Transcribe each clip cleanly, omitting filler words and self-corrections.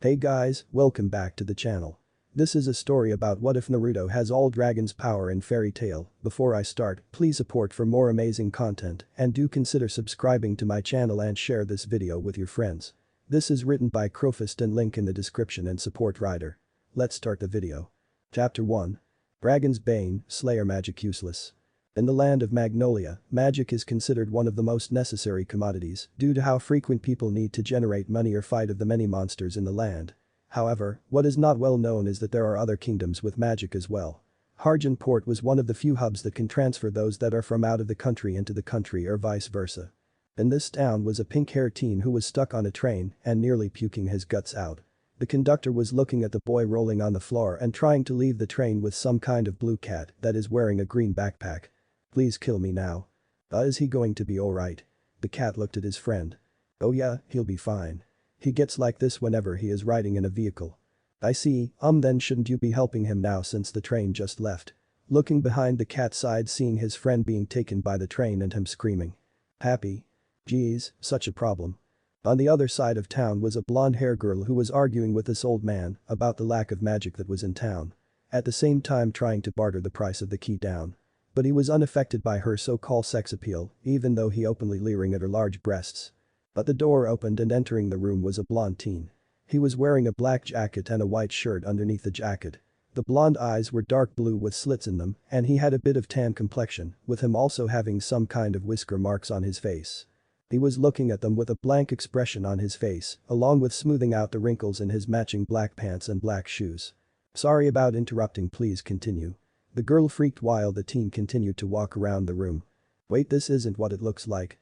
Hey guys, welcome back to the channel. This is a story about what if Naruto has all dragons' power in fairy tale. Before I start, please support for more amazing content and do consider subscribing to my channel and share this video with your friends. This is written by Crowfeast and link in the description and support writer. Let's start the video. Chapter 1. Dragon's Bane, Slayer Magic Useless. In the land of Magnolia, magic is considered one of the most necessary commodities due to how frequent people need to generate money or fight of the many monsters in the land. However, what is not well known is that there are other kingdoms with magic as well. Harjan Port was one of the few hubs that can transfer those that are from out of the country into the country or vice versa. In this town was a pink-haired teen who was stuck on a train and nearly puking his guts out. The conductor was looking at the boy rolling on the floor and trying to leave the train with some kind of blue cat that is wearing a green backpack. Please kill me now. Is he going to be alright? The cat looked at his friend. Oh yeah, he'll be fine. He gets like this whenever he is riding in a vehicle. I see, then shouldn't you be helping him now since the train just left? Looking behind the cat's side, seeing his friend being taken by the train and him screaming. Happy? Geez, such a problem. On the other side of town was a blonde-haired girl who was arguing with this old man about the lack of magic that was in town. At the same time trying to barter the price of the key down. But he was unaffected by her so-called sex appeal, even though he openly leering at her large breasts. But the door opened and entering the room was a blonde teen. He was wearing a black jacket and a white shirt underneath the jacket. The blonde eyes were dark blue with slits in them, and he had a bit of tan complexion, with him also having some kind of whisker marks on his face. He was looking at them with a blank expression on his face, along with smoothing out the wrinkles in his matching black pants and black shoes. Sorry about interrupting, please continue. The girl freaked while the teen continued to walk around the room. Wait, this isn't what it looks like.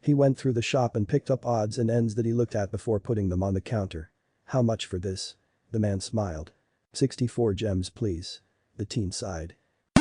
He went through the shop and picked up odds and ends that he looked at before putting them on the counter. How much for this? The man smiled. 64 gems please. The teen sighed.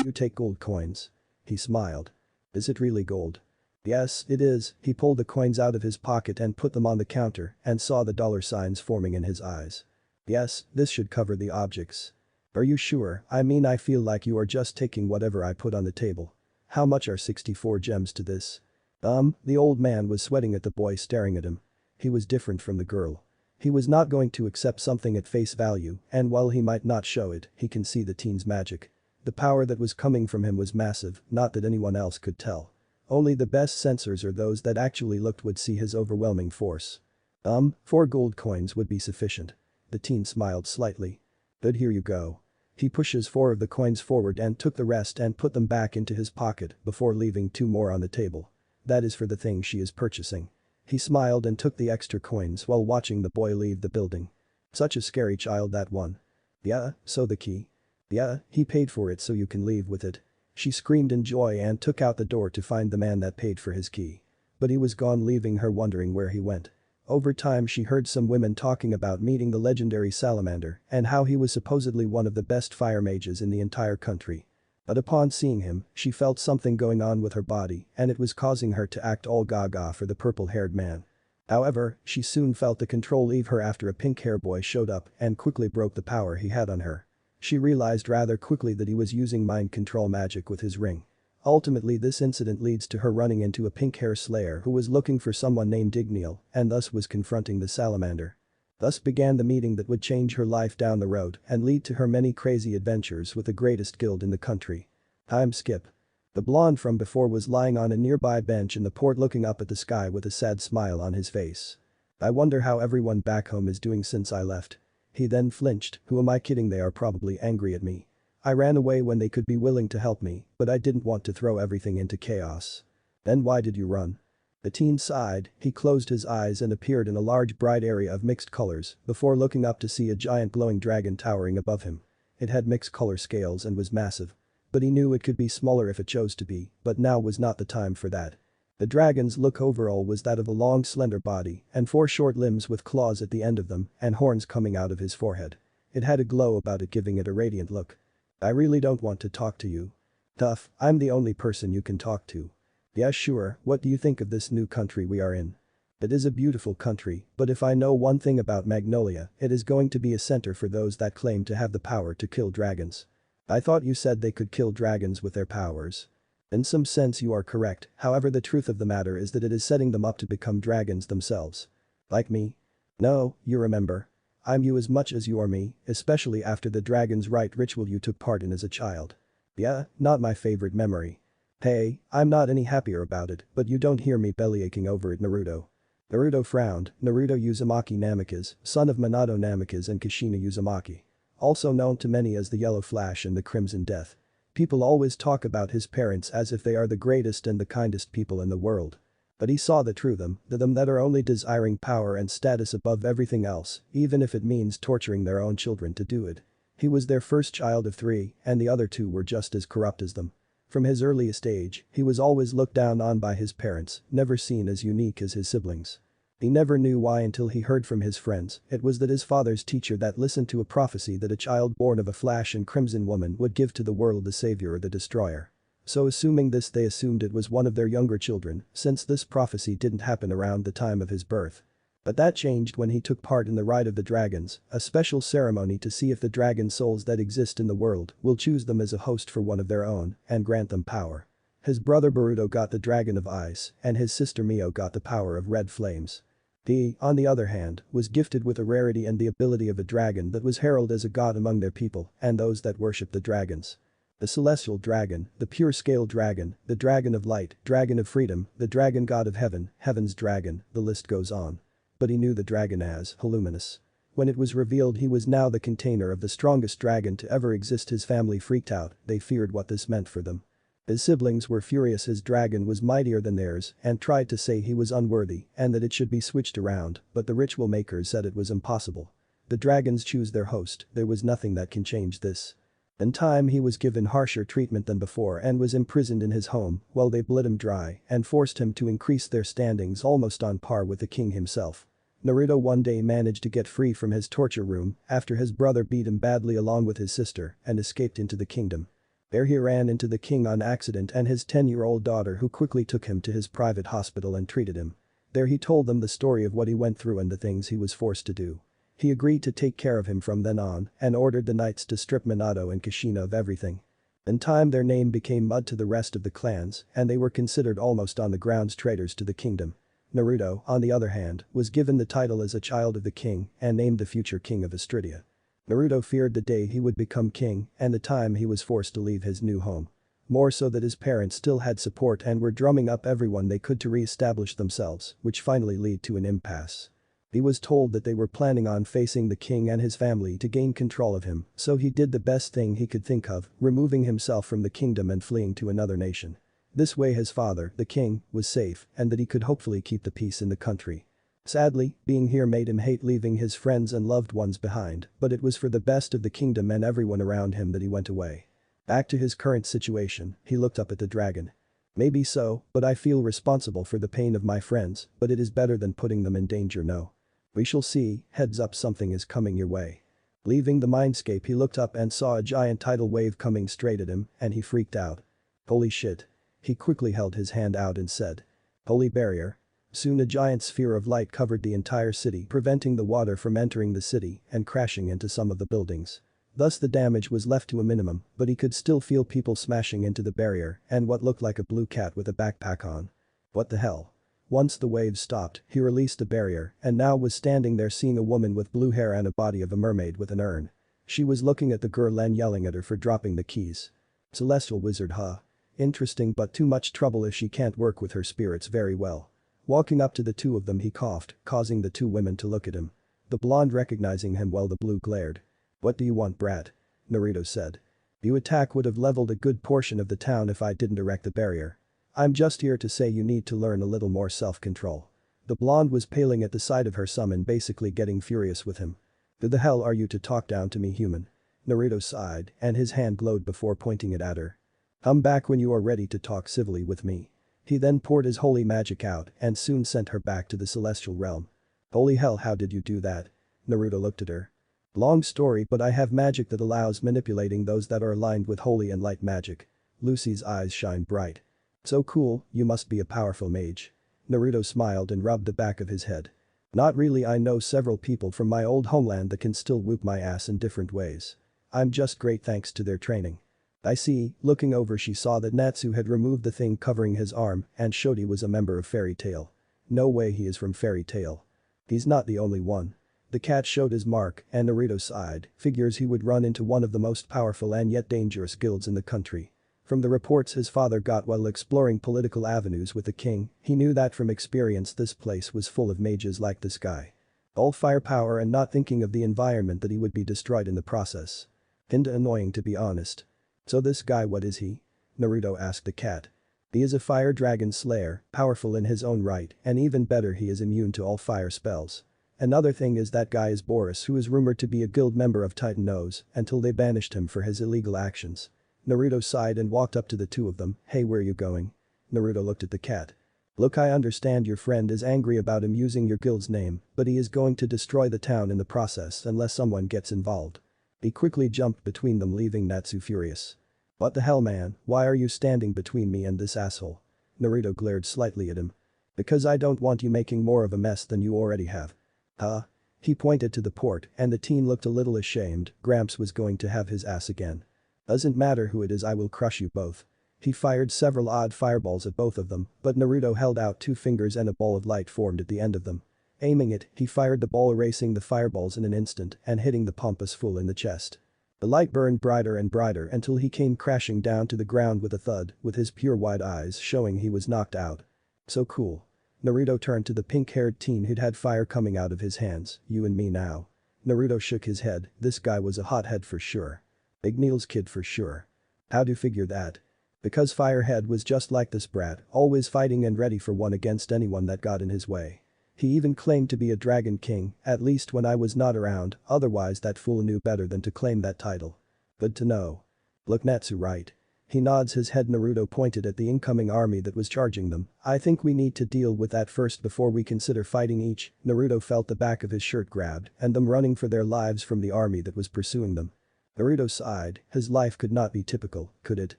You take gold coins. He smiled. Is it really gold? Yes, it is. He pulled the coins out of his pocket and put them on the counter and saw the dollar signs forming in his eyes. Yes, this should cover the objects. Are you sure? I mean, I feel like you are just taking whatever I put on the table. How much are 64 gems to this? The old man was sweating at the boy staring at him. He was different from the girl. He was not going to accept something at face value, and while he might not show it, he can see the teen's magic. The power that was coming from him was massive, not that anyone else could tell. Only the best sensors or those that actually looked would see his overwhelming force. 4 gold coins would be sufficient. The teen smiled slightly. But here you go. He pushes 4 of the coins forward and took the rest and put them back into his pocket before leaving 2 more on the table. That is for the thing she is purchasing. He smiled and took the extra coins while watching the boy leave the building. Such a scary child, that one. Yeah, so the key? Yeah, he paid for it so you can leave with it. She screamed in joy and took out the door to find the man that paid for his key. But he was gone, leaving her wondering where he went. Over time she heard some women talking about meeting the legendary salamander and how he was supposedly one of the best fire mages in the entire country. But upon seeing him, she felt something going on with her body and it was causing her to act all gaga for the purple-haired man. However, she soon felt the control leave her after a pink-hair boy showed up and quickly broke the power he had on her. She realized rather quickly that he was using mind control magic with his ring. Ultimately, this incident leads to her running into a pink-hair slayer who was looking for someone named Igneal and thus was confronting the salamander. Thus began the meeting that would change her life down the road and lead to her many crazy adventures with the greatest guild in the country. I'm Skip. The blonde from before was lying on a nearby bench in the port looking up at the sky with a sad smile on his face. I wonder how everyone back home is doing since I left. He then flinched. Who am I kidding, they are probably angry at me. I ran away when they could be willing to help me, but I didn't want to throw everything into chaos. Then why did you run? The teen sighed, he closed his eyes and appeared in a large bright area of mixed colors before looking up to see a giant glowing dragon towering above him. It had mixed color scales and was massive. But he knew it could be smaller if it chose to be, but now was not the time for that. The dragon's look overall was that of a long slender body and 4 short limbs with claws at the end of them and horns coming out of his forehead. It had a glow about it, giving it a radiant look. I really don't want to talk to you. Tough, I'm the only person you can talk to. Yeah, sure, what do you think of this new country we are in? It is a beautiful country, but if I know one thing about Magnolia, it is going to be a center for those that claim to have the power to kill dragons. I thought you said they could kill dragons with their powers. In some sense you are correct, however the truth of the matter is that it is setting them up to become dragons themselves. Like me? No, you remember. I'm you as much as you are me, especially after the dragon's rite ritual you took part in as a child. Yeah, not my favorite memory. Hey, I'm not any happier about it, but you don't hear me bellyaching over it, Naruto. Naruto frowned. Naruto Uzumaki Namikaze, son of Minato Namikaze and Kushina Uzumaki. Also known to many as the Yellow Flash and the Crimson Death. People always talk about his parents as if they are the greatest and the kindest people in the world. But he saw the true them, the them that are only desiring power and status above everything else, even if it means torturing their own children to do it. He was their first child of 3, and the other 2 were just as corrupt as them. From his earliest age, he was always looked down on by his parents, never seen as unique as his siblings. He never knew why until he heard from his friends, it was that his father's teacher that listened to a prophecy that a child born of a Flash and Crimson woman would give to the world the savior or the destroyer. So assuming this they assumed it was one of their younger children, since this prophecy didn't happen around the time of his birth. But that changed when he took part in the Rite of the Dragons, a special ceremony to see if the dragon souls that exist in the world will choose them as a host for one of their own and grant them power. His brother Boruto got the Dragon of Ice and his sister Mio got the power of Red Flames. He, on the other hand, was gifted with a rarity and the ability of a dragon that was heralded as a god among their people and those that worship the dragons. The celestial dragon, the pure scale dragon, the dragon of light, dragon of freedom, the dragon god of heaven, heaven's dragon, the list goes on. But he knew the dragon as Luminous. When it was revealed he was now the container of the strongest dragon to ever exist, his family freaked out, they feared what this meant for them. His siblings were furious his dragon was mightier than theirs and tried to say he was unworthy and that it should be switched around, but the ritual makers said it was impossible. The dragons choose their host, there was nothing that can change this. In time he was given harsher treatment than before and was imprisoned in his home while they bled him dry and forced him to increase their standings almost on par with the king himself. Naruto one day managed to get free from his torture room after his brother beat him badly along with his sister and escaped into the kingdom. There he ran into the king on accident and his 10-year-old daughter who quickly took him to his private hospital and treated him. There he told them the story of what he went through and the things he was forced to do. He agreed to take care of him from then on and ordered the knights to strip Minato and Kushina of everything. In time their name became mud to the rest of the clans and they were considered almost on the grounds traitors to the kingdom. Naruto, on the other hand, was given the title as a child of the king and named the future king of Estridia. Naruto feared the day he would become king and the time he was forced to leave his new home. More so that his parents still had support and were drumming up everyone they could to re-establish themselves, which finally led to an impasse. He was told that they were planning on facing the king and his family to gain control of him, so he did the best thing he could think of, removing himself from the kingdom and fleeing to another nation. This way his father, the king, was safe and that he could hopefully keep the peace in the country. Sadly, being here made him hate leaving his friends and loved ones behind, but it was for the best of the kingdom and everyone around him that he went away. Back to his current situation, he looked up at the dragon. Maybe so, but I feel responsible for the pain of my friends, but it is better than putting them in danger, no. We shall see, heads up, something is coming your way. Leaving the mindscape he looked up and saw a giant tidal wave coming straight at him and he freaked out. Holy shit. He quickly held his hand out and said. Holy barrier. Soon a giant sphere of light covered the entire city, preventing the water from entering the city and crashing into some of the buildings. Thus the damage was left to a minimum, but he could still feel people smashing into the barrier and what looked like a blue cat with a backpack on. What the hell? Once the waves stopped, he released the barrier and now was standing there seeing a woman with blue hair and a body of a mermaid with an urn. She was looking at the girl and yelling at her for dropping the keys. Celestial wizard, huh? Interesting, but too much trouble if she can't work with her spirits very well. Walking up to the two of them he coughed, causing the two women to look at him. The blonde recognizing him while the blue glared. What do you want, brat? Naruto said. Your attack would have leveled a good portion of the town if I didn't erect the barrier. I'm just here to say you need to learn a little more self-control. The blonde was paling at the sight of her summon, basically getting furious with him. Who the hell are you to talk down to me, human? Naruto sighed and his hand glowed before pointing it at her. Come back when you are ready to talk civilly with me. He then poured his holy magic out and soon sent her back to the celestial realm. Holy hell, how did you do that? Naruto looked at her. Long story, but I have magic that allows manipulating those that are aligned with holy and light magic. Lucy's eyes shine bright. So cool, you must be a powerful mage. Naruto smiled and rubbed the back of his head. Not really, I know several people from my old homeland that can still whoop my ass in different ways. I'm just great thanks to their training. I see. Looking over she saw that Natsu had removed the thing covering his arm and showed he was a member of Fairy Tail. No way he is from Fairy Tail. He's not the only one. The cat showed his mark and Naruto sighed, figures he would run into one of the most powerful and yet dangerous guilds in the country. From the reports his father got while exploring political avenues with the king, he knew that from experience this place was full of mages like this guy. All firepower and not thinking of the environment that he would be destroyed in the process. Kinda annoying to be honest. So this guy, what is he? Naruto asked the cat. He is a fire dragon slayer, powerful in his own right, and even better, he is immune to all fire spells. Another thing is that guy is Boris, who is rumored to be a guild member of Titan Nose until they banished him for his illegal actions. Naruto sighed and walked up to the two of them. Hey, where you going? Naruto looked at the cat. Look, I understand your friend is angry about him using your guild's name, but he is going to destroy the town in the process unless someone gets involved. He quickly jumped between them, leaving Natsu furious. What the hell, man, why are you standing between me and this asshole? Naruto glared slightly at him. Because I don't want you making more of a mess than you already have. Huh? He pointed to the port and the teen looked a little ashamed. Gramps was going to have his ass again. Doesn't matter who it is, I will crush you both. He fired several odd fireballs at both of them, but Naruto held out two fingers and a ball of light formed at the end of them. Aiming it, he fired the ball, erasing the fireballs in an instant and hitting the pompous fool in the chest. The light burned brighter and brighter until he came crashing down to the ground with a thud, with his pure white eyes showing he was knocked out. So cool. Naruto turned to the pink-haired teen who'd had fire coming out of his hands. You and me now. Naruto shook his head. This guy was a hothead for sure. Big Neil's kid for sure. How'd you figure that? Because Firehead was just like this brat, always fighting and ready for one against anyone that got in his way. He even claimed to be a dragon king, at least when I was not around, otherwise that fool knew better than to claim that title. Good to know. Look, Natsu, right? He nods his head. Naruto pointed at the incoming army that was charging them. I think we need to deal with that first before we consider fighting each. Naruto felt the back of his shirt grabbed and them running for their lives from the army that was pursuing them. Naruto sighed, his life could not be typical, could it?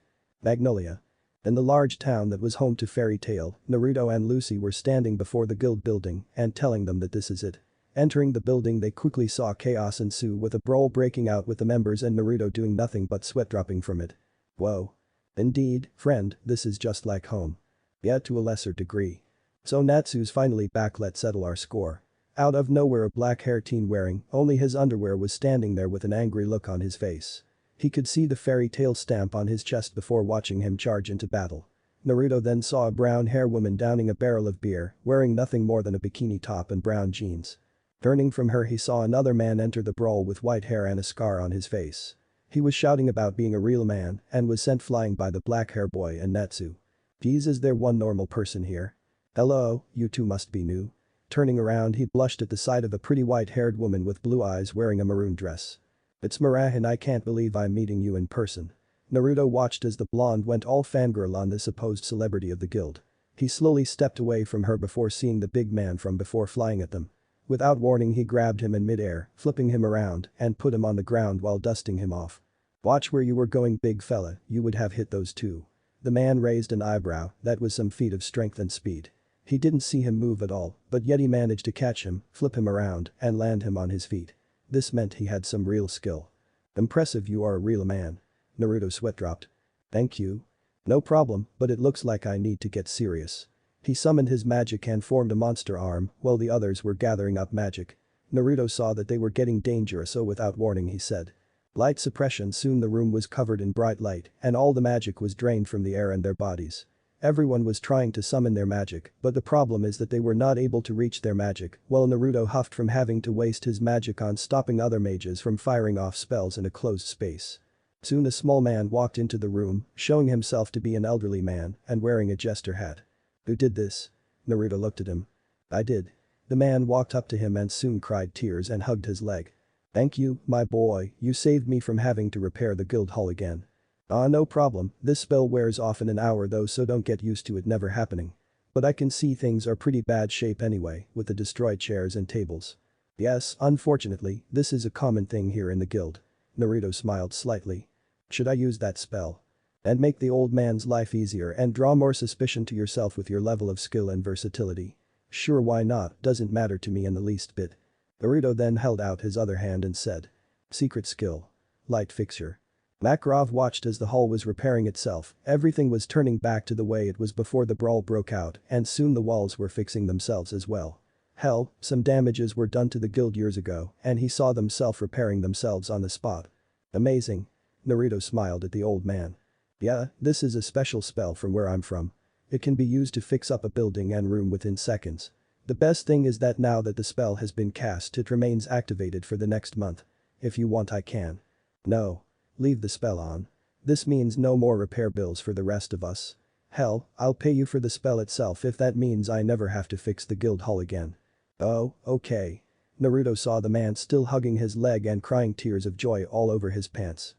Magnolia. In the large town that was home to Fairy Tail, Naruto and Lucy were standing before the guild building and telling them that this is it. Entering the building, they quickly saw chaos ensue, with a brawl breaking out with the members and Naruto doing nothing but sweat dropping from it. Whoa. Indeed, friend, this is just like home. Yet to a lesser degree. So Natsu's finally back, let's settle our score. Out of nowhere, a black-haired teen wearing only his underwear was standing there with an angry look on his face. He could see the Fairy Tail stamp on his chest before watching him charge into battle. Naruto then saw a brown-haired woman downing a barrel of beer, wearing nothing more than a bikini top and brown jeans. Turning from her, he saw another man enter the brawl with white hair and a scar on his face. He was shouting about being a real man and was sent flying by the black-haired boy and Natsu. Geez, is there one normal person here? Hello, you two must be new. Turning around, he blushed at the sight of a pretty white-haired woman with blue eyes wearing a maroon dress. It's Mirah, and I can't believe I'm meeting you in person. Naruto watched as the blonde went all fangirl on this supposed celebrity of the guild. He slowly stepped away from her before seeing the big man from before flying at them. Without warning, he grabbed him in midair, flipping him around and put him on the ground while dusting him off. Watch where you were going, big fella, you would have hit those two. The man raised an eyebrow. That was some feat of strength and speed. He didn't see him move at all, but yet he managed to catch him, flip him around and land him on his feet. This meant he had some real skill. Impressive, you are a real man. Naruto sweat dropped. Thank you. No problem, but it looks like I need to get serious. He summoned his magic and formed a monster arm while the others were gathering up magic. Naruto saw that they were getting dangerous, so without warning he said. Light suppression. Soon the room was covered in bright light and all the magic was drained from the air and their bodies. Everyone was trying to summon their magic, but the problem is that they were not able to reach their magic, while Naruto huffed from having to waste his magic on stopping other mages from firing off spells in a closed space. Soon a small man walked into the room, showing himself to be an elderly man and wearing a jester hat. Who did this? Naruto looked at him. I did. The man walked up to him and soon cried tears and hugged his leg. Thank you, my boy, you saved me from having to repair the guild hall again. No problem, this spell wears off in an hour though, so don't get used to it never happening. But I can see things are pretty bad shape anyway, with the destroyed chairs and tables. Yes, unfortunately, this is a common thing here in the guild. Naruto smiled slightly. Should I use that spell? And make the old man's life easier and draw more suspicion to yourself with your level of skill and versatility? Sure, why not, doesn't matter to me in the least bit. Naruto then held out his other hand and said. Secret skill. Light fixture. Makarov watched as the hall was repairing itself. Everything was turning back to the way it was before the brawl broke out and soon the walls were fixing themselves as well. Hell, some damages were done to the guild years ago and he saw them self-repairing themselves on the spot. Amazing. Naruto smiled at the old man. Yeah, this is a special spell from where I'm from. It can be used to fix up a building and room within seconds. The best thing is that now that the spell has been cast it remains activated for the next month. If you want I can. No. Leave the spell on. This means no more repair bills for the rest of us. Hell, I'll pay you for the spell itself if that means I never have to fix the guild hall again. Oh, okay. Naruto saw the man still hugging his leg and crying tears of joy all over his pants.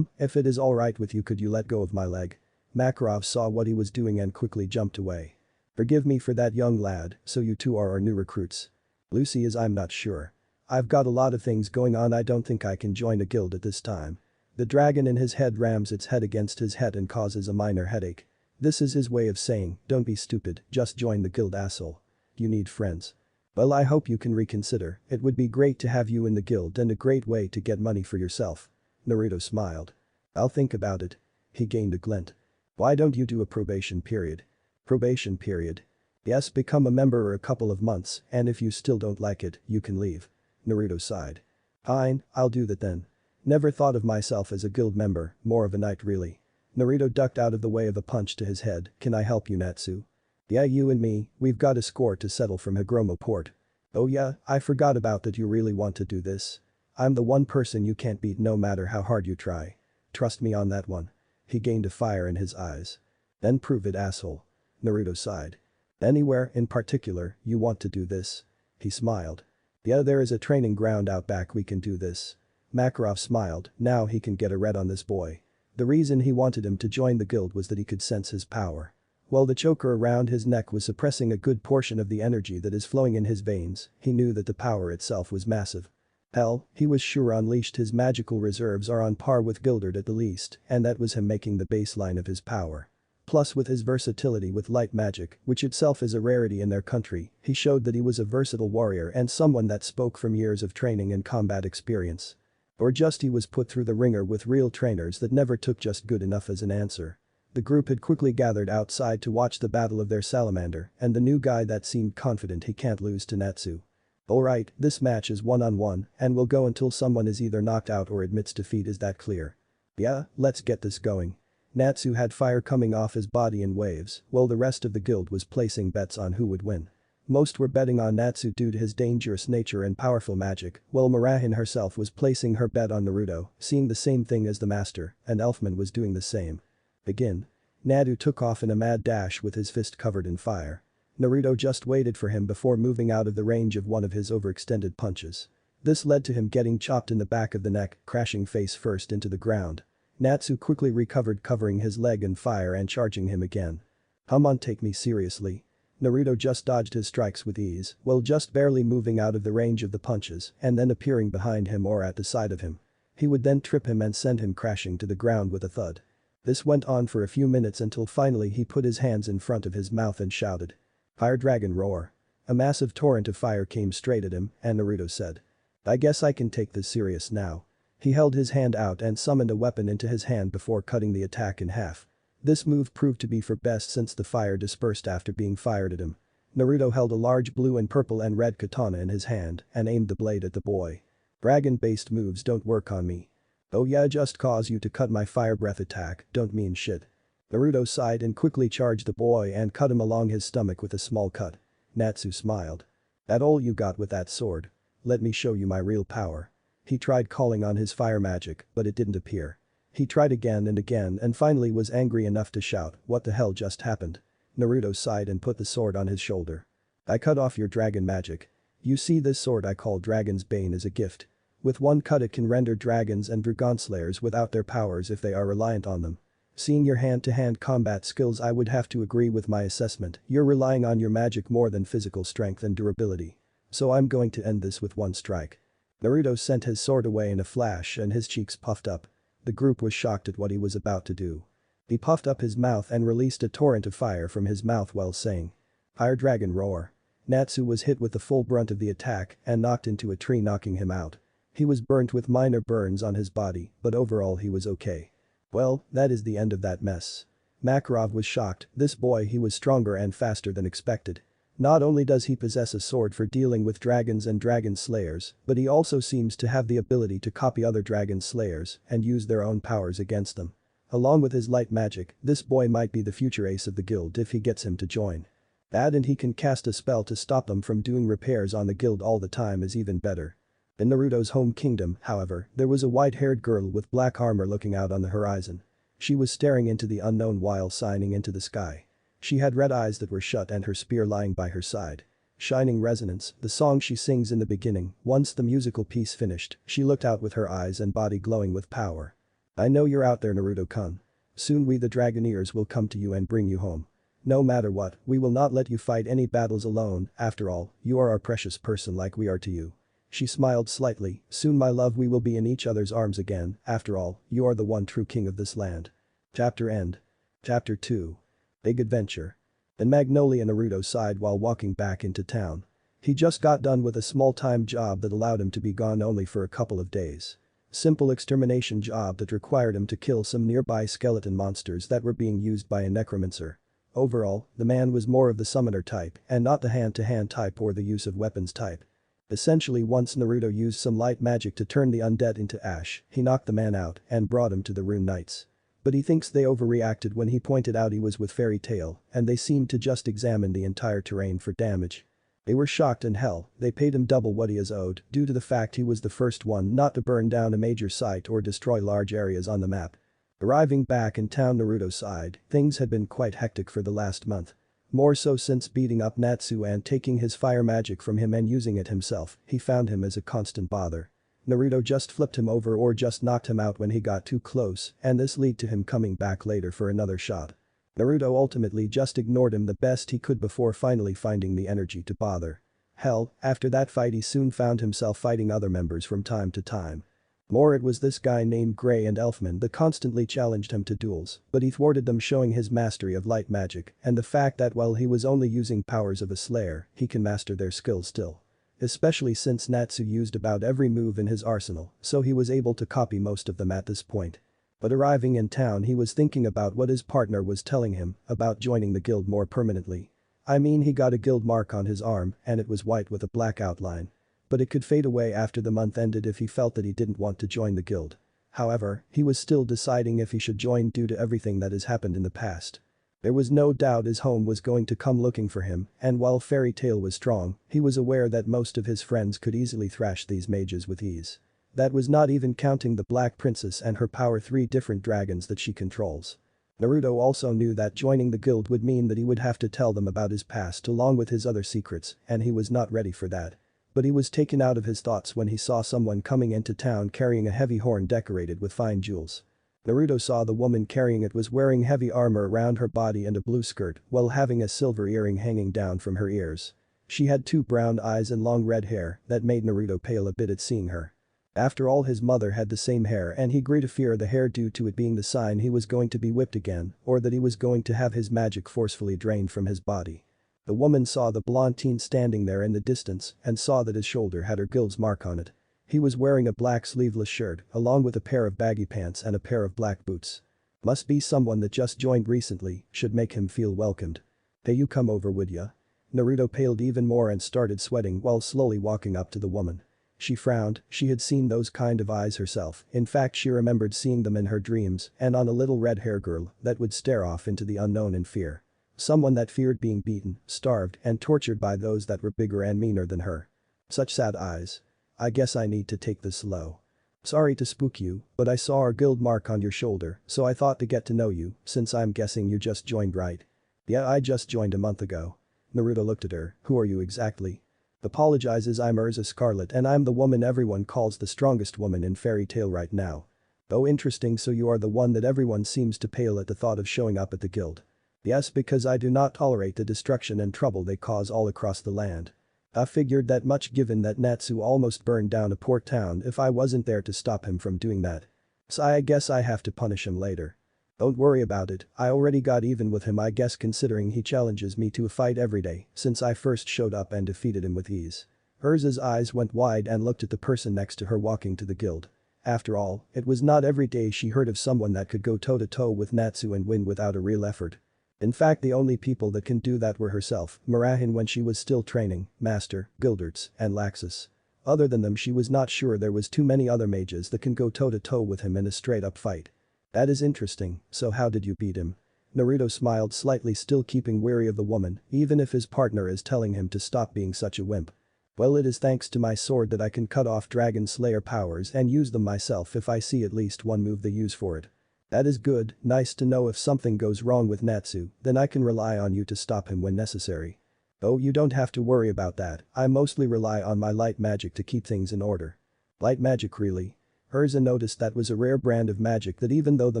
If it is alright with you could you let go of my leg? Makarov saw what he was doing and quickly jumped away. Forgive me for that young lad, so you two are our new recruits. Lucy is I'm not sure. I've got a lot of things going on I don't think I can join a guild at this time. The dragon in his head rams its head against his head and causes a minor headache. This is his way of saying, don't be stupid, just join the guild asshole. You need friends. Well I hope you can reconsider, it would be great to have you in the guild and a great way to get money for yourself. Naruto smiled. I'll think about it. He gained a glint. Why don't you do a probation period? Probation period. Yes, become a member a couple of months and if you still don't like it, you can leave. Naruto sighed. Fine, I'll do that then. Never thought of myself as a guild member, more of a knight really. Naruto ducked out of the way of a punch to his head, can I help you Natsu? Yeah you and me, we've got a score to settle from Higromo port. Oh yeah, I forgot about that you really want to do this. I'm the one person you can't beat no matter how hard you try. Trust me on that one. He gained a fire in his eyes. Then prove it asshole. Naruto sighed. Anywhere in particular you want to do this? He smiled. Yeah there is a training ground out back we can do this. Makarov smiled, now he can get a red on this boy. The reason he wanted him to join the guild was that he could sense his power. While the choker around his neck was suppressing a good portion of the energy that is flowing in his veins, he knew that the power itself was massive. Hell, he was sure unleashed his magical reserves are on par with Gilderd at the least, and that was him making the baseline of his power. Plus with his versatility with light magic, which itself is a rarity in their country, he showed that he was a versatile warrior and someone that spoke from years of training and combat experience. Or just he was put through the ringer with real trainers that never took just good enough as an answer. The group had quickly gathered outside to watch the battle of their salamander and the new guy that seemed confident he can't lose to Natsu. Alright, this match is one-on-one and will go until someone is either knocked out or admits defeat, is that clear? Yeah, let's get this going. Natsu had fire coming off his body in waves, while the rest of the guild was placing bets on who would win. Most were betting on Natsu due to his dangerous nature and powerful magic, while Marahin herself was placing her bet on Naruto, seeing the same thing as the master, and Elfman was doing the same. Begin. Natsu took off in a mad dash with his fist covered in fire. Naruto just waited for him before moving out of the range of one of his overextended punches. This led to him getting chopped in the back of the neck, crashing face first into the ground. Natsu quickly recovered, covering his leg in fire and charging him again. Come on, take me seriously. Naruto just dodged his strikes with ease, while just barely moving out of the range of the punches and then appearing behind him or at the side of him. He would then trip him and send him crashing to the ground with a thud. This went on for a few minutes until finally he put his hands in front of his mouth and shouted. Fire Dragon Roar. A massive torrent of fire came straight at him and Naruto said. I guess I can take this serious now. He held his hand out and summoned a weapon into his hand before cutting the attack in half. This move proved to be for best since the fire dispersed after being fired at him. Naruto held a large blue and purple and red katana in his hand and aimed the blade at the boy. Dragon-based moves don't work on me. Oh yeah, just cause you to cut my fire breath attack, don't mean shit. Naruto sighed and quickly charged the boy and cut him along his stomach with a small cut. Natsu smiled. That all you got with that sword? Let me show you my real power. He tried calling on his fire magic, but it didn't appear. He tried again and finally was angry enough to shout, what the hell just happened? Naruto sighed and put the sword on his shoulder. I cut off your dragon magic. You see, this sword I call Dragon's Bane is a gift. With one cut it can render dragons and Dragonslayers without their powers if they are reliant on them. Seeing your hand-to-hand combat skills, I would have to agree with my assessment, you're relying on your magic more than physical strength and durability. So I'm going to end this with one strike. Naruto sent his sword away in a flash and his cheeks puffed up. The group was shocked at what he was about to do. He puffed up his mouth and released a torrent of fire from his mouth while saying, Fire Dragon Roar. Natsu was hit with the full brunt of the attack and knocked into a tree, knocking him out. He was burnt with minor burns on his body, but overall he was okay. Well, that is the end of that mess. Makarov was shocked, this boy, he was stronger and faster than expected. Not only does he possess a sword for dealing with dragons and dragon slayers, but he also seems to have the ability to copy other dragon slayers and use their own powers against them. Along with his light magic, this boy might be the future ace of the guild if he gets him to join. That and he can cast a spell to stop them from doing repairs on the guild all the time is even better. In Naruto's home kingdom, however, there was a white-haired girl with black armor looking out on the horizon. She was staring into the unknown while signing into the sky. She had red eyes that were shut and her spear lying by her side. Shining Resonance, the song she sings in the beginning, once the musical piece finished, she looked out with her eyes and body glowing with power. I know you're out there, Naruto-kun. Soon we the Dragoneers will come to you and bring you home. No matter what, we will not let you fight any battles alone, after all, you are our precious person like we are to you. She smiled slightly, soon my love we will be in each other's arms again, after all, you are the one true king of this land. Chapter end. Chapter 2. Big Adventure. In Magnolia, Naruto sighed while walking back into town. He just got done with a small-time job that allowed him to be gone only for a couple of days. Simple extermination job that required him to kill some nearby skeleton monsters that were being used by a necromancer. Overall, the man was more of the summoner type and not the hand-to-hand type or the use of weapons type. Essentially, once Naruto used some light magic to turn the undead into ash, he knocked the man out and brought him to the Rune Knights. But he thinks they overreacted when he pointed out he was with Fairy Tail and they seemed to just examine the entire terrain for damage. They were shocked and hell, they paid him double what he is owed due to the fact he was the first one not to burn down a major site or destroy large areas on the map. Arriving back in town, Naruto sighed, things had been quite hectic for the last month. More so since beating up Natsu and taking his fire magic from him and using it himself, he found him as a constant bother. Naruto just flipped him over or just knocked him out when he got too close and this led to him coming back later for another shot. Naruto ultimately just ignored him the best he could before finally finding the energy to bother. Hell, after that fight he soon found himself fighting other members from time to time. More it was this guy named Gray and Elfman that constantly challenged him to duels, but he thwarted them showing his mastery of light magic and the fact that while he was only using powers of a slayer, he can master their skills still. Especially since Natsu used about every move in his arsenal, so he was able to copy most of them at this point. But arriving in town he was thinking about what his partner was telling him about joining the guild more permanently. I mean he got a guild mark on his arm and it was white with a black outline. But it could fade away after the month ended if he felt that he didn't want to join the guild. However, he was still deciding if he should join due to everything that has happened in the past. There was no doubt his home was going to come looking for him, and while Fairy Tail was strong, he was aware that most of his friends could easily thrash these mages with ease. That was not even counting the Black Princess and her power 3 different dragons that she controls. Naruto also knew that joining the guild would mean that he would have to tell them about his past along with his other secrets, and he was not ready for that. But he was taken out of his thoughts when he saw someone coming into town carrying a heavy horn decorated with fine jewels. Naruto saw the woman carrying it was wearing heavy armor around her body and a blue skirt while having a silver earring hanging down from her ears. She had 2 brown eyes and long red hair that made Naruto pale a bit at seeing her. After all, his mother had the same hair and he grew to fear the hair due to it being the sign he was going to be whipped again or that he was going to have his magic forcefully drained from his body. The woman saw the blonde teen standing there in the distance and saw that his shoulder had her guild's mark on it. He was wearing a black sleeveless shirt along with a pair of baggy pants and a pair of black boots. Must be someone that just joined recently, should make him feel welcomed. Hey, you come over would ya? Naruto paled even more and started sweating while slowly walking up to the woman. She frowned, she had seen those kind of eyes herself, in fact she remembered seeing them in her dreams and on a little red hair girl that would stare off into the unknown in fear. Someone that feared being beaten, starved and tortured by those that were bigger and meaner than her. Such sad eyes. I guess I need to take this slow. Sorry to spook you, but I saw our guild mark on your shoulder, so I thought to get to know you, since I'm guessing you just joined, right? Yeah, I just joined a month ago. Naruto looked at her, who are you exactly? Apologizes, I'm Urza Scarlet and I'm the woman everyone calls the strongest woman in Fairy Tail right now. Oh, interesting, so you are the one that everyone seems to pale at the thought of showing up at the guild. Yes, because I do not tolerate the destruction and trouble they cause all across the land. I figured that much given that Natsu almost burned down a port town if I wasn't there to stop him from doing that. So I guess I have to punish him later. Don't worry about it, I already got even with him I guess considering he challenges me to a fight every day since I first showed up and defeated him with ease. Urza's eyes went wide and looked at the person next to her walking to the guild. After all, it was not every day she heard of someone that could go toe-to-toe with Natsu and win without a real effort. In fact the only people that can do that were herself, Marahin when she was still training, Master, Gilderts, and Laxus. Other than them she was not sure there was too many other mages that can go toe-to-toe with him in a straight-up fight. That is interesting, so how did you beat him? Naruto smiled slightly, still keeping wary of the woman, even if his partner is telling him to stop being such a wimp. Well, it is thanks to my sword that I can cut off Dragon Slayer powers and use them myself if I see at least one move they use for it. That is good, nice to know if something goes wrong with Natsu, then I can rely on you to stop him when necessary. Oh, you don't have to worry about that, I mostly rely on my light magic to keep things in order. Light magic really? Urza noticed that was a rare brand of magic that even though the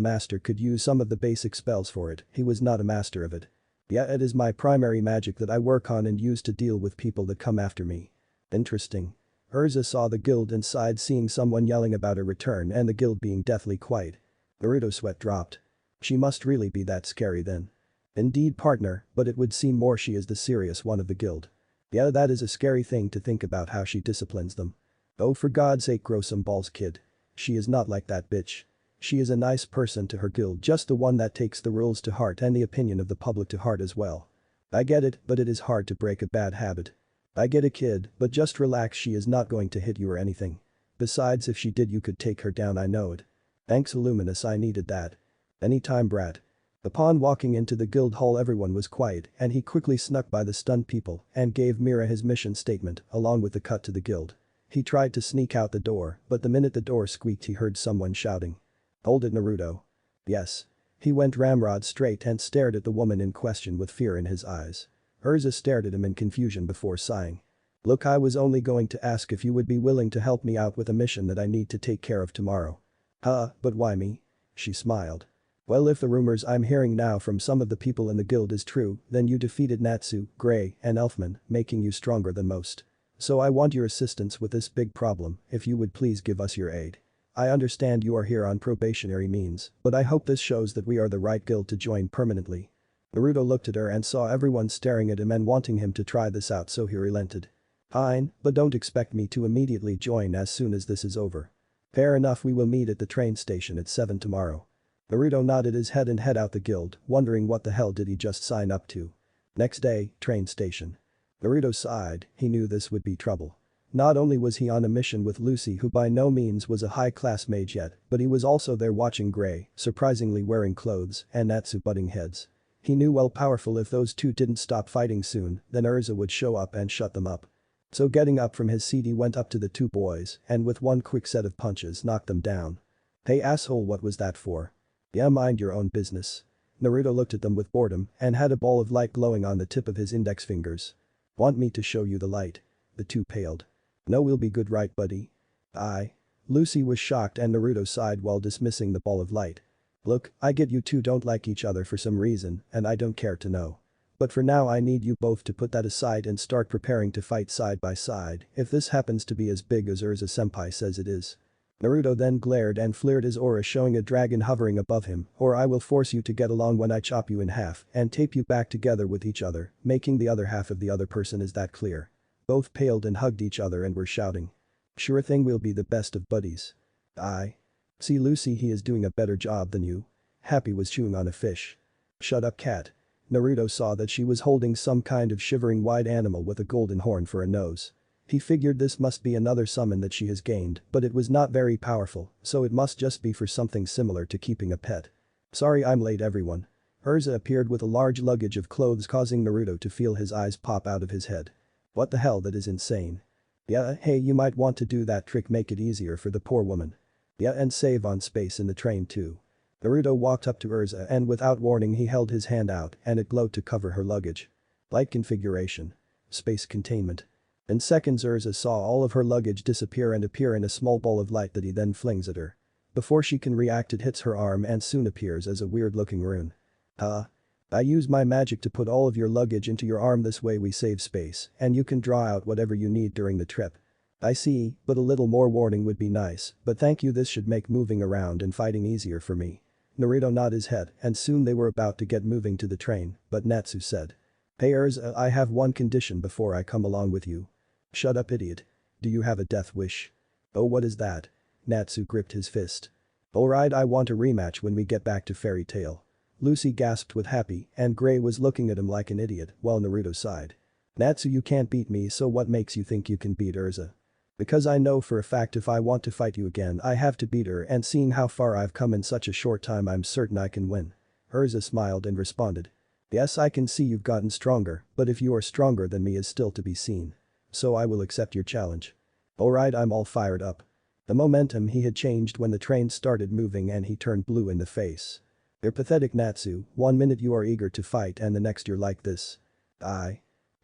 master could use some of the basic spells for it, he was not a master of it. Yeah, it is my primary magic that I work on and use to deal with people that come after me. Interesting. Urza saw the guild inside, seeing someone yelling about a return and the guild being deathly quiet. Naruto's sweat dropped. She must really be that scary then. Indeed, partner, but it would seem more she is the serious one of the guild. Yeah, that is a scary thing to think about how she disciplines them. Oh, for God's sake, grow some balls, kid. She is not like that bitch. She is a nice person to her guild, just the one that takes the rules to heart and the opinion of the public to heart as well. I get it, but it is hard to break a bad habit. I get it, kid, but just relax, she is not going to hit you or anything. Besides, if she did you could take her down, I know it. Thanks Illuminus, I needed that. Anytime, brat. Upon walking into the guild hall everyone was quiet and he quickly snuck by the stunned people and gave Mira his mission statement along with the cut to the guild. He tried to sneak out the door, but the minute the door squeaked he heard someone shouting. Hold it, Naruto. Yes. He went ramrod straight and stared at the woman in question with fear in his eyes. Urza stared at him in confusion before sighing. Look, I was only going to ask if you would be willing to help me out with a mission that I need to take care of tomorrow. But why me? She smiled. Well, if the rumors I'm hearing now from some of the people in the guild is true, then you defeated Natsu, Gray, and Elfman, making you stronger than most. So I want your assistance with this big problem, if you would please give us your aid. I understand you are here on probationary means, but I hope this shows that we are the right guild to join permanently. Naruto looked at her and saw everyone staring at him and wanting him to try this out, so he relented. Fine, but don't expect me to immediately join as soon as this is over. Fair enough, we will meet at the train station at 7 tomorrow. Naruto nodded his head and head out the guild, wondering what the hell did he just sign up to. Next day, train station. Naruto sighed, he knew this would be trouble. Not only was he on a mission with Lucy, who by no means was a high-class mage yet, but he was also there watching Gray, surprisingly wearing clothes, and Natsu butting heads. He knew well powerful if those two didn't stop fighting soon, then Urza would show up and shut them up. So getting up from his seat he went up to the two boys and with one quick set of punches knocked them down. Hey asshole, what was that for? Yeah, mind your own business. Naruto looked at them with boredom and had a ball of light glowing on the tip of his index fingers. Want me to show you the light? The two paled. No, we'll be good, right buddy? Aye. Lucy was shocked and Naruto sighed while dismissing the ball of light. Look, I get you two don't like each other for some reason and I don't care to know. But for now I need you both to put that aside and start preparing to fight side by side if this happens to be as big as Urza Senpai says it is. Naruto then glared and flared his aura, showing a dragon hovering above him, or I will force you to get along when I chop you in half and tape you back together with each other, making the other half of the other person. Is that clear? Both paled and hugged each other and were shouting. Sure thing, we'll be the best of buddies. Aye. See Lucy, he is doing a better job than you. Happy was chewing on a fish. Shut up, cat. Naruto saw that she was holding some kind of shivering white animal with a golden horn for a nose. He figured this must be another summon that she has gained, but it was not very powerful, so it must just be for something similar to keeping a pet. Sorry I'm late everyone. Urza appeared with a large luggage of clothes, causing Naruto to feel his eyes pop out of his head. What the hell, that is insane. Yeah, hey, you might want to do that trick, make it easier for the poor woman. Yeah, and save on space in the train too. Naruto walked up to Urza and without warning he held his hand out and it glowed to cover her luggage. Light configuration. Space containment. In seconds Urza saw all of her luggage disappear and appear in a small ball of light that he then flings at her. Before she can react it hits her arm and soon appears as a weird-looking rune. I use my magic to put all of your luggage into your arm, this way we save space and you can draw out whatever you need during the trip. I see, but a little more warning would be nice, but thank you, this should make moving around and fighting easier for me. Naruto nodded his head and soon they were about to get moving to the train, but Natsu said. Hey Urza, I have one condition before I come along with you. Shut up, idiot. Do you have a death wish? Oh, what is that? Natsu gripped his fist. Alright, I want a rematch when we get back to Fairy Tail. Lucy gasped with happy and Gray was looking at him like an idiot while Naruto sighed. Natsu, you can't beat me, so what makes you think you can beat Urza? Because I know for a fact if I want to fight you again I have to beat her, and seeing how far I've come in such a short time I'm certain I can win. Urza smiled and responded. Yes, I can see you've gotten stronger, but if you are stronger than me is still to be seen. So I will accept your challenge. Alright, I'm all fired up. The momentum he had changed when the train started moving and he turned blue in the face. You're pathetic, Natsu, 1 minute you are eager to fight and the next you're like this.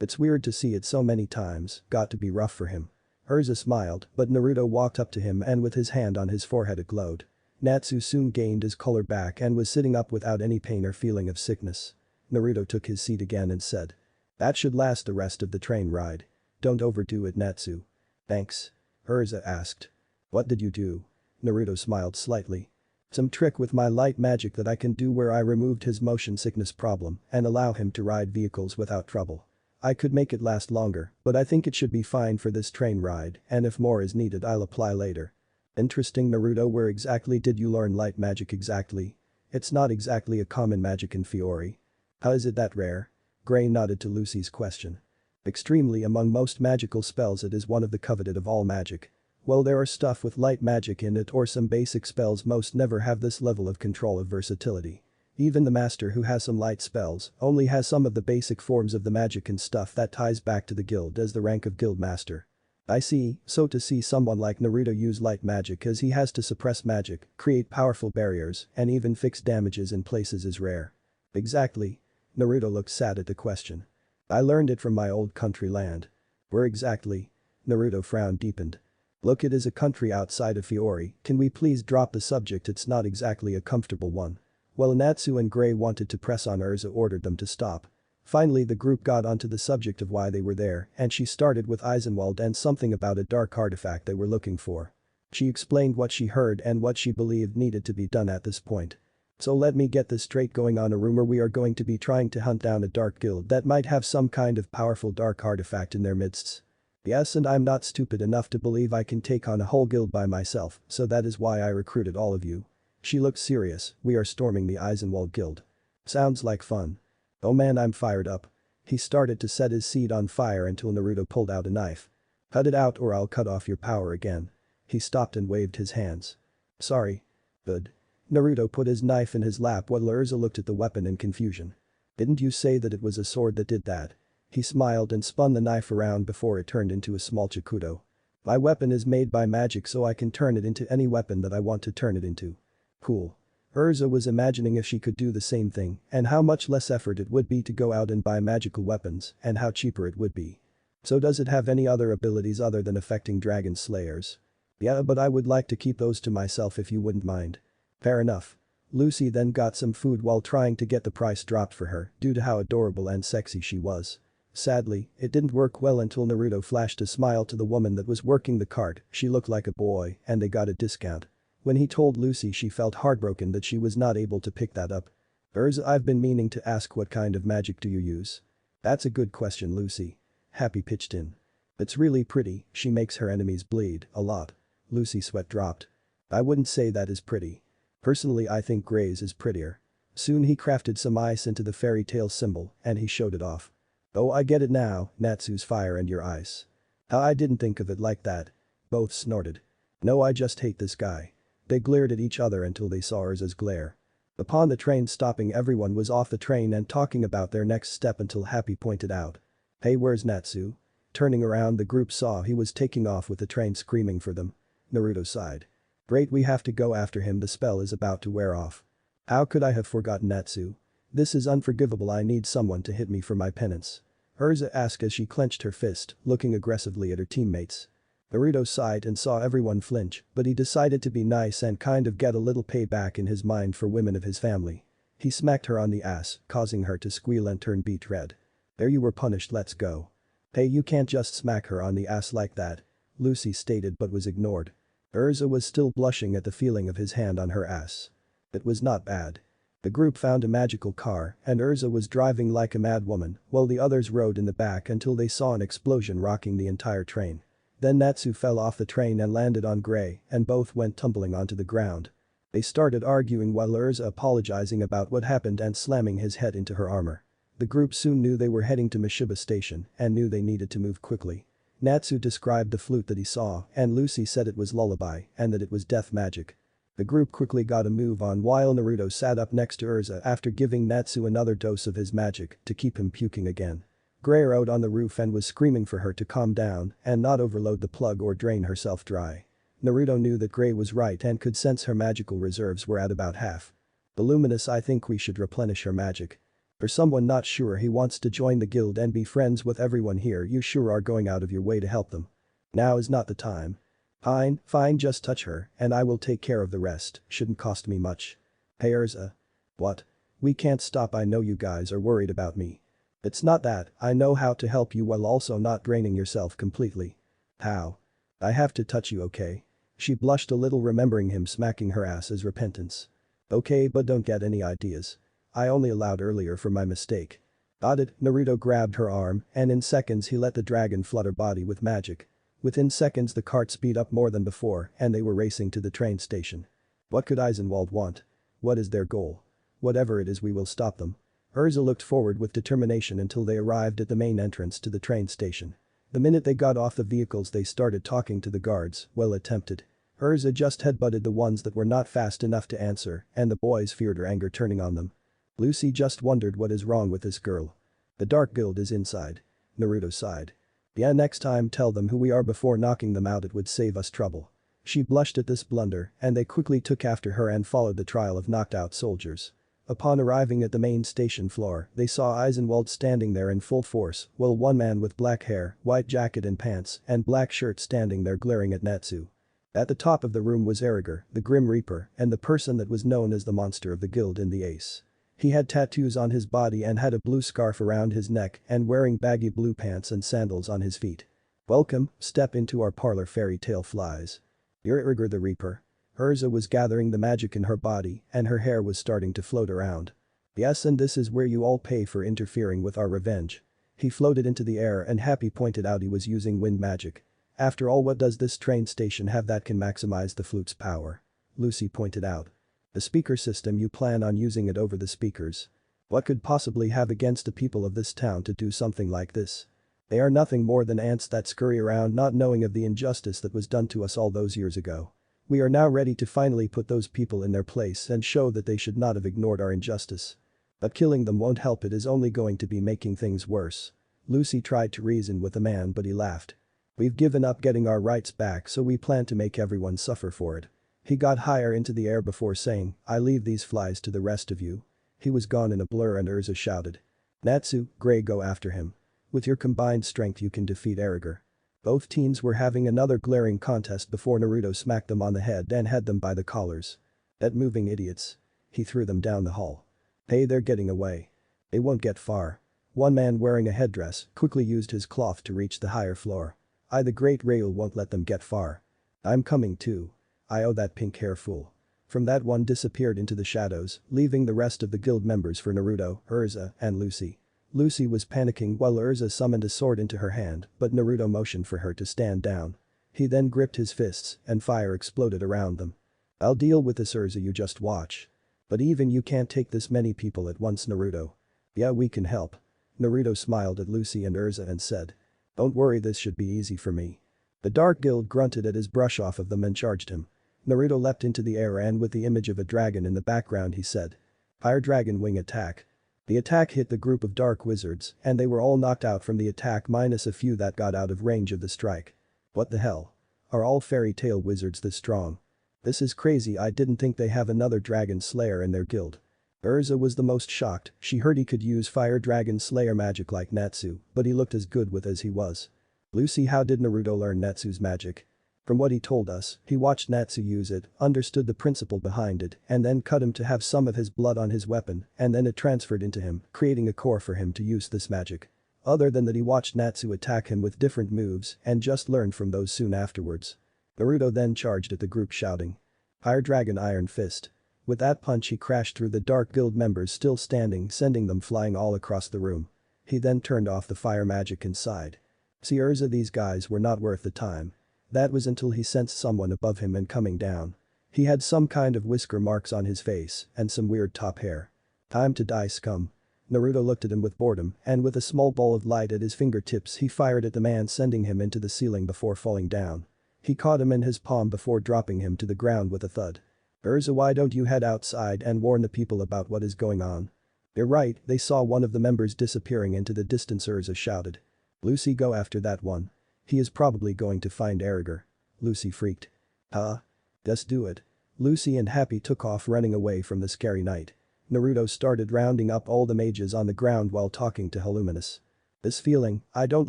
It's weird to see it so many times, got to be rough for him. Urza smiled, but Naruto walked up to him and with his hand on his forehead it glowed. Natsu soon gained his color back and was sitting up without any pain or feeling of sickness. Naruto took his seat again and said. That should last the rest of the train ride. Don't overdo it, Natsu. Thanks. Urza asked. What did you do? Naruto smiled slightly. Some trick with my light magic that I can do where I removed his motion sickness problem and allow him to ride vehicles without trouble. I could make it last longer, but I think it should be fine for this train ride, and if more is needed I'll apply later. Interesting, Naruto, where exactly did you learn light magic exactly? It's not exactly a common magic in Fiori. How is it that rare? Gray nodded to Lucy's question. Extremely, among most magical spells it is one of the coveted of all magic. Well, there are stuff with light magic in it or some basic spells most never have this level of control of versatility. Even the master who has some light spells only has some of the basic forms of the magic and stuff that ties back to the guild as the rank of guild master. I see, so to see someone like Naruto use light magic as he has to suppress magic, create powerful barriers, and even fix damages in places is rare. Exactly. Naruto looked sad at the question. I learned it from my old country land. Where exactly? Naruto frowned deepened. Look, it is a country outside of Fiori, can we please drop the subject, it's not exactly a comfortable one. While Natsu and Gray wanted to press on, Urza ordered them to stop. Finally the group got onto the subject of why they were there and she started with Eisenwald and something about a dark artifact they were looking for. She explained what she heard and what she believed needed to be done at this point. So let me get this straight, going on a rumor we are going to be trying to hunt down a dark guild that might have some kind of powerful dark artifact in their midst. Yes, and I'm not stupid enough to believe I can take on a whole guild by myself, so that is why I recruited all of you. She looked serious. We are storming the Eisenwald guild. Sounds like fun. Oh man, I'm fired up. He started to set his seat on fire until Naruto pulled out a knife. Cut it out or I'll cut off your power again. He stopped and waved his hands. Sorry. Good. Naruto put his knife in his lap while Urza looked at the weapon in confusion. Didn't you say that it was a sword that did that? He smiled and spun the knife around before it turned into a small chakudo. My weapon is made by magic, so I can turn it into any weapon that I want to turn it into. Cool. Urza was imagining if she could do the same thing and how much less effort it would be to go out and buy magical weapons and how cheaper it would be. So does it have any other abilities other than affecting dragon slayers? Yeah, but I would like to keep those to myself if you wouldn't mind. Fair enough. Lucy then got some food while trying to get the price dropped for her due to how adorable and sexy she was. Sadly, it didn't work well until Naruto flashed a smile to the woman that was working the cart. She looked like a boy and they got a discount. When he told Lucy, she felt heartbroken that she was not able to pick that up. Urza, I've been meaning to ask, what kind of magic do you use? That's a good question, Lucy. Happy pitched in. It's really pretty, she makes her enemies bleed a lot. Lucy's sweat dropped. I wouldn't say that is pretty. Personally, I think Gray's is prettier. Soon he crafted some ice into the fairy tale symbol and he showed it off. Oh, I get it now, Natsu's fire and your ice. I didn't think of it like that. Both snorted. No, I just hate this guy. They glared at each other until they saw Urza's glare. Upon the train stopping, everyone was off the train and talking about their next step until Happy pointed out. Hey, where's Natsu? Turning around, the group saw he was taking off with the train screaming for them. Naruto sighed. Great, we have to go after him, the spell is about to wear off. How could I have forgotten Natsu? This is unforgivable, I need someone to hit me for my penance. Urza asked as she clenched her fist, looking aggressively at her teammates. Naruto sighed and saw everyone flinch, but he decided to be nice and kind of get a little payback in his mind for women of his family. He smacked her on the ass, causing her to squeal and turn beet red. There, you were punished, let's go. Hey, you can't just smack her on the ass like that. Lucy stated but was ignored. Urza was still blushing at the feeling of his hand on her ass. It was not bad. The group found a magical car and Urza was driving like a mad woman while the others rode in the back until they saw an explosion rocking the entire train. Then Natsu fell off the train and landed on Gray and both went tumbling onto the ground. They started arguing while Urza apologizing about what happened and slamming his head into her armor. The group soon knew they were heading to Mishiba Station and knew they needed to move quickly. Natsu described the flute that he saw and Lucy said it was Lullaby and that it was death magic. The group quickly got a move on while Naruto sat up next to Urza after giving Natsu another dose of his magic to keep him puking again. Gray rode on the roof and was screaming for her to calm down and not overload the plug or drain herself dry. Naruto knew that Gray was right and could sense her magical reserves were at about half. The Luminous, I think we should replenish her magic. For someone not sure he wants to join the guild and be friends with everyone here, you sure are going out of your way to help them. Now is not the time. Fine, just touch her and I will take care of the rest, shouldn't cost me much. Hey Urza. What? We can't stop, I know you guys are worried about me. It's not that, I know how to help you while also not draining yourself completely. How? I have to touch you, okay? She blushed a little remembering him smacking her ass as repentance. Okay, but don't get any ideas. I only allowed earlier for my mistake. Got it. Naruto grabbed her arm and in seconds he let the dragon flood her body with magic. Within seconds the cart speed up more than before and they were racing to the train station. What could Eisenwald want? What is their goal? Whatever it is, we will stop them. Urza looked forward with determination until they arrived at the main entrance to the train station. The minute they got off the vehicles they started talking to the guards, well attempted. Urza just headbutted the ones that were not fast enough to answer and the boys feared her anger turning on them. Lucy just wondered what is wrong with this girl. The Dark Guild is inside. Naruto sighed. Yeah, next time tell them who we are before knocking them out, it would save us trouble. She blushed at this blunder and they quickly took after her and followed the trail of knocked out soldiers. Upon arriving at the main station floor, they saw Eisenwald standing there in full force, while one man with black hair, white jacket and pants, and black shirt standing there glaring at Natsu. At the top of the room was Eriger, the Grim Reaper, and the person that was known as the monster of the guild in the Ace. He had tattoos on his body and had a blue scarf around his neck and wearing baggy blue pants and sandals on his feet. Welcome, step into our parlor, fairy tale flies. You're Eriger the Reaper. Urza was gathering the magic in her body and her hair was starting to float around. Yes, and this is where you all pay for interfering with our revenge. He floated into the air and Happy pointed out he was using wind magic. After all, what does this train station have that can maximize the flute's power? Lucy pointed out. The speaker system, you plan on using it over the speakers. What could possibly have against the people of this town to do something like this? They are nothing more than ants that scurry around not knowing of the injustice that was done to us all those years ago. We are now ready to finally put those people in their place and show that they should not have ignored our injustice. But killing them won't help, it is only going to be making things worse. Lucy tried to reason with the man but he laughed. We've given up getting our rights back, so we plan to make everyone suffer for it. He got higher into the air before saying, I leave these flies to the rest of you. He was gone in a blur and Urza shouted. Natsu, Gray, go after him. With your combined strength you can defeat Eriger. Both teams were having another glaring contest before Naruto smacked them on the head and had them by the collars. That moving idiots. He threw them down the hall. Hey, they're getting away. They won't get far. One man wearing a headdress quickly used his cloth to reach the higher floor. The Great Rail won't let them get far. I'm coming too. I owe that pink hair fool. From that one disappeared into the shadows, leaving the rest of the guild members for Naruto, Urza, and Lucy. Lucy was panicking while Urza summoned a sword into her hand, but Naruto motioned for her to stand down. He then gripped his fists and fire exploded around them. I'll deal with this, Urza, you just watch. But even you can't take this many people at once, Naruto. Yeah, we can help. Naruto smiled at Lucy and Urza and said. Don't worry, this should be easy for me. The Dark Guild grunted at his brush off of them and charged him. Naruto leapt into the air and with the image of a dragon in the background he said. Fire Dragon Wing attack. The attack hit the group of dark wizards and they were all knocked out from the attack minus a few that got out of range of the strike. What the hell? Are all fairy tale wizards this strong? This is crazy, I didn't think they have another dragon slayer in their guild. Urza was the most shocked, she heard he could use fire dragon slayer magic like Natsu, but he looked as good with as he was. Lucy, how did Naruto learn Natsu's magic? From what he told us, he watched Natsu use it, understood the principle behind it, and then cut him to have some of his blood on his weapon, and then it transferred into him, creating a core for him to use this magic. Other than that, he watched Natsu attack him with different moves and just learned from those soon afterwards. Naruto then charged at the group shouting. Fire Dragon Iron Fist. With that punch he crashed through the Dark Guild members still standing, sending them flying all across the room. He then turned off the fire magic inside. See, Urza, these guys were not worth the time. That was until he sensed someone above him and coming down. He had some kind of whisker marks on his face and some weird top hair. Time to die, scum. Naruto looked at him with boredom and with a small ball of light at his fingertips he fired at the man, sending him into the ceiling before falling down. He caught him in his palm before dropping him to the ground with a thud. Urza, why don't you head outside and warn the people about what is going on? You're right, they saw one of the members disappearing into the distance, Urza shouted. Lucy, go after that one. He is probably going to find Erriger. Lucy freaked. Huh? Just do it. Lucy and Happy took off running away from the scary night. Naruto started rounding up all the mages on the ground while talking to Halluminous. This feeling, I don't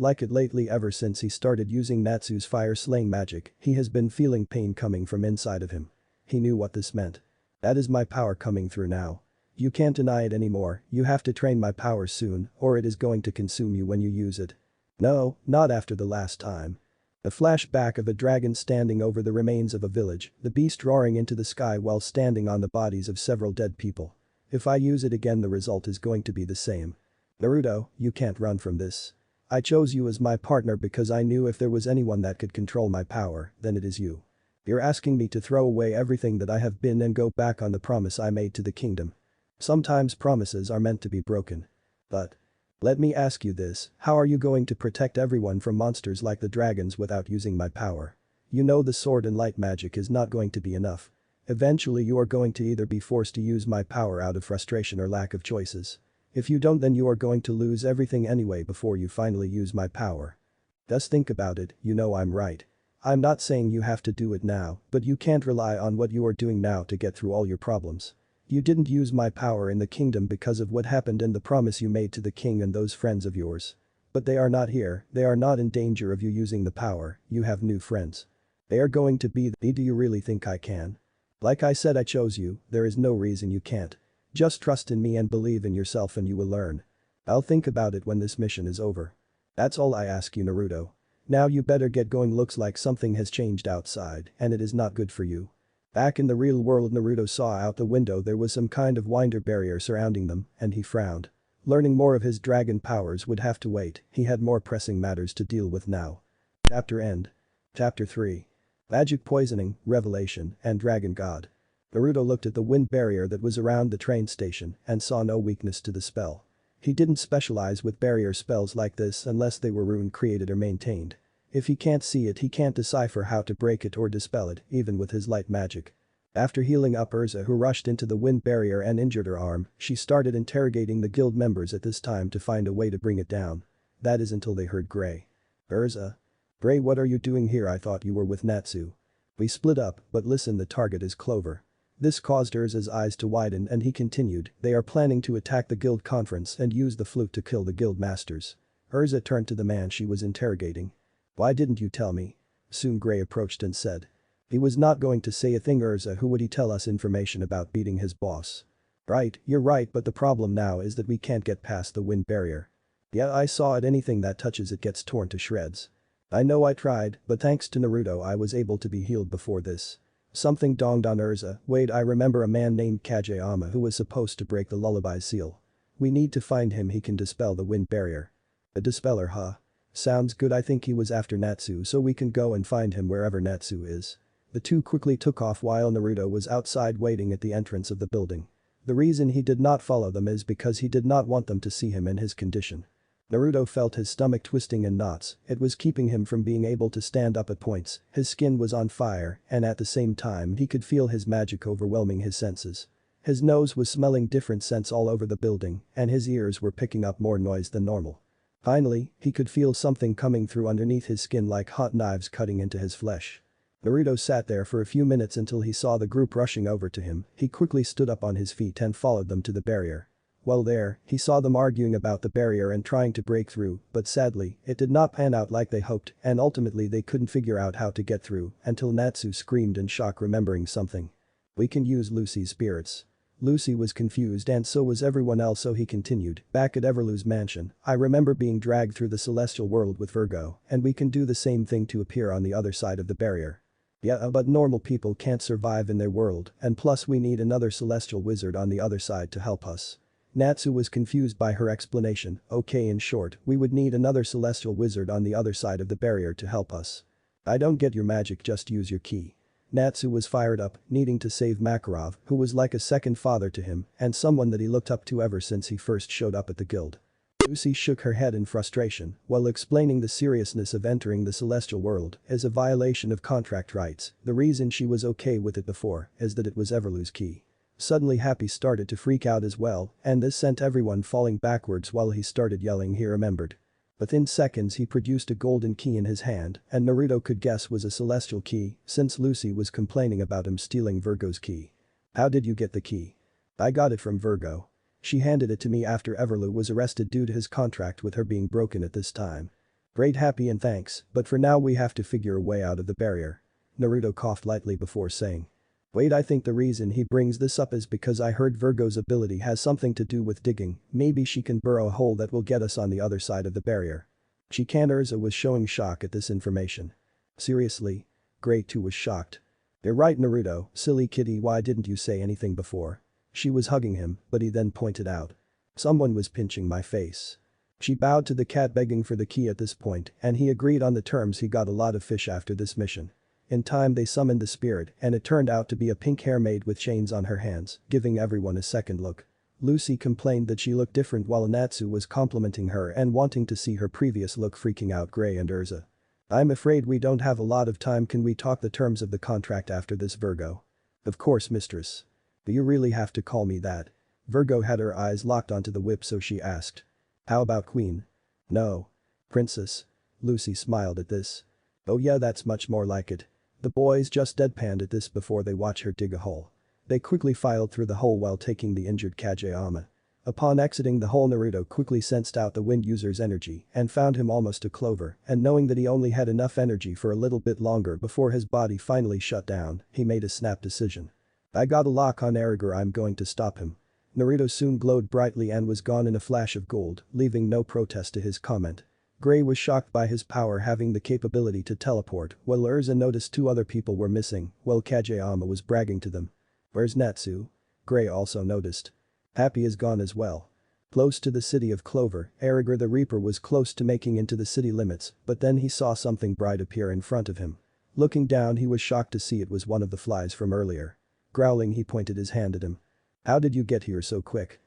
like it lately. Ever since he started using Natsu's fire-slaying magic, he has been feeling pain coming from inside of him. He knew what this meant. That is my power coming through now. You can't deny it anymore, you have to train my power soon or it is going to consume you when you use it. No, not after the last time. A flashback of a dragon standing over the remains of a village, the beast roaring into the sky while standing on the bodies of several dead people. If I use it again the result is going to be the same. Naruto, you can't run from this. I chose you as my partner because I knew if there was anyone that could control my power, then it is you. You're asking me to throw away everything that I have been and go back on the promise I made to the kingdom. Sometimes promises are meant to be broken. But let me ask you this, how are you going to protect everyone from monsters like the dragons without using my power? You know the sword and light magic is not going to be enough. Eventually you are going to either be forced to use my power out of frustration or lack of choices. If you don't, then you are going to lose everything anyway before you finally use my power. Just think about it, you know I'm right. I'm not saying you have to do it now, but you can't rely on what you are doing now to get through all your problems. You didn't use my power in the kingdom because of what happened and the promise you made to the king and those friends of yours. But they are not here, they are not in danger of you using the power, you have new friends. They are going to be the. Do you really think I can? Like I said, I chose you, there is no reason you can't. Just trust in me and believe in yourself and you will learn. I'll think about it when this mission is over. That's all I ask you, Naruto. Now you better get going, looks like something has changed outside and it is not good for you. Back in the real world, Naruto saw out the window there was some kind of winder barrier surrounding them and he frowned. Learning more of his dragon powers would have to wait, he had more pressing matters to deal with now. Chapter end. Chapter 3. Magic Poisoning, Revelation, and Dragon God. Naruto looked at the wind barrier that was around the train station and saw no weakness to the spell. He didn't specialize with barrier spells like this unless they were rune created or maintained. If he can't see it, he can't decipher how to break it or dispel it, even with his light magic. After healing up Urza, who rushed into the wind barrier and injured her arm, she started interrogating the guild members at this time to find a way to bring it down. That is until they heard Gray. Urza. Gray, what are you doing here? I thought you were with Natsu. We split up, but listen, the target is Clover. This caused Urza's eyes to widen and he continued, they are planning to attack the guild conference and use the flute to kill the guild masters. Urza turned to the man she was interrogating. Why didn't you tell me? Soon Gray approached and said. He was not going to say a thing. Urza, who would he tell us information about beating his boss? Right, you're right, but the problem now is that we can't get past the wind barrier. Yeah, I saw it, anything that touches it gets torn to shreds. I know I tried, but thanks to Naruto I was able to be healed before this. Something dawned on Urza, wait, I remember a man named Kageyama who was supposed to break the Lullaby seal. We need to find him, he can dispel the wind barrier. A dispeller, huh? Sounds good, I think he was after Natsu, so we can go and find him wherever Natsu is. The two quickly took off while Naruto was outside waiting at the entrance of the building. The reason he did not follow them is because he did not want them to see him in his condition. Naruto felt his stomach twisting in knots, it was keeping him from being able to stand up at points, his skin was on fire and at the same time he could feel his magic overwhelming his senses. His nose was smelling different scents all over the building and his ears were picking up more noise than normal. Finally, he could feel something coming through underneath his skin like hot knives cutting into his flesh. Naruto sat there for a few minutes until he saw the group rushing over to him, he quickly stood up on his feet and followed them to the barrier. While there, he saw them arguing about the barrier and trying to break through, but sadly, it did not pan out like they hoped and ultimately they couldn't figure out how to get through until Natsu screamed in shock, remembering something. We can use Lucy's spirits. Lucy was confused and so was everyone else, so he continued, back at Everlu's mansion, I remember being dragged through the celestial world with Virgo and we can do the same thing to appear on the other side of the barrier. Yeah, but normal people can't survive in their world and plus we need another celestial wizard on the other side to help us. Natsu was confused by her explanation, okay, in short, we would need another celestial wizard on the other side of the barrier to help us. I don't get your magic, just use your ki. Natsu was fired up, needing to save Makarov, who was like a second father to him and someone that he looked up to ever since he first showed up at the guild. Lucy shook her head in frustration while explaining the seriousness of entering the celestial world as a violation of contract rights. The reason she was okay with it before is that it was Everlu's key. Suddenly Happy started to freak out as well, and this sent everyone falling backwards while he started yelling he remembered. Within seconds he produced a golden key in his hand and Naruto could guess was a celestial key since Lucy was complaining about him stealing Virgo's key. How did you get the key? I got it from Virgo. She handed it to me after Everlu was arrested due to his contract with her being broken at this time. Great, Happy, and thanks, but for now we have to figure a way out of the barrier. Naruto coughed lightly before saying. Wait, I think the reason he brings this up is because I heard Virgo's ability has something to do with digging. Maybe she can burrow a hole that will get us on the other side of the barrier. Urza was showing shock at this information. Seriously? Gray too was shocked. You're right, Naruto, silly kitty, why didn't you say anything before? She was hugging him, but he then pointed out. Someone was pinching my face. She bowed to the cat begging for the key at this point and he agreed on the terms. He got a lot of fish after this mission. In time they summoned the spirit and it turned out to be a pink hair maid with chains on her hands, giving everyone a second look. Lucy complained that she looked different while Natsu was complimenting her and wanting to see her previous look, freaking out Gray and Urza. I'm afraid we don't have a lot of time. Can we talk the terms of the contract after this, Virgo? Of course, mistress. Do you really have to call me that? Virgo had her eyes locked onto the whip so she asked. How about queen? No. Princess. Lucy smiled at this. Oh yeah, that's much more like it. The boys just deadpanned at this before they watch her dig a hole. They quickly filed through the hole while taking the injured Kageyama. Upon exiting the hole, Naruto quickly sensed out the wind user's energy and found him almost a clover, and knowing that he only had enough energy for a little bit longer before his body finally shut down, he made a snap decision. I got a lock on Eriger, I'm going to stop him. Naruto soon glowed brightly and was gone in a flash of gold, leaving no protest to his comment. Gray was shocked by his power having the capability to teleport, while Urza noticed two other people were missing, while Kageyama was bragging to them. Where's Natsu? Gray also noticed. Happy is gone as well. Close to the city of Clover, Eriger the Reaper was close to making into the city limits, but then he saw something bright appear in front of him. Looking down, he was shocked to see it was one of the flies from earlier. Growling, he pointed his hand at him. How did you get here so quick?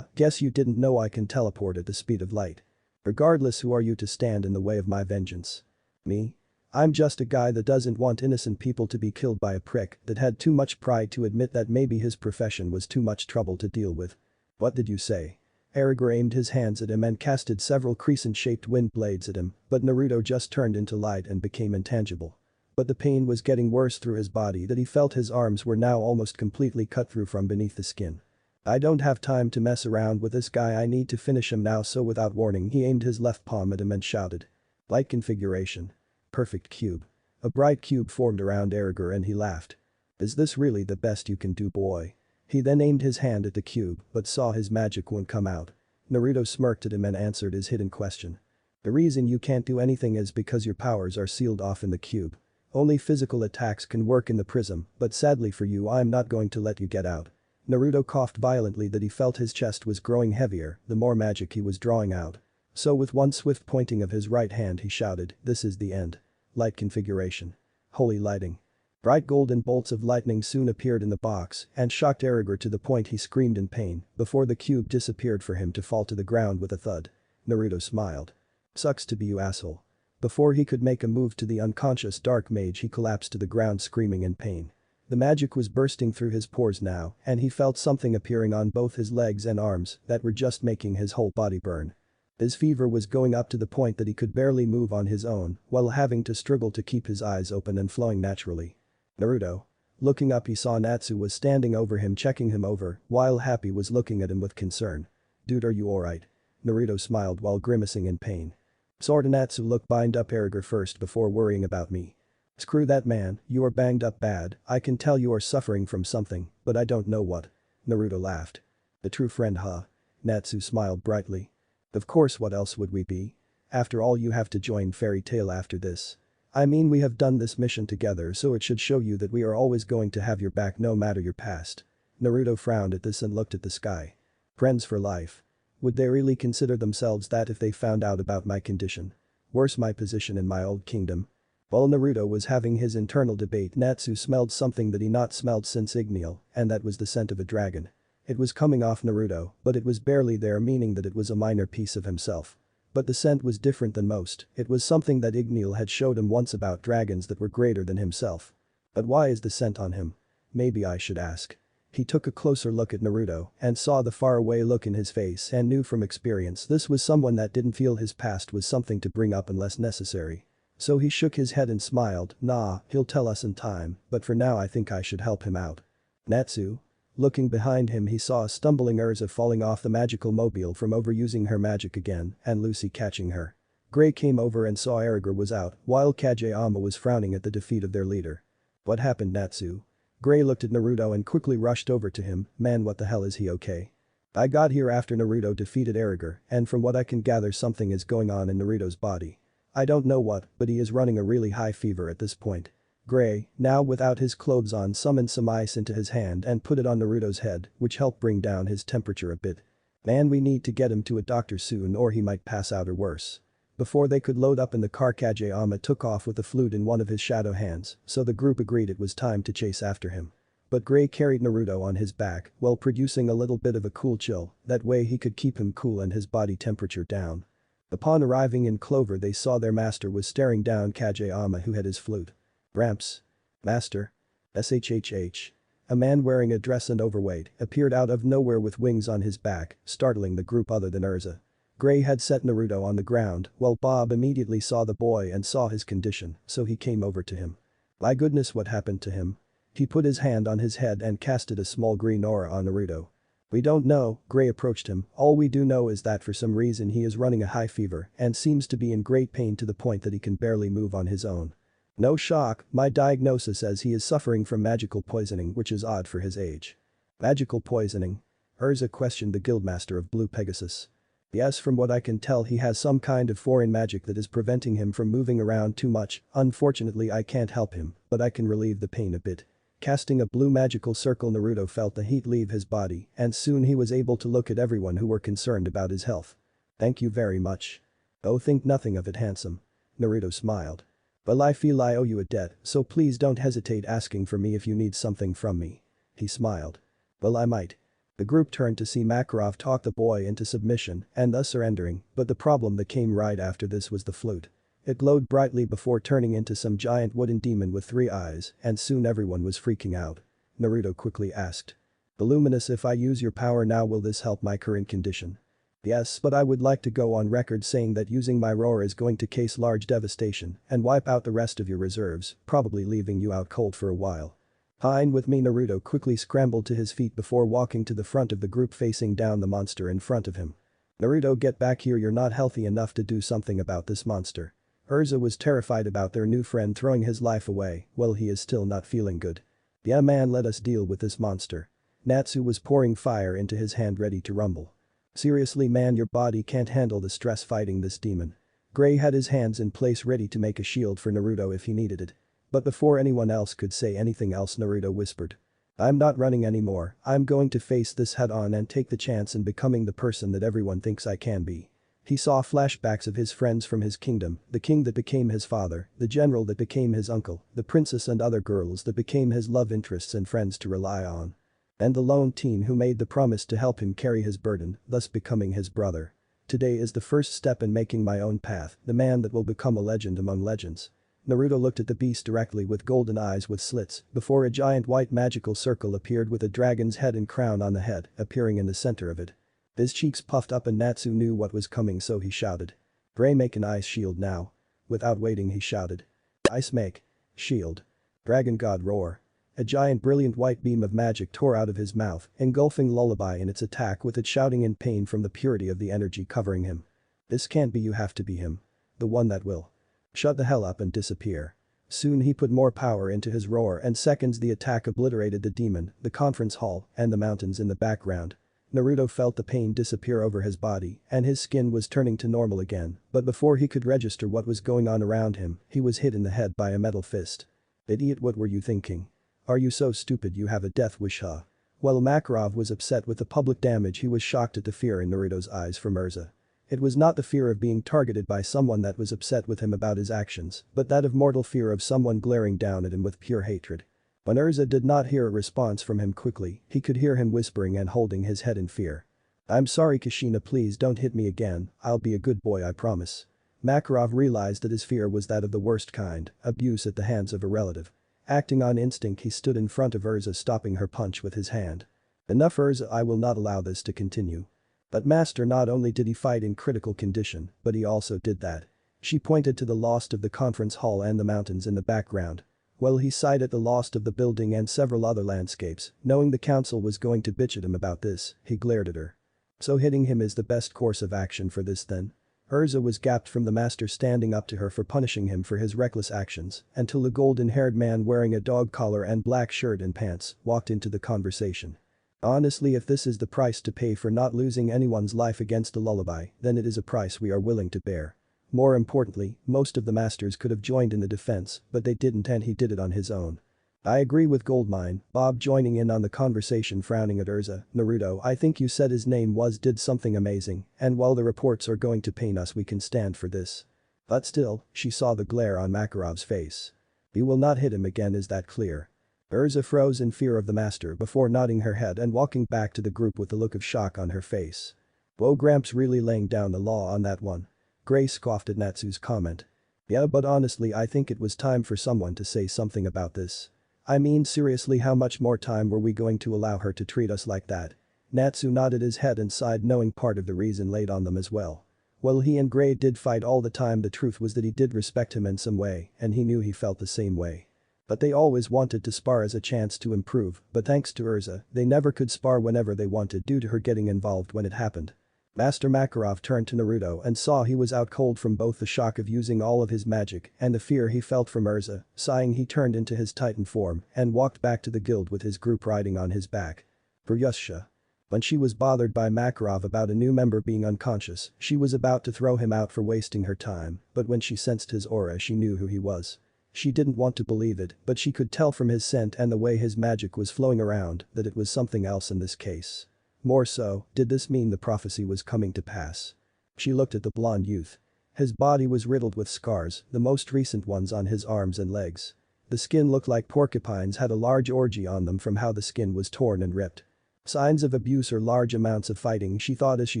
Guess you didn't know I can teleport at the speed of light. Regardless, who are you to stand in the way of my vengeance? Me? I'm just a guy that doesn't want innocent people to be killed by a prick that had too much pride to admit that maybe his profession was too much trouble to deal with. What did you say? Eriger aimed his hands at him and casted several crescent-shaped wind blades at him, but Naruto just turned into light and became intangible. But the pain was getting worse through his body that he felt his arms were now almost completely cut through from beneath the skin. I don't have time to mess around with this guy, I need to finish him now, so without warning he aimed his left palm at him and shouted. Light configuration. Perfect cube. A bright cube formed around Eriger and he laughed. Is this really the best you can do, boy? He then aimed his hand at the cube but saw his magic won't come out. Naruto smirked at him and answered his hidden question. The reason you can't do anything is because your powers are sealed off in the cube. Only physical attacks can work in the prism, but sadly for you I'm not going to let you get out. Naruto coughed violently that he felt his chest was growing heavier the more magic he was drawing out. So with one swift pointing of his right hand he shouted, this is the end. Light configuration. Holy lighting. Bright golden bolts of lightning soon appeared in the box and shocked Eriger to the point he screamed in pain before the cube disappeared for him to fall to the ground with a thud. Naruto smiled. Sucks to be you, asshole. Before he could make a move to the unconscious dark mage, he collapsed to the ground screaming in pain. The magic was bursting through his pores now and he felt something appearing on both his legs and arms that were just making his whole body burn. His fever was going up to the point that he could barely move on his own while having to struggle to keep his eyes open and flowing naturally. Naruto. Looking up, he saw Natsu was standing over him, checking him over while Happy was looking at him with concern. Dude, are you alright? Naruto smiled while grimacing in pain. Sorta, Natsu, look, bind up Eriger first before worrying about me. Screw that, man, you are banged up bad, I can tell you are suffering from something, but I don't know what. Naruto laughed. A true friend, huh? Natsu smiled brightly. Of course, what else would we be? After all, you have to join Fairy Tail after this. I mean, we have done this mission together, so it should show you that we are always going to have your back no matter your past. Naruto frowned at this and looked at the sky. Friends for life. Would they really consider themselves that if they found out about my condition? Worse, my position in my old kingdom. While Naruto was having his internal debate, Natsu smelled something that he not smelled since Igneel, and that was the scent of a dragon. It was coming off Naruto, but it was barely there, meaning that it was a minor piece of himself. But the scent was different than most, it was something that Igneel had showed him once about dragons that were greater than himself. But why is the scent on him? Maybe I should ask. He took a closer look at Naruto and saw the faraway look in his face and knew from experience this was someone that didn't feel his past was something to bring up unless necessary. So he shook his head and smiled, "Nah, he'll tell us in time, but for now I think I should help him out." Natsu? Looking behind him, he saw a stumbling Urza falling off the magical mobile from overusing her magic again and Lucy catching her. Gray came over and saw Erigor was out while Kageyama was frowning at the defeat of their leader. "What happened, Natsu?" Gray looked at Naruto and quickly rushed over to him. "Man, what the hell, is he okay?" "I got here after Naruto defeated Erigor, and from what I can gather something is going on in Naruto's body. I don't know what, but he is running a really high fever at this point." Gray, now without his clothes on, summoned some ice into his hand and put it on Naruto's head, which helped bring down his temperature a bit. "Man, we need to get him to a doctor soon or he might pass out or worse." Before they could load up in the car, Kageyama took off with the flute in one of his shadow hands, so the group agreed it was time to chase after him. But Gray carried Naruto on his back while producing a little bit of a cool chill, that way he could keep him cool and his body temperature down. Upon arriving in Clover, they saw their master was staring down Kageyama, who had his flute. "Gramps. Master. SHHH. A man wearing a dress and overweight appeared out of nowhere with wings on his back, startling the group other than Urza. Gray had set Naruto on the ground while Bob immediately saw the boy and saw his condition, so he came over to him. "My goodness, what happened to him?" He put his hand on his head and casted a small green aura on Naruto. "We don't know," Gray approached him, "all we do know is that for some reason he is running a high fever and seems to be in great pain to the point that he can barely move on his own. No shock, my diagnosis says he is suffering from magical poisoning, which is odd for his age." "Magical poisoning?" Urza questioned the guildmaster of Blue Pegasus. "Yes, from what I can tell he has some kind of foreign magic that is preventing him from moving around too much. Unfortunately I can't help him, but I can relieve the pain a bit." Casting a blue magical circle, Naruto felt the heat leave his body and soon he was able to look at everyone who were concerned about his health. "Thank you very much." "Oh, think nothing of it, handsome." Naruto smiled. "Well, I feel I owe you a debt, so please don't hesitate asking for me if you need something from me." He smiled. "Well, I might." The group turned to see Makarov talk the boy into submission and thus surrendering, but the problem that came right after this was the flute. It glowed brightly before turning into some giant wooden demon with 3 eyes, and soon everyone was freaking out. Naruto quickly asked. "Voluminous, if I use your power now, will this help my current condition?" "Yes, but I would like to go on record saying that using my roar is going to cause large devastation and wipe out the rest of your reserves, probably leaving you out cold for a while." "Fine with me." Naruto quickly scrambled to his feet before walking to the front of the group, facing down the monster in front of him. "Naruto, get back here, you're not healthy enough to do something about this monster." Urza was terrified about their new friend throwing his life away, well, he is still not feeling good. "Yeah man, let us deal with this monster." Natsu was pouring fire into his hand, ready to rumble. "Seriously man, your body can't handle the stress fighting this demon." Gray had his hands in place ready to make a shield for Naruto if he needed it. But before anyone else could say anything else, Naruto whispered. "I'm not running anymore, I'm going to face this head on and take the chance in becoming the person that everyone thinks I can be." He saw flashbacks of his friends from his kingdom, the king that became his father, the general that became his uncle, the princess and other girls that became his love interests and friends to rely on. And the lone teen who made the promise to help him carry his burden, thus becoming his brother. Today is the first step in making my own path, the man that will become a legend among legends. Naruto looked at the beast directly with golden eyes with slits before a giant white magical circle appeared with a dragon's head and crown on the head, appearing in the center of it. His cheeks puffed up and Natsu knew what was coming, so he shouted. "Gray, make an ice shield now." Without waiting he shouted. "Ice make. Shield." Dragon God roar. A giant brilliant white beam of magic tore out of his mouth, engulfing Lullaby in its attack with it shouting in pain from the purity of the energy covering him. "This can't be, you have to be him. The one that will. Shut the hell up and disappear." Soon he put more power into his roar and seconds the attack obliterated the demon, the conference hall, and the mountains in the background. Naruto felt the pain disappear over his body and his skin was turning to normal again, but before he could register what was going on around him, he was hit in the head by a metal fist. "Idiot, what were you thinking? Are you so stupid you have a death wish, huh?" While Makarov was upset with the public damage, he was shocked at the fear in Naruto's eyes from Urza. It was not the fear of being targeted by someone that was upset with him about his actions, but that of mortal fear of someone glaring down at him with pure hatred. When Urza did not hear a response from him quickly, he could hear him whispering and holding his head in fear. "I'm sorry Kushina, please don't hit me again, I'll be a good boy, I promise." Makarov realized that his fear was that of the worst kind, abuse at the hands of a relative. Acting on instinct, he stood in front of Urza, stopping her punch with his hand. "Enough Urza, I will not allow this to continue." But master, not only did he fight in critical condition, but he also did that. She pointed to the lost of the conference hall and the mountains in the background. Well, he sighed at the lost of the building and several other landscapes, knowing the council was going to bitch at him about this, he glared at her. "So hitting him is the best course of action for this then?" Urza was gapped from the master standing up to her for punishing him for his reckless actions until a golden-haired man wearing a dog collar and black shirt and pants walked into the conversation. "Honestly, if this is the price to pay for not losing anyone's life against a lullaby, then it is a price we are willing to bear." More importantly, most of the masters could have joined in the defense, but they didn't, and he did it on his own. "I agree with Goldmine," Bob joining in on the conversation, frowning at Urza. "Naruto, I think you said his name was, did something amazing, and while the reports are going to pain us, we can stand for this." But still, she saw the glare on Makarov's face. "You will not hit him again, is that clear?" Urza froze in fear of the master before nodding her head and walking back to the group with a look of shock on her face. "Whoa, Gramps really laying down the law on that one." Gray scoffed at Natsu's comment. "Yeah, but honestly I think it was time for someone to say something about this. I mean, seriously, how much more time were we going to allow her to treat us like that?" Natsu nodded his head and sighed, knowing part of the reason laid on them as well. Well, he and Gray did fight all the time. The truth was that he did respect him in some way, and he knew he felt the same way. But they always wanted to spar as a chance to improve, but thanks to Urza, they never could spar whenever they wanted due to her getting involved when it happened. Master Makarov turned to Naruto and saw he was out cold from both the shock of using all of his magic and the fear he felt from Urza. Sighing, he turned into his Titan form and walked back to the guild with his group riding on his back. Puryusha. When she was bothered by Makarov about a new member being unconscious, she was about to throw him out for wasting her time, but when she sensed his aura, she knew who he was. She didn't want to believe it, but she could tell from his scent and the way his magic was flowing around that it was something else in this case. More so, did this mean the prophecy was coming to pass? She looked at the blonde youth. His body was riddled with scars, the most recent ones on his arms and legs. The skin looked like porcupines had a large orgy on them from how the skin was torn and ripped. Signs of abuse or large amounts of fighting, she thought as she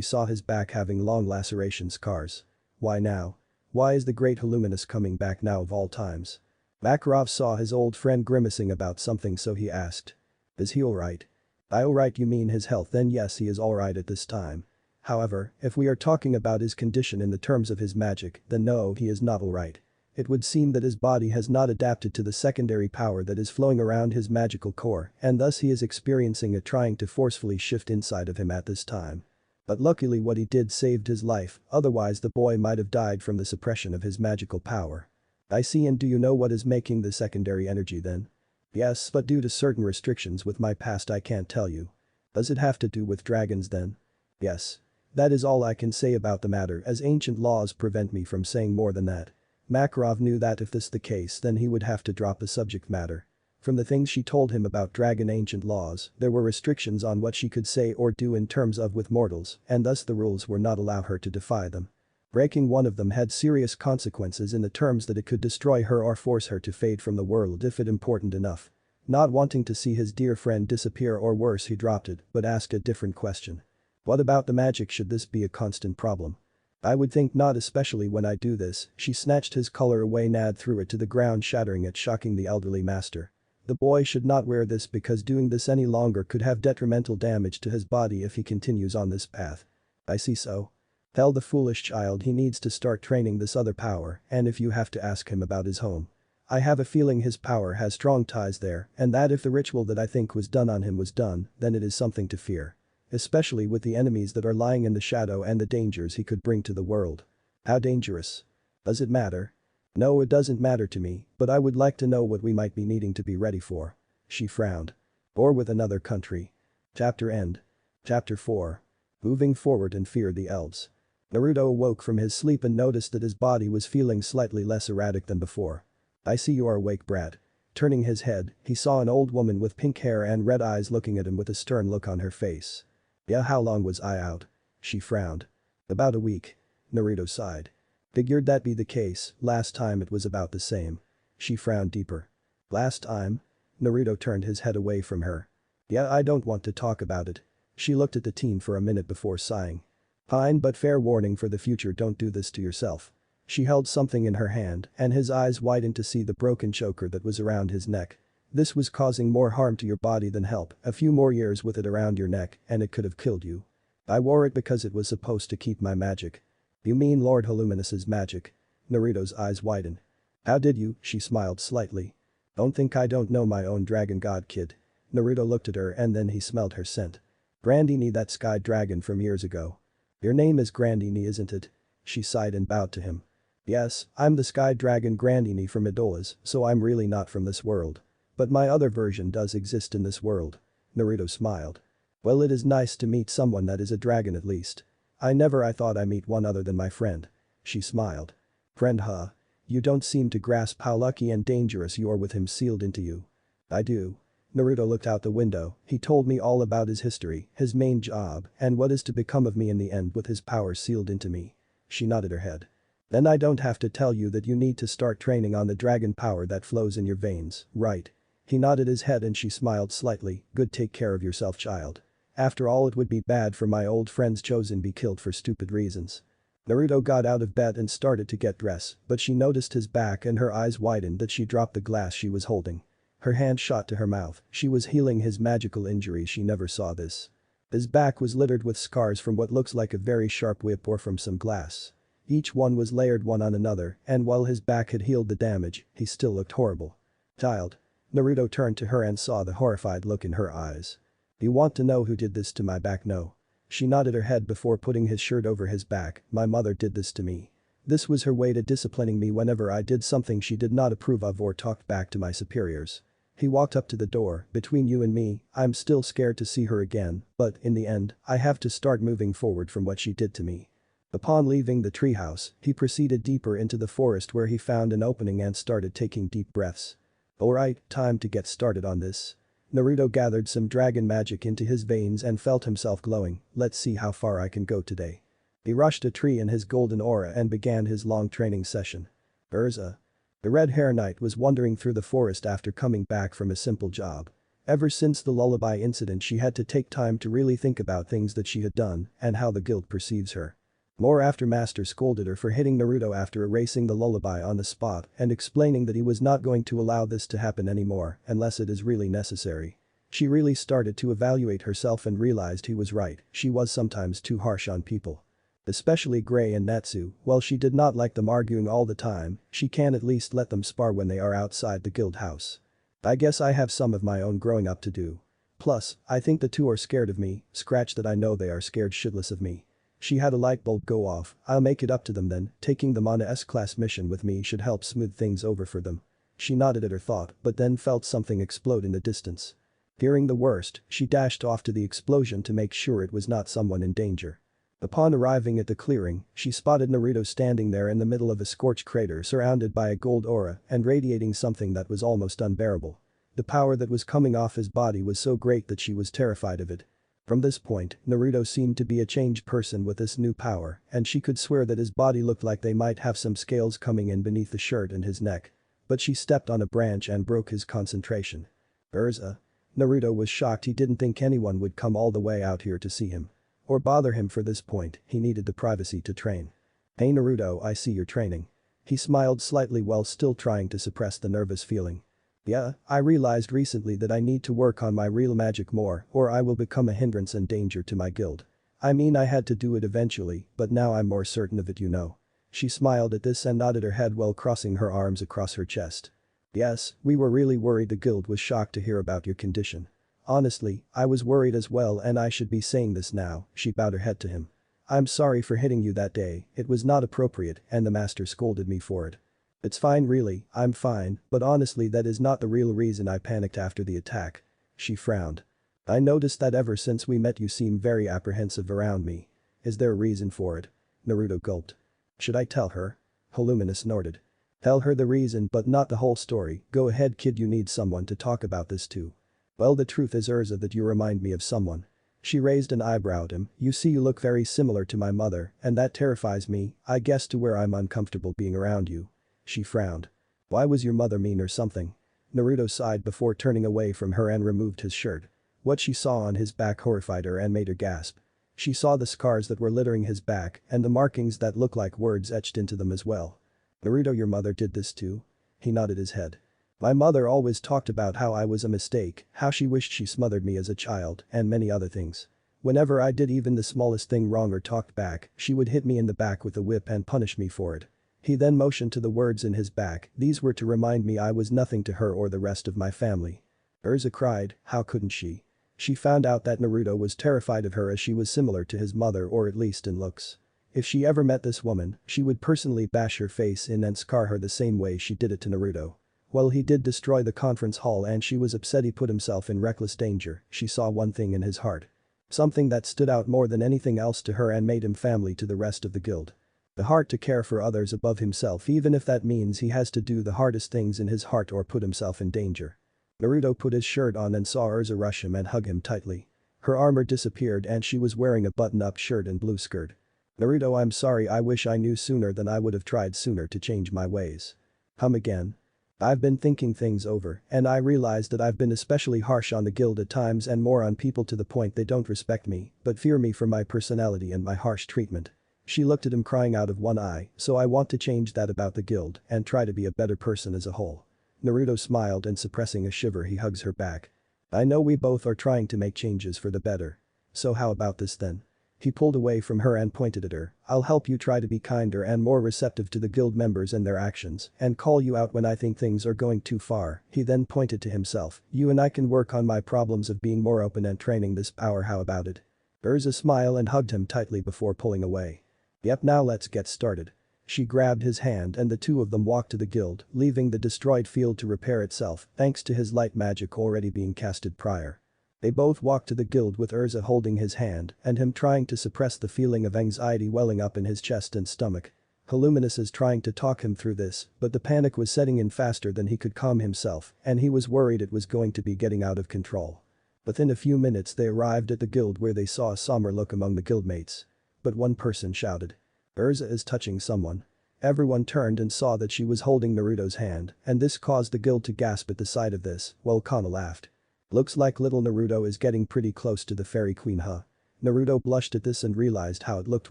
saw his back having long laceration scars. Why now? Why is the great Illuminus coming back now of all times? Makarov saw his old friend grimacing about something, so he asked. "Is he alright?" "Alright, you mean his health, then yes, he is alright at this time. However, if we are talking about his condition in the terms of his magic, then no, he is not alright. It would seem that his body has not adapted to the secondary power that is flowing around his magical core, and thus he is experiencing it trying to forcefully shift inside of him at this time. But luckily what he did saved his life, otherwise the boy might have died from the suppression of his magical power." "I see, and do you know what is making the secondary energy then?" "Yes, but due to certain restrictions with my past I can't tell you." "Does it have to do with dragons then?" "Yes. That is all I can say about the matter, as ancient laws prevent me from saying more than that." Makarov knew that if this the case, then he would have to drop the subject matter. From the things she told him about dragon ancient laws, there were restrictions on what she could say or do in terms of with mortals, and thus the rules were not allow her to defy them. Breaking one of them had serious consequences in the terms that it could destroy her or force her to fade from the world if it important enough. Not wanting to see his dear friend disappear, or worse, he dropped it but asked a different question. "What about the magic? Should this be a constant problem?" "I would think not, especially when I do this." She snatched his collar away and threw it to the ground, shattering it, shocking the elderly master. "The boy should not wear this because doing this any longer could have detrimental damage to his body if he continues on this path." "I see, so. Tell the foolish child he needs to start training this other power, and if you have to ask him about his home. I have a feeling his power has strong ties there, and that if the ritual that I think was done on him was done, then it is something to fear. Especially with the enemies that are lying in the shadow and the dangers he could bring to the world." "How dangerous? Does it matter?" "No, it doesn't matter to me, but I would like to know what we might be needing to be ready for." She frowned. "Or with another country." Chapter end. Chapter 4. Moving forward and fear the elves. Naruto awoke from his sleep and noticed that his body was feeling slightly less erratic than before. "I see you are awake, brat." Turning his head, he saw an old woman with pink hair and red eyes looking at him with a stern look on her face. "Yeah, how long was I out?" She frowned. "About a week." Naruto sighed. Figured that'd be the case, last time it was about the same. She frowned deeper. Last time? Naruto turned his head away from her. Yeah, I don't want to talk about it. She looked at the team for a minute before sighing. Fine, but fair warning for the future, don't do this to yourself. She held something in her hand and his eyes widened to see the broken choker that was around his neck. This was causing more harm to your body than help, a few more years with it around your neck and it could have killed you. I wore it because it was supposed to keep my magic. You mean Lord Halluminus's magic? Naruto's eyes widened. How did you? She smiled slightly. Don't think I don't know my own dragon god, kid. Naruto looked at her and then he smelled her scent. Grandini, that sky dragon from years ago. Your name is Grandini, isn't it? She sighed and bowed to him. Yes, I'm the sky dragon Grandini from Idola's, so I'm really not from this world. But my other version does exist in this world. Naruto smiled. Well, it is nice to meet someone that is a dragon at least. I thought I meet one other than my friend. She smiled. Friend, huh? You don't seem to grasp how lucky and dangerous you are with him sealed into you. I do. Naruto looked out the window, he told me all about his history, his main job, and what is to become of me in the end with his power sealed into me. She nodded her head. Then I don't have to tell you that you need to start training on the dragon power that flows in your veins, right? He nodded his head and she smiled slightly. Good, take care of yourself, child. After all, it would be bad for my old friend's Chosen be killed for stupid reasons. Naruto got out of bed and started to get dressed, but she noticed his back and her eyes widened that she dropped the glass she was holding. Her hand shot to her mouth, she was healing his magical injury. She never saw this. His back was littered with scars from what looks like a very sharp whip or from some glass. Each one was layered one on another, and while his back had healed the damage, he still looked horrible. Child. Naruto turned to her and saw the horrified look in her eyes. You want to know who did this to my back? No. She nodded her head before putting his shirt over his back. My mother did this to me. This was her way to disciplining me whenever I did something she did not approve of or talked back to my superiors. He walked up to the door. Between you and me, I'm still scared to see her again, but in the end, I have to start moving forward from what she did to me. Upon leaving the treehouse, he proceeded deeper into the forest where he found an opening and started taking deep breaths. Alright, time to get started on this. Naruto gathered some dragon magic into his veins and felt himself glowing. Let's see how far I can go today. He rushed a tree in his golden aura and began his long training session. Urza. The red hair knight was wandering through the forest after coming back from a simple job. Ever since the Lullaby incident, she had to take time to really think about things that she had done and how the guild perceives her. More after Master scolded her for hitting Naruto after erasing the Lullaby on the spot and explaining that he was not going to allow this to happen anymore unless it is really necessary. She really started to evaluate herself and realized he was right, she was sometimes too harsh on people. Especially Gray and Natsu, while she did not like them arguing all the time, she can at least let them spar when they are outside the guild house. I guess I have some of my own growing up to do. Plus, I think the two are scared of me, scratch that, I know they are scared shitless of me. She had a light bulb go off. I'll make it up to them then, taking them on a S-class mission with me should help smooth things over for them. She nodded at her thought but then felt something explode in the distance. Fearing the worst, she dashed off to the explosion to make sure it was not someone in danger. Upon arriving at the clearing, she spotted Naruto standing there in the middle of a scorched crater surrounded by a gold aura and radiating something that was almost unbearable. The power that was coming off his body was so great that she was terrified of it. From this point, Naruto seemed to be a changed person with this new power, and she could swear that his body looked like they might have some scales coming in beneath the shirt and his neck. But she stepped on a branch and broke his concentration. Urza. Naruto was shocked. He didn't think anyone would come all the way out here to see him. Or bother him for this point, he needed the privacy to train. Hey Naruto, I see you're training. He smiled slightly while still trying to suppress the nervous feeling. Yeah, I realized recently that I need to work on my real magic more or I will become a hindrance and danger to my guild. I mean, I had to do it eventually, but now I'm more certain of it, you know. She smiled at this and nodded her head while crossing her arms across her chest. Yes, we were really worried. The guild was shocked to hear about your condition. Honestly, I was worried as well, and I should be saying this now. She bowed her head to him. I'm sorry for hitting you that day, it was not appropriate and the master scolded me for it. It's fine really, I'm fine, but honestly that is not the real reason I panicked after the attack. She frowned. I noticed that ever since we met you seem very apprehensive around me. Is there a reason for it? Naruto gulped. Should I tell her? Halluminus snorted. Tell her the reason but not the whole story. Go ahead kid, you need someone to talk about this to. Well, the truth is Urza that you remind me of someone. She raised an eyebrow at him. You see, you look very similar to my mother, and that terrifies me, I guess, to where I'm uncomfortable being around you. She frowned. Why, was your mother mean or something? Naruto sighed before turning away from her and removed his shirt. What she saw on his back horrified her and made her gasp. She saw the scars that were littering his back and the markings that looked like words etched into them as well. Naruto, your mother did this too? He nodded his head. My mother always talked about how I was a mistake, how she wished she smothered me as a child, and many other things. Whenever I did even the smallest thing wrong or talked back, she would hit me in the back with a whip and punish me for it. He then motioned to the words in his back, these were to remind me I was nothing to her or the rest of my family. Erza cried, how couldn't she? She found out that Naruto was terrified of her as she was similar to his mother, or at least in looks. If she ever met this woman, she would personally bash her face in and scar her the same way she did it to Naruto. While he did destroy the conference hall and she was upset he put himself in reckless danger, she saw one thing in his heart. Something that stood out more than anything else to her and made him family to the rest of the guild. The heart to care for others above himself, even if that means he has to do the hardest things in his heart or put himself in danger. Naruto put his shirt on and saw Erza rush him and hug him tightly. Her armor disappeared and she was wearing a button-up shirt and blue skirt. Naruto, I'm sorry, I wish I knew sooner, than I would have tried sooner to change my ways. Again. I've been thinking things over, and I realized that I've been especially harsh on the guild at times and more on people to the point they don't respect me, but fear me for my personality and my harsh treatment. She looked at him crying out of one eye, so I want to change that about the guild and try to be a better person as a whole. Naruto smiled and suppressing a shiver he hugs her back. I know we both are trying to make changes for the better. So how about this then? He pulled away from her and pointed at her. I'll help you try to be kinder and more receptive to the guild members and their actions and call you out when I think things are going too far. He then pointed to himself. You and I can work on my problems of being more open and training this power, how about it? Erza smiled and hugged him tightly before pulling away. Yep, now let's get started. She grabbed his hand and the two of them walked to the guild, leaving the destroyed field to repair itself thanks to his light magic already being casted prior. They both walked to the guild with Erza holding his hand and him trying to suppress the feeling of anxiety welling up in his chest and stomach. Luminous is trying to talk him through this, but the panic was setting in faster than he could calm himself and he was worried it was going to be getting out of control. Within a few minutes they arrived at the guild where they saw a somber look among the guildmates. But one person shouted. Erza is touching someone. Everyone turned and saw that she was holding Naruto's hand, and this caused the guild to gasp at the sight of this, while Kana laughed. Looks like little Naruto is getting pretty close to the fairy queen, huh? Naruto blushed at this and realized how it looked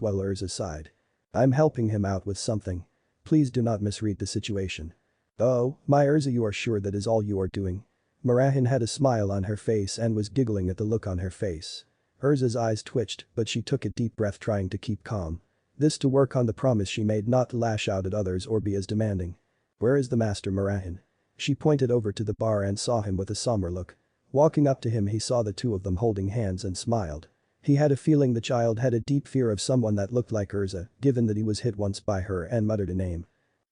while Erza sighed. I'm helping him out with something. Please do not misread the situation. Oh, my Erza, you are sure that is all you are doing? Marahin had a smile on her face and was giggling at the look on her face. Erza's eyes twitched, but she took a deep breath trying to keep calm. This to work on the promise she made not to lash out at others or be as demanding. Where is the master, Marahin? She pointed over to the bar and saw him with a somber look. Walking up to him he saw the two of them holding hands and smiled. He had a feeling the child had a deep fear of someone that looked like Erza, given that he was hit once by her and muttered a name.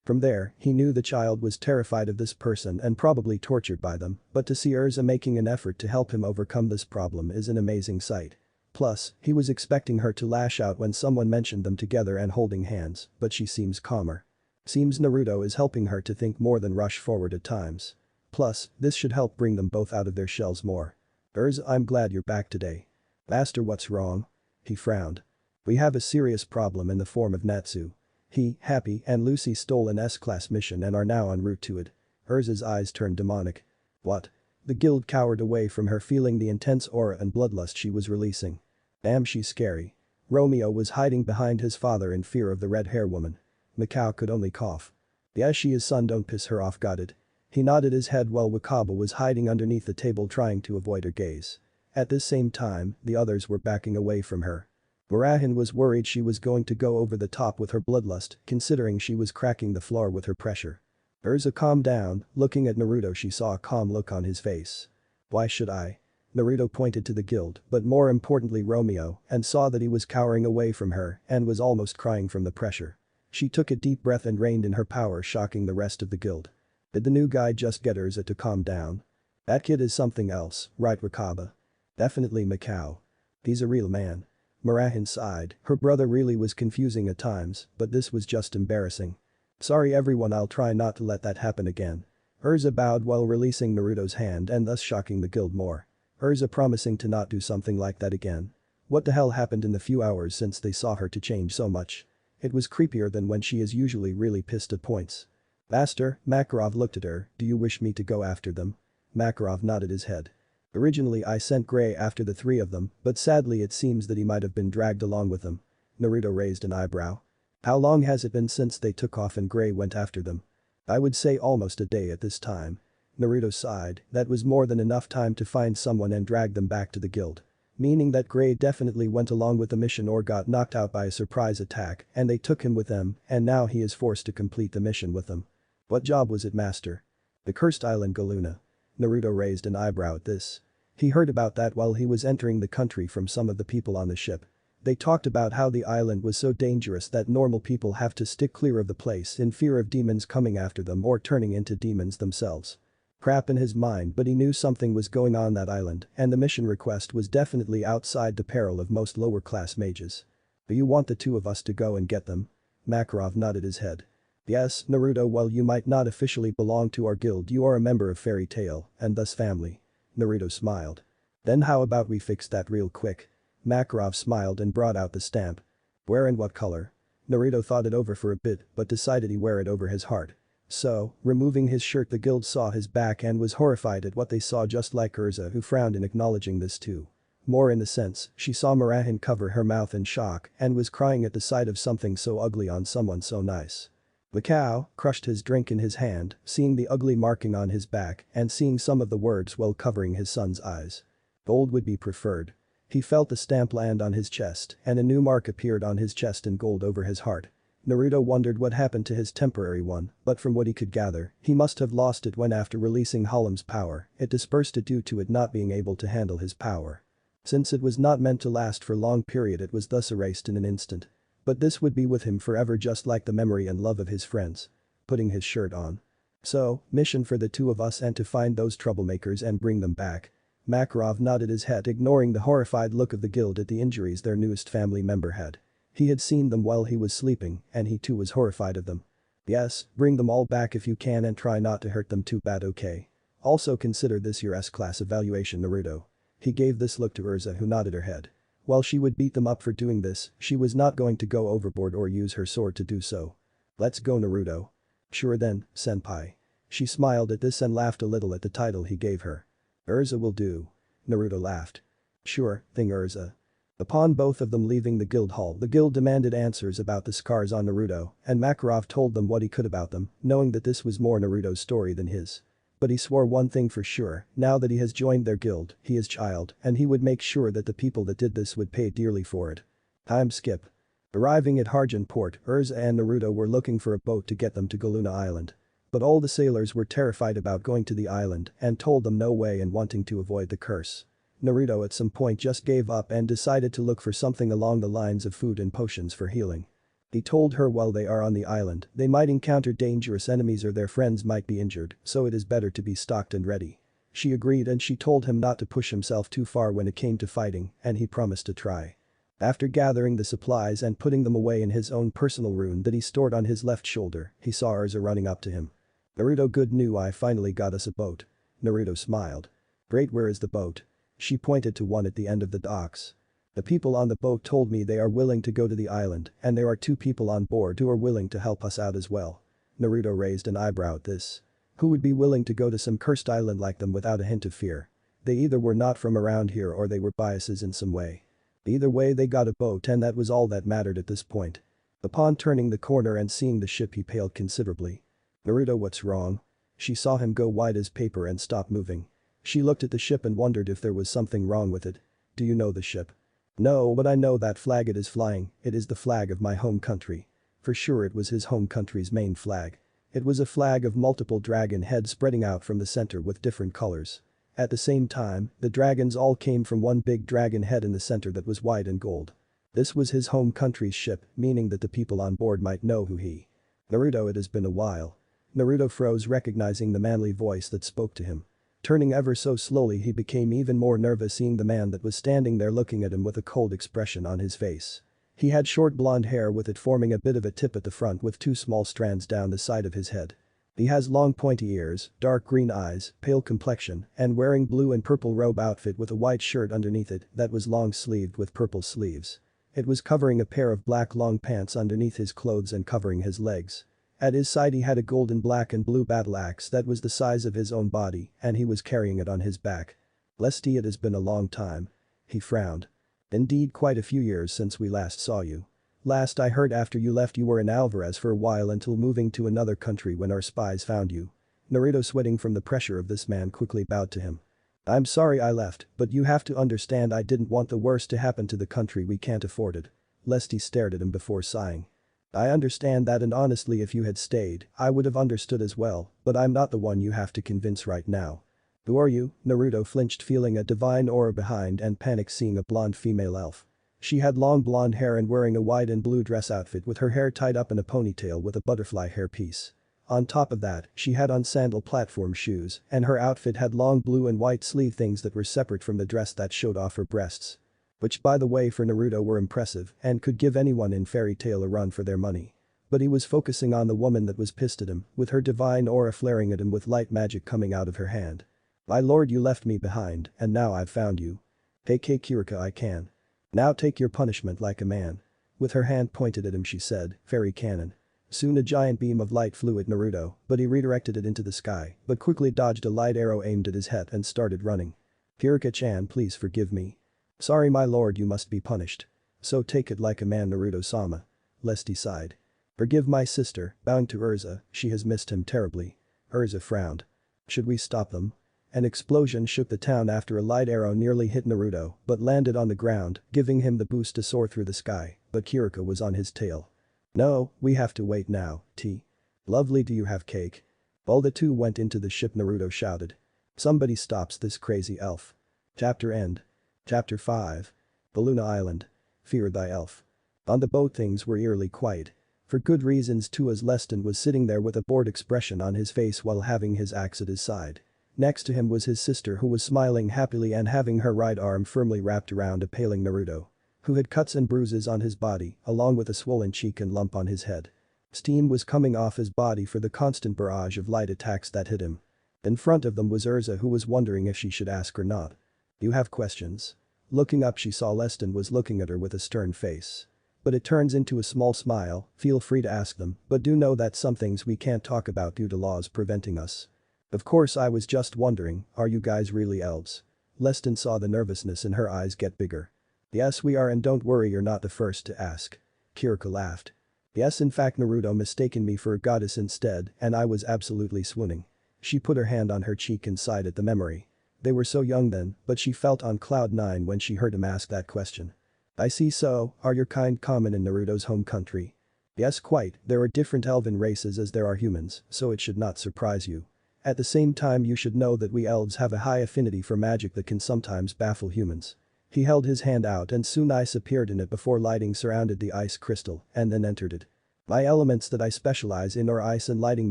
From there, he knew the child was terrified of this person and probably tortured by them, but to see Erza making an effort to help him overcome this problem is an amazing sight. Plus, he was expecting her to lash out when someone mentioned them together and holding hands, but she seems calmer. Seems Naruto is helping her to think more than rush forward at times. Plus, this should help bring them both out of their shells more. Erza, I'm glad you're back today. Master, what's wrong? He frowned. We have a serious problem in the form of Natsu. He, Happy, and Lucy stole an S-class mission and are now en route to it. Erza's eyes turned demonic. What? The guild cowered away from her, feeling the intense aura and bloodlust she was releasing. Damn, she's scary. Romeo was hiding behind his father in fear of the red-hair woman. Mikao could only cough. Yeah, she is, son, don't piss her off, got it? He nodded his head while Wakaba was hiding underneath the table trying to avoid her gaze. At this same time, the others were backing away from her. Marahin was worried she was going to go over the top with her bloodlust, considering she was cracking the floor with her pressure. Erza, calm down. Looking at Naruto she saw a calm look on his face. Why should I? Naruto pointed to the guild, but more importantly Romeo, and saw that he was cowering away from her and was almost crying from the pressure. She took a deep breath and reined in her power, shocking the rest of the guild. Did the new guy just get Erza to calm down? That kid is something else, right, Wakaba? Definitely Mikao. He's a real man. Marahin sighed. Her brother really was confusing at times, but this was just embarrassing. Sorry everyone, I'll try not to let that happen again. Erza bowed while releasing Naruto's hand and thus shocking the guild more. Urza promising to not do something like that again. What the hell happened in the few hours since they saw her to change so much? It was creepier than when she is usually really pissed at points. Master, Makarov looked at her, do you wish me to go after them? Makarov nodded his head. Originally I sent Grey after the three of them, but sadly it seems that he might have been dragged along with them. Naruto raised an eyebrow. How long has it been since they took off and Grey went after them? I would say almost a day at this time. Naruto sighed, that was more than enough time to find someone and drag them back to the guild. Meaning that Grey definitely went along with the mission or got knocked out by a surprise attack and they took him with them and now he is forced to complete the mission with them. What job was it, master? The cursed island Galuna. Naruto raised an eyebrow at this. He heard about that while he was entering the country from some of the people on the ship. They talked about how the island was so dangerous that normal people have to stick clear of the place in fear of demons coming after them or turning into demons themselves. Crap in his mind, but he knew something was going on that island and the mission request was definitely outside the peril of most lower class mages. Do you want the two of us to go and get them? Makarov nodded his head. Yes, Naruto, while you might not officially belong to our guild you are a member of Fairy Tail and thus family. Naruto smiled. Then how about we fix that real quick? Makarov smiled and brought out the stamp. Where and what color? Naruto thought it over for a bit but decided he wear it over his heart. So, removing his shirt the guild saw his back and was horrified at what they saw, just like Urza, who frowned in acknowledging this too. More in the sense, she saw Marahin cover her mouth in shock and was crying at the sight of something so ugly on someone so nice. The cow crushed his drink in his hand, seeing the ugly marking on his back and seeing some of the words while covering his son's eyes. Gold would be preferred. He felt the stamp land on his chest and a new mark appeared on his chest in gold over his heart. Naruto wondered what happened to his temporary one, but from what he could gather, he must have lost it when after releasing Halem's power, it dispersed it due to it not being able to handle his power. Since it was not meant to last for long period it was thus erased in an instant. But this would be with him forever just like the memory and love of his friends. Putting his shirt on. So, mission for the two of us and to find those troublemakers and bring them back. Makarov nodded his head, ignoring the horrified look of the guild at the injuries their newest family member had. He had seen them while he was sleeping and he too was horrified of them. Yes, bring them all back if you can and try not to hurt them too bad, okay? Also consider this your S-class evaluation, Naruto. He gave this look to Urza, who nodded her head. While she would beat them up for doing this, she was not going to go overboard or use her sword to do so. Let's go, Naruto. Sure then, senpai. She smiled at this and laughed a little at the title he gave her. Urza will do. Naruto laughed. Sure thing, Urza. Upon both of them leaving the guild hall, the guild demanded answers about the scars on Naruto and Makarov told them what he could about them, knowing that this was more Naruto's story than his. But he swore one thing for sure, now that he has joined their guild, he is child and he would make sure that the people that did this would pay dearly for it. Time skip. Arriving at Harjan port, Urza and Naruto were looking for a boat to get them to Galuna Island. But all the sailors were terrified about going to the island and told them no way and wanting to avoid the curse. Naruto at some point just gave up and decided to look for something along the lines of food and potions for healing. He told her while they are on the island, they might encounter dangerous enemies or their friends might be injured, so it is better to be stocked and ready. She agreed and she told him not to push himself too far when it came to fighting and he promised to try. After gathering the supplies and putting them away in his own personal rune that he stored on his left shoulder, he saw Urza running up to him. Naruto, good news, I finally got us a boat. Naruto smiled. Great, where is the boat? She pointed to one at the end of the docks. The people on the boat told me they are willing to go to the island and there are 2 people on board who are willing to help us out as well. Naruto raised an eyebrow at this. Who would be willing to go to some cursed island like them without a hint of fear? They either were not from around here or they were biases in some way. Either way they got a boat and that was all that mattered at this point. Upon turning the corner and seeing the ship he paled considerably. Naruto, what's wrong? She saw him go white as paper and stop moving. She looked at the ship and wondered if there was something wrong with it. Do you know the ship? No, but I know that flag it is flying, it is the flag of my home country. For sure it was his home country's main flag. It was a flag of multiple dragon heads spreading out from the center with different colors. At the same time, the dragons all came from one big dragon head in the center that was white and gold. This was his home country's ship, meaning that the people on board might know who he. Naruto, it has been a while. Naruto froze, recognizing the manly voice that spoke to him. Turning ever so slowly, he became even more nervous seeing the man that was standing there looking at him with a cold expression on his face. He had short blonde hair with it forming a bit of a tip at the front with 2 small strands down the side of his head. He has long pointy ears, dark green eyes, pale complexion, and wearing blue and purple robe outfit with a white shirt underneath it that was long-sleeved with purple sleeves. It was covering a pair of black long pants underneath his clothes and covering his legs. At his side he had a golden black and blue battle axe that was the size of his own body and he was carrying it on his back. Lesty, it has been a long time. He frowned. Indeed, quite a few years since we last saw you. Last I heard after you left you were in Alvarez for a while until moving to another country when our spies found you. Naruto, sweating from the pressure of this man, quickly bowed to him. I'm sorry I left, but you have to understand I didn't want the worst to happen to the country, we can't afford it. Lesty stared at him before sighing. I understand that, and honestly if you had stayed, I would have understood as well, but I'm not the one you have to convince right now. Who are you? Naruto flinched, feeling a divine aura behind and panicked seeing a blonde female elf. She had long blonde hair and wearing a white and blue dress outfit with her hair tied up in a ponytail with a butterfly hairpiece. On top of that, she had on sandal platform shoes and her outfit had long blue and white sleeve things that were separate from the dress that showed off her breasts. Which by the way for Naruto were impressive and could give anyone in Fairy Tail a run for their money. But he was focusing on the woman that was pissed at him, with her divine aura flaring at him with light magic coming out of her hand. My lord, you left me behind and now I've found you. Hey Kirika, I can. Now take your punishment like a man. With her hand pointed at him she said, Fairy Cannon. Soon a giant beam of light flew at Naruto, but he redirected it into the sky, but quickly dodged a light arrow aimed at his head and started running. Kirika-chan, please forgive me. Sorry my lord, you must be punished. So take it like a man, Naruto-sama. Lesty sighed. Forgive my sister, bowing to Urza, she has missed him terribly. Urza frowned. Should we stop them? An explosion shook the town after a light arrow nearly hit Naruto but landed on the ground, giving him the boost to soar through the sky, but Kirika was on his tail. No, we have to wait now, T. Lovely, do you have cake? All the two went into the ship, Naruto shouted. Somebody stops this crazy elf. Chapter end. Chapter 5. Galuna Island. Fear thy elf. On the boat things were eerily quiet. For good reasons too, as Leston was sitting there with a bored expression on his face while having his axe at his side. Next to him was his sister, who was smiling happily and having her right arm firmly wrapped around a paling Naruto, who had cuts and bruises on his body along with a swollen cheek and lump on his head. Steam was coming off his body for the constant barrage of light attacks that hit him. In front of them was Urza, who was wondering if she should ask or not. You have questions? Looking up she saw Leston was looking at her with a stern face. But it turns into a small smile, feel free to ask them, but do know that some things we can't talk about due to laws preventing us. Of course, I was just wondering, are you guys really elves? Leston saw the nervousness in her eyes get bigger. Yes we are, and don't worry, you're not the first to ask. Kirika laughed. Yes, in fact Naruto mistaken me for a goddess instead and I was absolutely swooning. She put her hand on her cheek and sighed at the memory. They were so young then, but she felt on cloud 9 when she heard him ask that question. I see, so, are your kind common in Naruto's home country? Yes, quite, there are different elven races as there are humans, so it should not surprise you. At the same time you should know that we elves have a high affinity for magic that can sometimes baffle humans. He held his hand out and soon ice appeared in it before lighting surrounded the ice crystal and then entered it. My elements that I specialize in are ice and lighting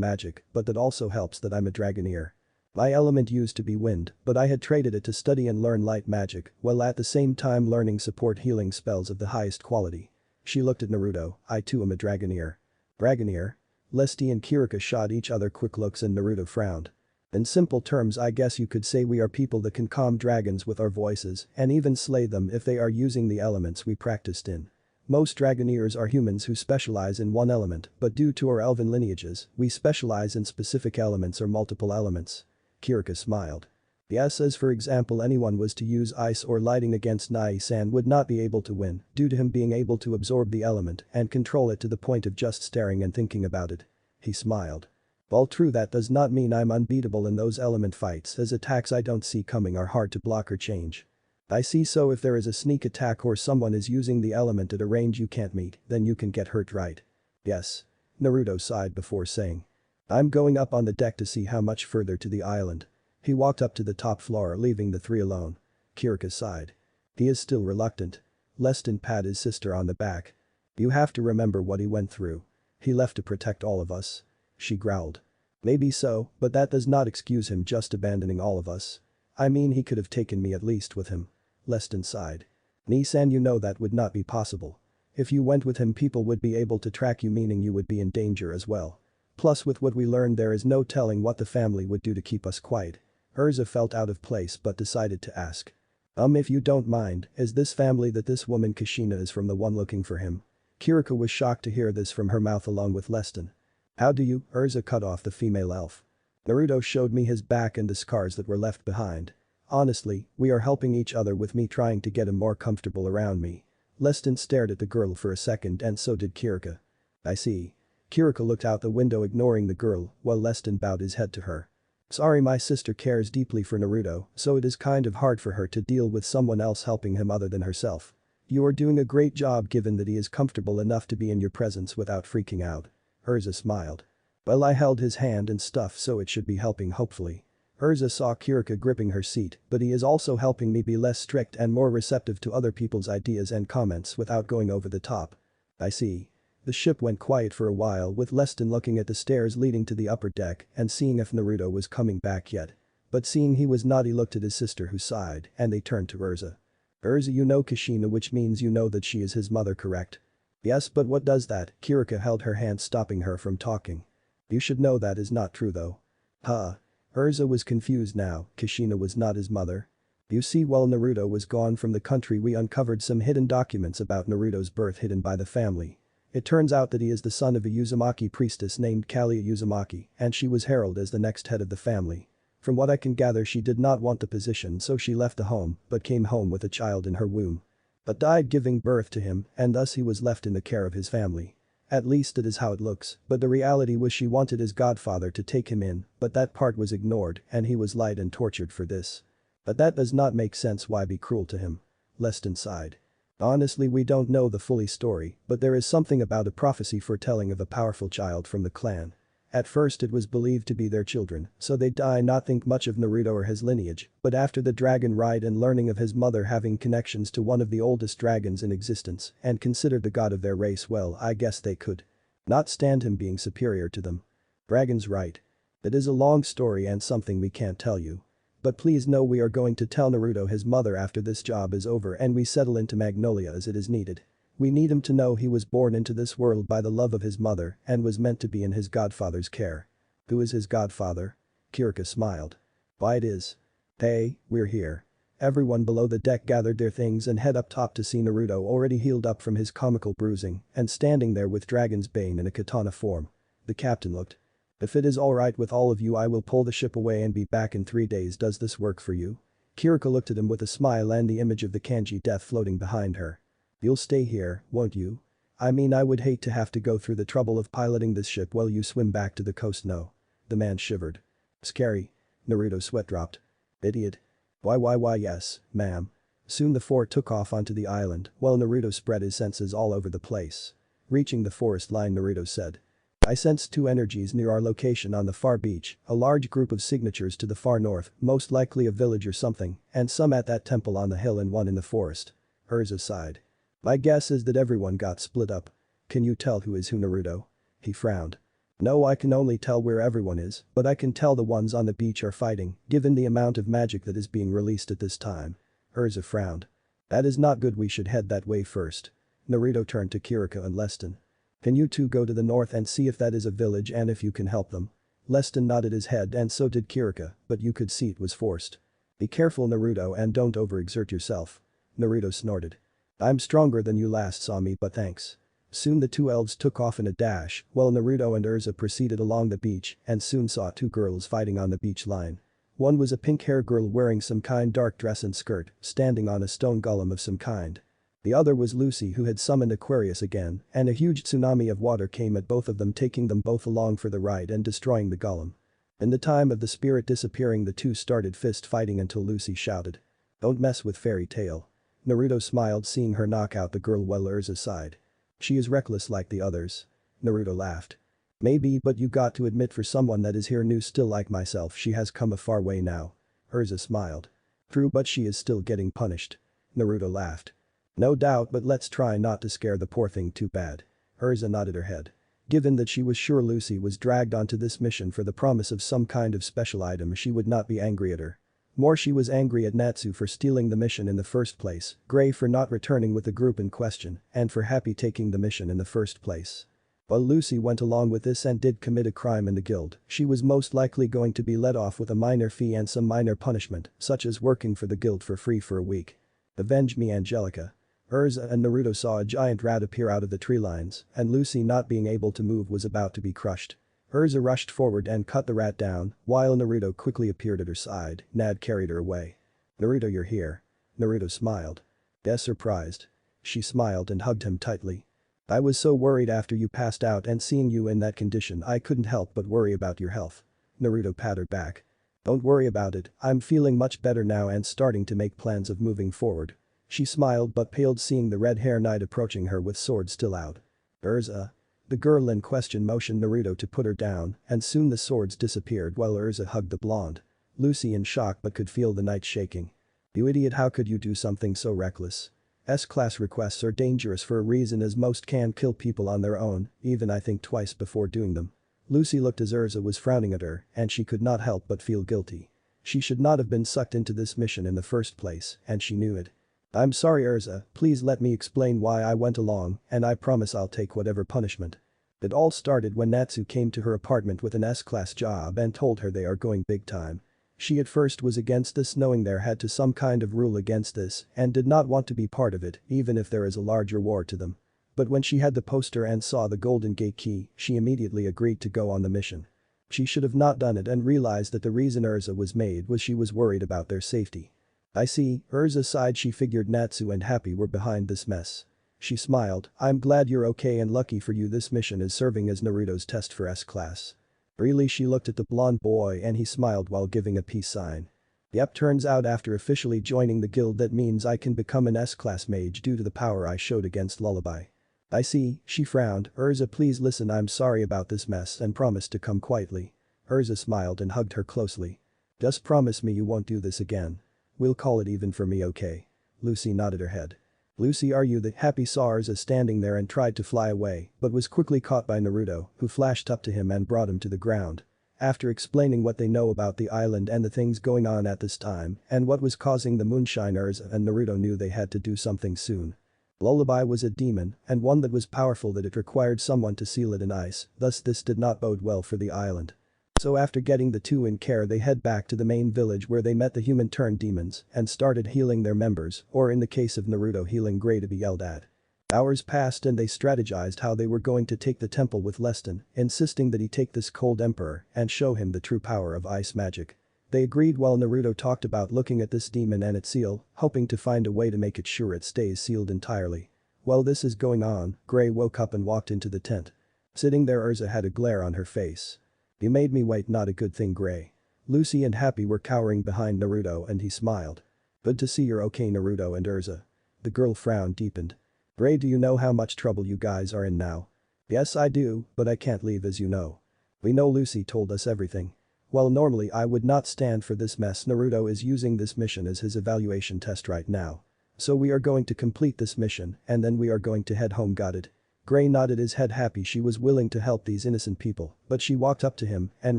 magic, but that also helps that I'm a dragoneer. My element used to be wind, but I had traded it to study and learn light magic while at the same time learning support healing spells of the highest quality. She looked at Naruto, I too am a dragoneer. Dragoneer? Lesty and Kirika shot each other quick looks and Naruto frowned. In simple terms, I guess you could say we are people that can calm dragons with our voices and even slay them if they are using the elements we practiced in. Most dragoneers are humans who specialize in one element, but due to our elven lineages, we specialize in specific elements or multiple elements. Kirika smiled. Yes, as for example anyone was to use ice or lighting against Nai-san would not be able to win due to him being able to absorb the element and control it to the point of just staring and thinking about it. He smiled. While true, that does not mean I'm unbeatable in those element fights, as attacks I don't see coming are hard to block or change. I see, so if there is a sneak attack or someone is using the element at a range you can't meet, then you can get hurt, right? Yes. Naruto sighed before saying. I'm going up on the deck to see how much further to the island. He walked up to the top floor, leaving the three alone. Kirika sighed. He is still reluctant. Leston patted his sister on the back. You have to remember what he went through. He left to protect all of us. She growled. Maybe so, but that does not excuse him just abandoning all of us. I mean, he could have taken me at least with him. Leston sighed. Nii-san, you know that would not be possible. If you went with him people would be able to track you, meaning you would be in danger as well. Plus with what we learned there is no telling what the family would do to keep us quiet. Urza felt out of place but decided to ask. If you don't mind, is this family that this woman Kushina is from the one looking for him? Kiriko was shocked to hear this from her mouth along with Leston. How do you? Urza cut off the female elf. Naruto showed me his back and the scars that were left behind. Honestly, we are helping each other with me trying to get him more comfortable around me. Leston stared at the girl for a second and so did Kiriko. I see. Kiriko looked out the window ignoring the girl while Leston bowed his head to her. Sorry, my sister cares deeply for Naruto, so it is kind of hard for her to deal with someone else helping him other than herself. You are doing a great job given that he is comfortable enough to be in your presence without freaking out. Urza smiled. Well, I held his hand and stuff so it should be helping hopefully. Urza saw Kiriko gripping her seat, but he is also helping me be less strict and more receptive to other people's ideas and comments without going over the top. I see. The ship went quiet for a while with Leston looking at the stairs leading to the upper deck and seeing if Naruto was coming back yet. But seeing he was not, he looked at his sister who sighed and they turned to Urza. Urza, you know Kushina, which means you know that she is his mother, correct? Yes, but what does that? Kiriko held her hand stopping her from talking. You should know that is not true though. Huh? Urza was confused now. Kushina was not his mother. You see, while Naruto was gone from the country we uncovered some hidden documents about Naruto's birth hidden by the family. It turns out that he is the son of a Uzumaki priestess named Kalia Uzumaki and she was heralded as the next head of the family. From what I can gather, she did not want the position so she left the home but came home with a child in her womb. But died giving birth to him and thus he was left in the care of his family. At least it is how it looks, but the reality was she wanted his godfather to take him in, but that part was ignored and he was lied and tortured for this. But that does not make sense. Why be cruel to him? Leston sighed. Honestly, we don't know the fully story, but there is something about a prophecy foretelling of a powerful child from the clan. At first it was believed to be their children, so they die not think much of Naruto or his lineage, but after the dragon ride and learning of his mother having connections to one of the oldest dragons in existence and considered the god of their race, well, I guess they could not stand him being superior to them. Dragon's right. It is a long story and something we can't tell you. But please know we are going to tell Naruto his mother after this job is over and we settle into Magnolia as it is needed. We need him to know he was born into this world by the love of his mother and was meant to be in his godfather's care. Who is his godfather? Kiriko smiled. Why, it is. Hey, we're here. Everyone below the deck gathered their things and head up top to see Naruto already healed up from his comical bruising and standing there with Dragon's Bane in a katana form. The captain looked. If it is alright with all of you, I will pull the ship away and be back in 3 days. Does this work for you? Kiriko looked at him with a smile and the image of the kanji death floating behind her. You'll stay here, won't you? I mean, I would hate to have to go through the trouble of piloting this ship while you swim back to the coast. No. The man shivered. Scary. Naruto's sweat dropped. Idiot. Why yes, ma'am. Soon the four took off onto the island while Naruto spread his senses all over the place. Reaching the forest line, Naruto said. I sensed 2 energies near our location on the far beach, a large group of signatures to the far north, most likely a village or something, and some at that temple on the hill and one in the forest. Urza sighed. My guess is that everyone got split up. Can you tell who is who, Naruto? He frowned. No, I can only tell where everyone is, but I can tell the ones on the beach are fighting, given the amount of magic that is being released at this time. Urza frowned. That is not good, we should head that way first. Naruto turned to Kiriko and Leston. Can you two go to the north and see if that is a village and if you can help them? Leston nodded his head and so did Kiriko, but you could see it was forced. Be careful, Naruto, and don't overexert yourself. Naruto snorted. I'm stronger than you last saw me, but thanks. Soon the 2 elves took off in a dash while Naruto and Urza proceeded along the beach and soon saw 2 girls fighting on the beach line. One was a pink-haired girl wearing some kind dark dress and skirt, standing on a stone golem of some kind. The other was Lucy, who had summoned Aquarius again, and a huge tsunami of water came at both of them, taking them both along for the ride and destroying the golem. In the time of the spirit disappearing, the 2 started fist fighting until Lucy shouted. Don't mess with Fairy Tail. Naruto smiled seeing her knock out the girl while Urza sighed. She is reckless like the others. Naruto laughed. Maybe, but you got to admit, for someone that is here new still like myself, she has come a far way now. Urza smiled. True, but she is still getting punished. Naruto laughed. No doubt, but let's try not to scare the poor thing too bad. Urza nodded her head. Given that she was sure Lucy was dragged onto this mission for the promise of some kind of special item, she would not be angry at her. More, she was angry at Natsu for stealing the mission in the first place, Gray for not returning with the group in question, and for Happy taking the mission in the first place. While Lucy went along with this and did commit a crime in the guild, she was most likely going to be let off with a minor fee and some minor punishment, such as working for the guild for free for a week. Avenge me, Angelica. Urza and Naruto saw a giant rat appear out of the tree lines, and Lucy, not being able to move, was about to be crushed. Urza rushed forward and cut the rat down, while Naruto quickly appeared at her side. Nad carried her away. "Naruto, you're here." Naruto smiled. Yes, surprised. She smiled and hugged him tightly. "I was so worried after you passed out, and seeing you in that condition I couldn't help but worry about your health." Naruto patted her back. "Don't worry about it, I'm feeling much better now and starting to make plans of moving forward." She smiled but paled seeing the red-haired knight approaching her with sword still out. "Urza." The girl in question motioned Naruto to put her down, and soon the swords disappeared while Urza hugged the blonde. Lucy in shock but could feel the knight shaking. "You idiot, how could you do something so reckless? S-class requests are dangerous for a reason, as most can kill people on their own, even I think twice before doing them." Lucy looked as Urza was frowning at her, and she could not help but feel guilty. She should not have been sucked into this mission in the first place, and she knew it. "I'm sorry, Urza, please let me explain why I went along, and I promise I'll take whatever punishment." It all started when Natsu came to her apartment with an S-class job and told her they are going big time. She at first was against this, knowing there had to some kind of rule against this, and did not want to be part of it even if there is a large reward to them. But when she had the poster and saw the Golden Gate key, she immediately agreed to go on the mission. She should have not done it and realized that the reason Urza was made was she was worried about their safety. "I see." Urza sighed. She figured Natsu and Happy were behind this mess. She smiled. "I'm glad you're okay, and lucky for you this mission is serving as Naruto's test for S-class." Really, she looked at the blonde boy and he smiled while giving a peace sign. "Yep, turns out after officially joining the guild that means I can become an S-class mage due to the power I showed against Lullaby." "I see." She frowned. "Urza, please listen, I'm sorry about this mess and promise to come quietly." Urza smiled and hugged her closely. "Just promise me you won't do this again. We'll call it even for me, okay?" Lucy nodded her head. "Lucy, are you the—" Happy saw Urza standing there and tried to fly away, but was quickly caught by Naruto, who flashed up to him and brought him to the ground. After explaining what they know about the island and the things going on at this time, and what was causing the moonshine, Urza and Naruto knew they had to do something soon. Lullaby was a demon, and one that was powerful that it required someone to seal it in ice, thus this did not bode well for the island. So after getting the two in care, they head back to the main village where they met the human-turned demons and started healing their members, or in the case of Naruto, healing Gray to be yelled at. Hours passed and they strategized how they were going to take the temple with Leston, insisting that he take this cold emperor and show him the true power of ice magic. They agreed while Naruto talked about looking at this demon and its seal, hoping to find a way to make it sure it stays sealed entirely. While this is going on, Gray woke up and walked into the tent. Sitting there, Urza had a glare on her face. "You made me wait, not a good thing, Gray." Lucy and Happy were cowering behind Naruto and he smiled. "Good to see you're okay, Naruto and Urza." The girl frown deepened. "Gray, do you know how much trouble you guys are in now?" "Yes, I do, but I can't leave, as you know." "We know, Lucy told us everything." "Well, normally I would not stand for this mess. Naruto is using this mission as his evaluation test right now. So we are going to complete this mission and then we are going to head home, got it?" Gray nodded his head. Happy she was willing to help these innocent people, but she walked up to him and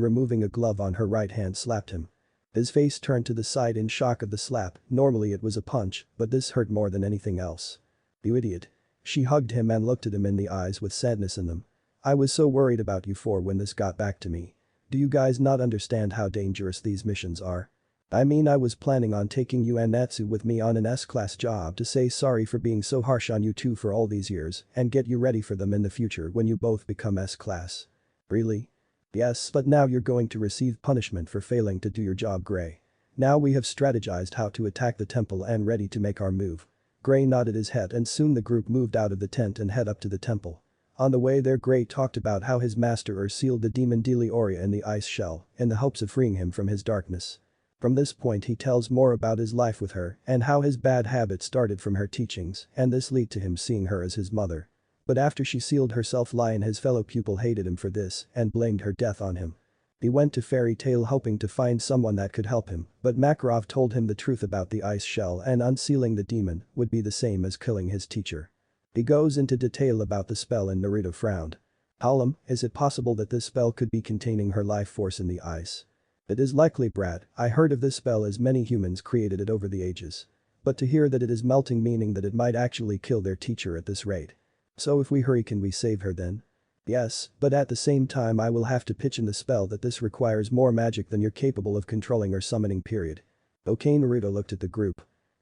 removing a glove on her right hand slapped him. His face turned to the side in shock of the slap. Normally it was a punch, but this hurt more than anything else. "You idiot." She hugged him and looked at him in the eyes with sadness in them. "I was so worried about you four when this got back to me. Do you guys not understand how dangerous these missions are? I mean, I was planning on taking you and Natsu with me on an S-class job to say sorry for being so harsh on you two for all these years and get you ready for them in the future when you both become S-class." "Really?" "Yes, but now you're going to receive punishment for failing to do your job, Gray. Now we have strategized how to attack the temple and ready to make our move." Gray nodded his head and soon the group moved out of the tent and head up to the temple. On the way there, Gray talked about how his master sealed the demon Delioria in the ice shell in the hopes of freeing him from his darkness. From this point he tells more about his life with her and how his bad habits started from her teachings and this led to him seeing her as his mother. But after she sealed herself, Lion, his fellow pupil, hated him for this and blamed her death on him. He went to Fairy Tail hoping to find someone that could help him, but Makarov told him the truth about the ice shell and unsealing the demon would be the same as killing his teacher. He goes into detail about the spell and Naruto frowned. "Hallam, is it possible that this spell could be containing her life force in the ice?" "It is likely, Brad. I heard of this spell as many humans created it over the ages. But to hear that it is melting, meaning that it might actually kill their teacher at this rate. So if we hurry, can we save her then?" Yes, but at the same time I will have to pitch in the spell that this requires more magic than you're capable of controlling or summoning period. Okay, Naruto looked at the group.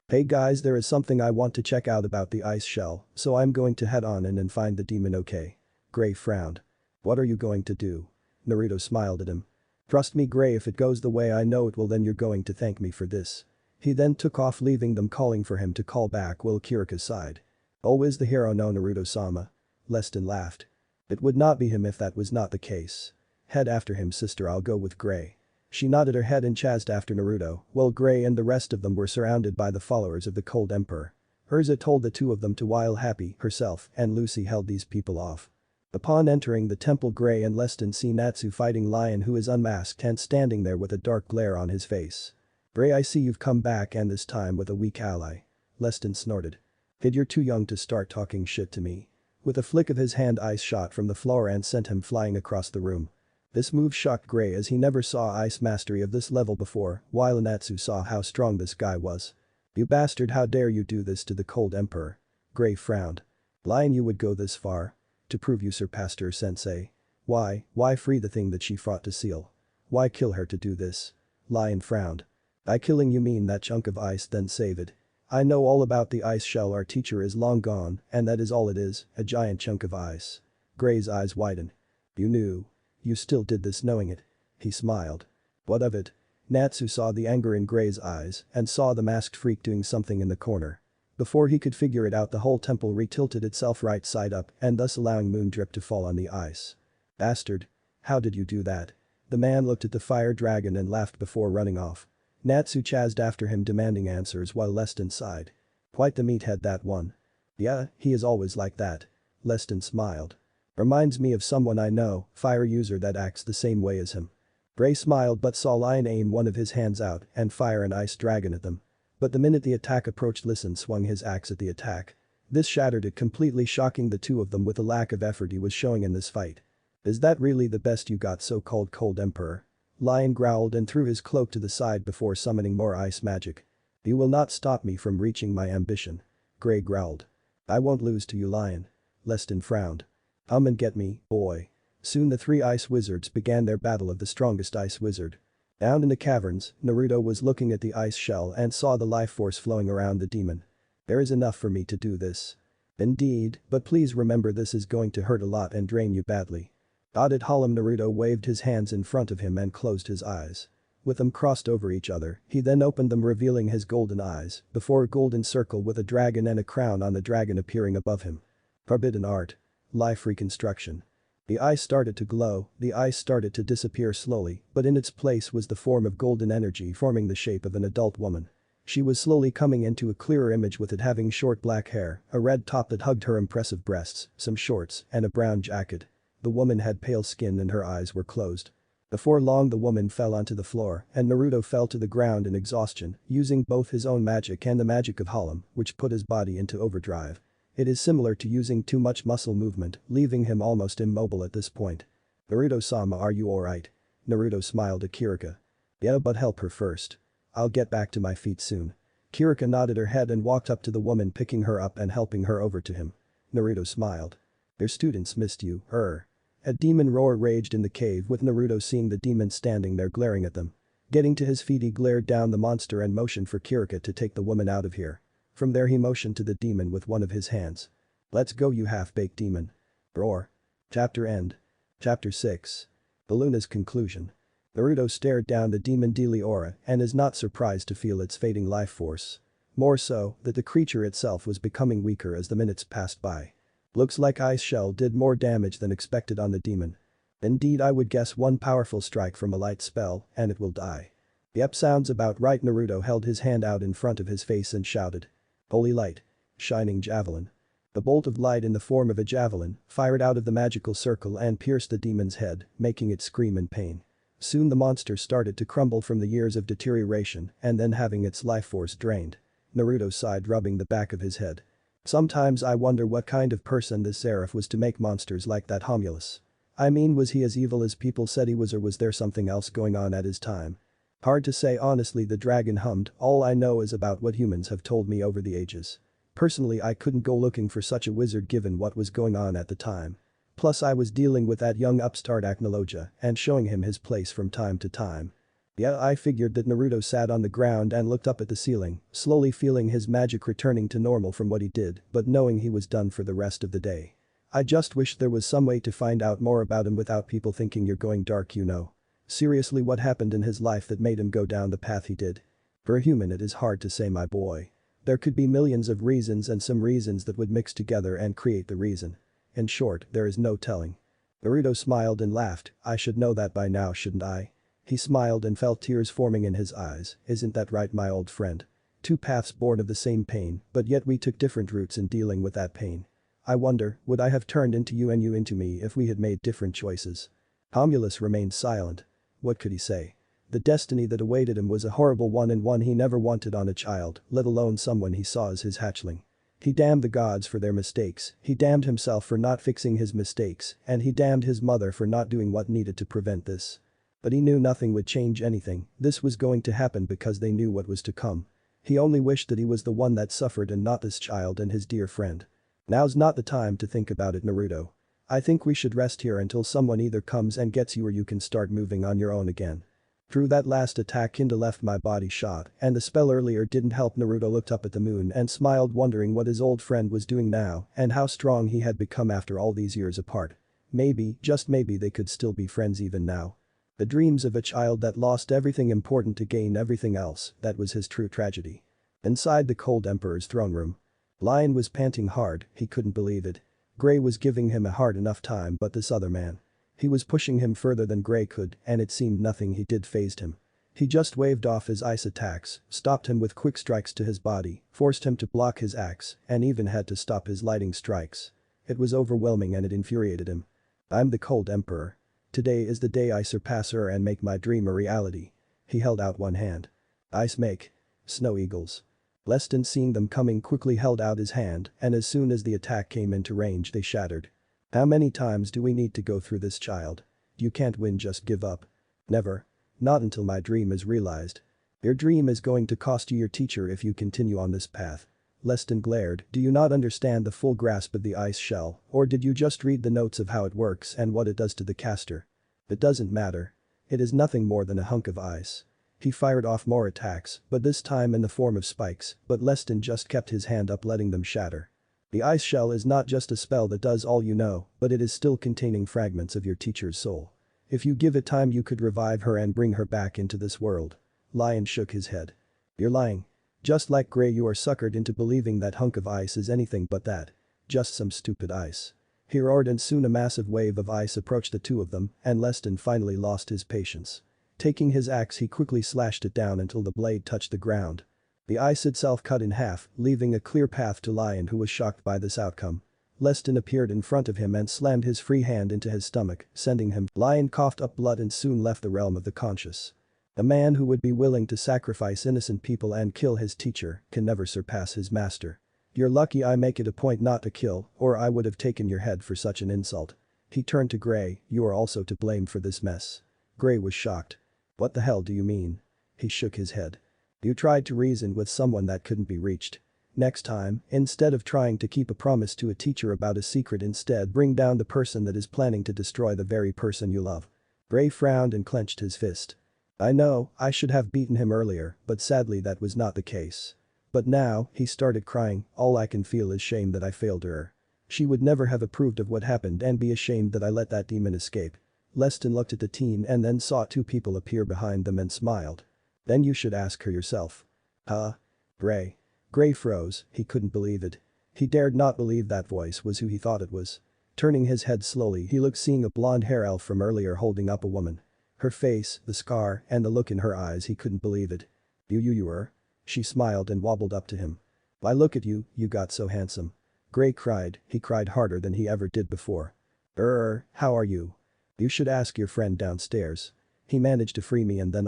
Hey guys, there is something I want to check out about the ice shell, so I'm going to head on in and find the demon. Okay. Gray frowned. What are you going to do? Naruto smiled at him. Trust me Gray, if it goes the way I know it will, then you're going to thank me for this. He then took off, leaving them calling for him to call back while Kirika sighed. Always the hero, no Naruto-sama. Leston laughed. It would not be him if that was not the case. Head after him sister, I'll go with Gray. She nodded her head and chased after Naruto, while Gray and the rest of them were surrounded by the followers of the Cold Emperor. Urza told the two of them to while Happy, herself, and Lucy held these people off. Upon entering the temple, Gray and Leston see Natsu fighting Lion, who is unmasked and standing there with a dark glare on his face. Gray, I see you've come back, and this time with a weak ally. Leston snorted. Kid, you're too young to start talking shit to me. With a flick of his hand, ice shot from the floor and sent him flying across the room. This move shocked Gray, as he never saw ice mastery of this level before, while Natsu saw how strong this guy was. You bastard, how dare you do this to the Cold Emperor? Gray frowned. Lion, you would go this far? To prove you surpassed her, sensei. Why free the thing that she fought to seal? Why kill her to do this? Lion frowned. By killing you mean that chunk of ice, then save it. I know all about the ice shell, our teacher is long gone, and that is all it is, a giant chunk of ice. Gray's eyes widened. You knew. You still did this knowing it. He smiled. What of it? Natsu saw the anger in Gray's eyes and saw the masked freak doing something in the corner. Before he could figure it out, the whole temple retilted itself right side up and thus allowing moon drip to fall on the ice. Bastard. How did you do that? The man looked at the fire dragon and laughed before running off. Natsu chased after him, demanding answers, while Leston sighed. Quite the meathead, that one. Yeah, he is always like that. Leston smiled. Reminds me of someone I know, fire user that acts the same way as him. Gray smiled but saw Lion aim one of his hands out and fire an ice dragon at them. But the minute the attack approached, Listen swung his axe at the attack. This shattered it completely, shocking the two of them with the lack of effort he was showing in this fight. Is that really the best you got, so-called Cold Emperor? Lion growled and threw his cloak to the side before summoning more ice magic. You will not stop me from reaching my ambition. Gray growled. I won't lose to you, Lion. Leston frowned. Come and get me, boy. Soon the three ice wizards began their battle of the strongest ice wizard. Down in the caverns, Naruto was looking at the ice shell and saw the life force flowing around the demon. There is enough for me to do this. Indeed, but please remember this is going to hurt a lot and drain you badly. Dotted Harlem. Naruto waved his hands in front of him and closed his eyes. With them crossed over each other, he then opened them, revealing his golden eyes, before a golden circle with a dragon and a crown on the dragon appearing above him. Forbidden art. Life reconstruction. The ice started to glow, the ice started to disappear slowly, but in its place was the form of golden energy forming the shape of an adult woman. She was slowly coming into a clearer image, with it having short black hair, a red top that hugged her impressive breasts, some shorts, and a brown jacket. The woman had pale skin and her eyes were closed. Before long the woman fell onto the floor and Naruto fell to the ground in exhaustion, using both his own magic and the magic of Harlem, which put his body into overdrive. It is similar to using too much muscle movement, leaving him almost immobile at this point. Naruto-sama, are you alright? Naruto smiled at Kirika. Yeah, but help her first. I'll get back to my feet soon. Kirika nodded her head and walked up to the woman, picking her up and helping her over to him. Naruto smiled. Their students missed you, A demon roar raged in the cave, with Naruto seeing the demon standing there glaring at them. Getting to his feet, he glared down the monster and motioned for Kirika to take the woman out of here. From there he motioned to the demon with one of his hands. Let's go, you half-baked demon. Roar. Chapter end. Chapter 6. Galuna's conclusion. Naruto stared down the demon daily aura and is not surprised to feel its fading life force. More so, that the creature itself was becoming weaker as the minutes passed by. Looks like Ice Shell did more damage than expected on the demon. Indeed, I would guess one powerful strike from a light spell and it will die. Yep, sounds about right. Naruto held his hand out in front of his face and shouted. Holy light. Shining javelin. The bolt of light in the form of a javelin fired out of the magical circle and pierced the demon's head, making it scream in pain. Soon the monster started to crumble from the years of deterioration and then having its life force drained. Naruto sighed, rubbing the back of his head. Sometimes I wonder what kind of person this Seraph was to make monsters like that Homulus. I mean, was he as evil as people said he was, or was there something else going on at his time? Hard to say honestly. The dragon hummed. All I know is about what humans have told me over the ages. Personally, I couldn't go looking for such a wizard given what was going on at the time. Plus I was dealing with that young upstart Agnologia and showing him his place from time to time. Yeah, I figured that Naruto sat on the ground and looked up at the ceiling, slowly feeling his magic returning to normal from what he did, but knowing he was done for the rest of the day. I just wish there was some way to find out more about him without people thinking you're going dark, you know. Seriously, what happened in his life that made him go down the path he did? For a human it is hard to say, my boy. There could be millions of reasons and some reasons that would mix together and create the reason. In short, there is no telling. Naruto smiled and laughed. I should know that by now, shouldn't I? He smiled and felt tears forming in his eyes. Isn't that right, my old friend? Two paths born of the same pain, but yet we took different routes in dealing with that pain. I wonder, would I have turned into you and you into me if we had made different choices? Romulus remained silent. What could he say? The destiny that awaited him was a horrible one and one he never wanted on a child, let alone someone he saw as his hatchling. He damned the gods for their mistakes, he damned himself for not fixing his mistakes, and he damned his mother for not doing what needed to prevent this. But he knew nothing would change anything, this was going to happen because they knew what was to come. He only wished that he was the one that suffered and not this child and his dear friend. Now's not the time to think about it, Naruto. I think we should rest here until someone either comes and gets you or you can start moving on your own again. Through that last attack Kinda left my body shot and the spell earlier didn't help. Naruto looked up at the moon and smiled, wondering what his old friend was doing now and how strong he had become after all these years apart. Maybe, just maybe they could still be friends even now. The dreams of a child that lost everything important to gain everything else, that was his true tragedy. Inside the cold Emperor's throne room. Lion was panting hard, he couldn't believe it. Gray was giving him a hard enough time, but this other man. He was pushing him further than Gray could, and it seemed nothing he did fazed him. He just waved off his ice attacks, stopped him with quick strikes to his body, forced him to block his axe, and even had to stop his lightning strikes. It was overwhelming and it infuriated him. I'm the Cold Emperor. Today is the day I surpass her and make my dream a reality. He held out one hand. Ice make. Snow eagles. Leston, seeing them coming, quickly held out his hand, and as soon as the attack came into range they shattered. How many times do we need to go through this, child? You can't win, just give up. Never. Not until my dream is realized. Your dream is going to cost you your teacher if you continue on this path. Leston glared. Do you not understand the full grasp of the ice shell, or did you just read the notes of how it works and what it does to the caster? It doesn't matter. It is nothing more than a hunk of ice. He fired off more attacks, but this time in the form of spikes, but Leston just kept his hand up, letting them shatter. The ice shell is not just a spell that does all you know, but it is still containing fragments of your teacher's soul. If you give it time you could revive her and bring her back into this world. Lion shook his head. You're lying. Just like Gray, you are suckered into believing that hunk of ice is anything but that. Just some stupid ice. He roared, and soon a massive wave of ice approached the two of them, and Leston finally lost his patience. Taking his axe he quickly slashed it down until the blade touched the ground. The ice itself cut in half, leaving a clear path to Lion, who was shocked by this outcome. Leston appeared in front of him and slammed his free hand into his stomach, sending him. Lion coughed up blood and soon left the realm of the conscious. A man who would be willing to sacrifice innocent people and kill his teacher can never surpass his master. You're lucky I make it a point not to kill, or I would have taken your head for such an insult. He turned to Gray. You are also to blame for this mess. Gray was shocked. What the hell do you mean? He shook his head. You tried to reason with someone that couldn't be reached. Next time, instead of trying to keep a promise to a teacher about a secret, instead bring down the person that is planning to destroy the very person you love. Gray frowned and clenched his fist. I know, I should have beaten him earlier, but sadly that was not the case. But now, he started crying, all I can feel is shame that I failed her. She would never have approved of what happened and be ashamed that I let that demon escape. Leston looked at the teen and then saw two people appear behind them and smiled. Then you should ask her yourself. Huh? Gray. Gray froze, he couldn't believe it. He dared not believe that voice was who he thought it was. Turning his head slowly he looked, seeing a blonde hair elf from earlier holding up a woman. Her face, the scar, and the look in her eyes, he couldn't believe it. You were? She smiled and wobbled up to him. Why, look at you, you got so handsome. Gray cried, he cried harder than he ever did before. How are you? You should ask your friend downstairs. He managed to free me and then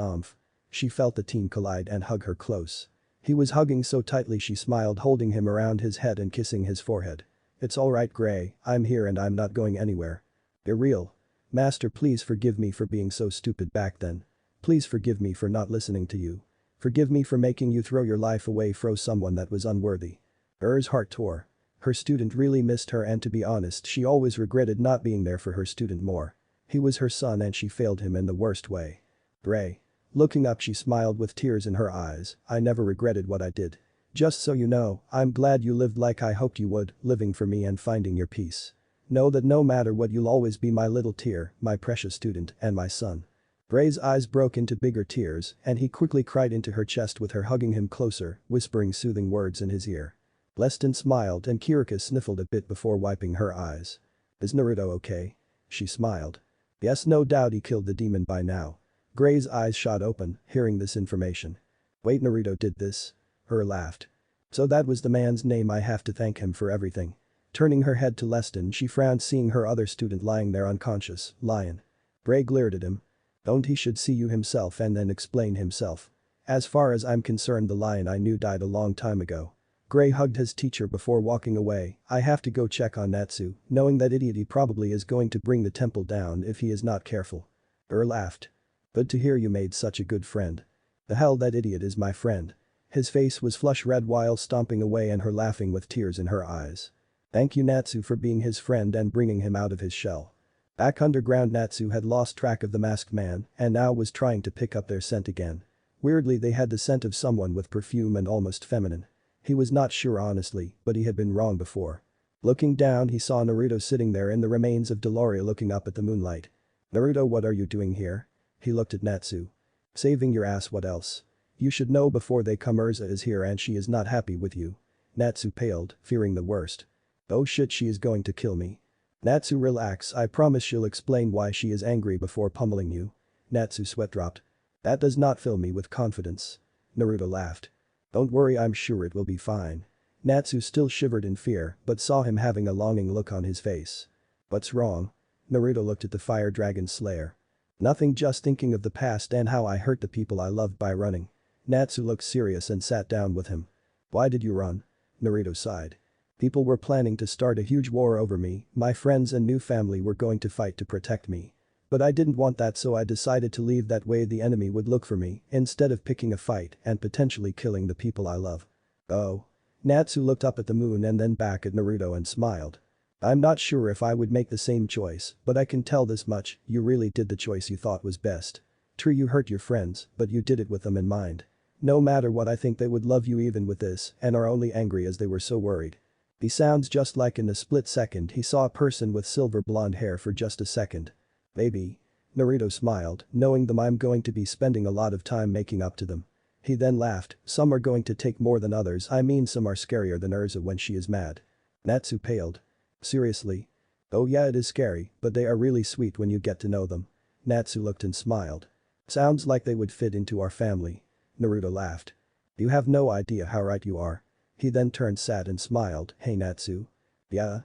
She felt the teen collide and hug her close. He was hugging so tightly she smiled, holding him around his head and kissing his forehead. It's alright, Gray, I'm here and I'm not going anywhere. You're real. Master, please forgive me for being so stupid back then. Please forgive me for not listening to you. Forgive me for making you throw your life away for someone that was unworthy. His heart tore. Her student really missed her, and to be honest, she always regretted not being there for her student more. He was her son and she failed him in the worst way. Gray. Looking up, she smiled with tears in her eyes. I never regretted what I did. Just so you know, I'm glad you lived like I hoped you would, living for me and finding your peace. Know that no matter what, you'll always be my little tear, my precious student, and my son. Gray's eyes broke into bigger tears, and he quickly cried into her chest with her hugging him closer, whispering soothing words in his ear. Leston smiled and Kirika sniffled a bit before wiping her eyes. Is Naruto okay? She smiled. Yes, no doubt he killed the demon by now. Gray's eyes shot open, hearing this information. Wait, Naruto did this? Her laughed. So that was the man's name. I have to thank him for everything. Turning her head to Leston, she frowned, seeing her other student lying there unconscious. Lion. Gray glared at him. Don't he should see you himself and then explain himself. As far as I'm concerned, the lion I knew died a long time ago. Gray hugged his teacher before walking away. I have to go check on Natsu, knowing that idiot he probably is going to bring the temple down if he is not careful. Laughed. Good to hear you made such a good friend. The hell, that idiot is my friend. His face was flush red while stomping away and her laughing with tears in her eyes. Thank you, Natsu, for being his friend and bringing him out of his shell. Back underground, Natsu had lost track of the masked man and now was trying to pick up their scent again. Weirdly, they had the scent of someone with perfume and almost feminine. He was not sure honestly, but he had been wrong before. Looking down, he saw Naruto sitting there in the remains of Deloria looking up at the moonlight. Naruto, what are you doing here? He looked at Natsu. Saving your ass, what else? You should know before they come. Urza is here and she is not happy with you. Natsu paled, fearing the worst. Oh shit, she is going to kill me. Natsu, relax, I promise she'll explain why she is angry before pummeling you. Natsu sweat dropped. That does not fill me with confidence. Naruto laughed. Don't worry, I'm sure it will be fine. Natsu still shivered in fear but saw him having a longing look on his face. What's wrong? Naruto looked at the fire dragon slayer. Nothing, just thinking of the past and how I hurt the people I loved by running. Natsu looked serious and sat down with him. Why did you run? Naruto sighed. People were planning to start a huge war over me, my friends and new family were going to fight to protect me. But I didn't want that, so I decided to leave, that way the enemy would look for me instead of picking a fight and potentially killing the people I love. Oh. Natsu looked up at the moon and then back at Naruto and smiled. I'm not sure if I would make the same choice, but I can tell this much, you really did the choice you thought was best. True, you hurt your friends, but you did it with them in mind. No matter what, I think they would love you even with this and are only angry as they were so worried. He sounds just like. In a split second he saw a person with silver blonde hair for just a second. Maybe. Naruto smiled, knowing them, I'm going to be spending a lot of time making up to them. He then laughed, some are going to take more than others, I mean some are scarier than Urza when she is mad. Natsu paled. Seriously? Oh yeah, it is scary, but they are really sweet when you get to know them. Natsu looked and smiled. Sounds like they would fit into our family. Naruto laughed. You have no idea how right you are. He then turned sad and smiled. Hey Natsu. Yeah?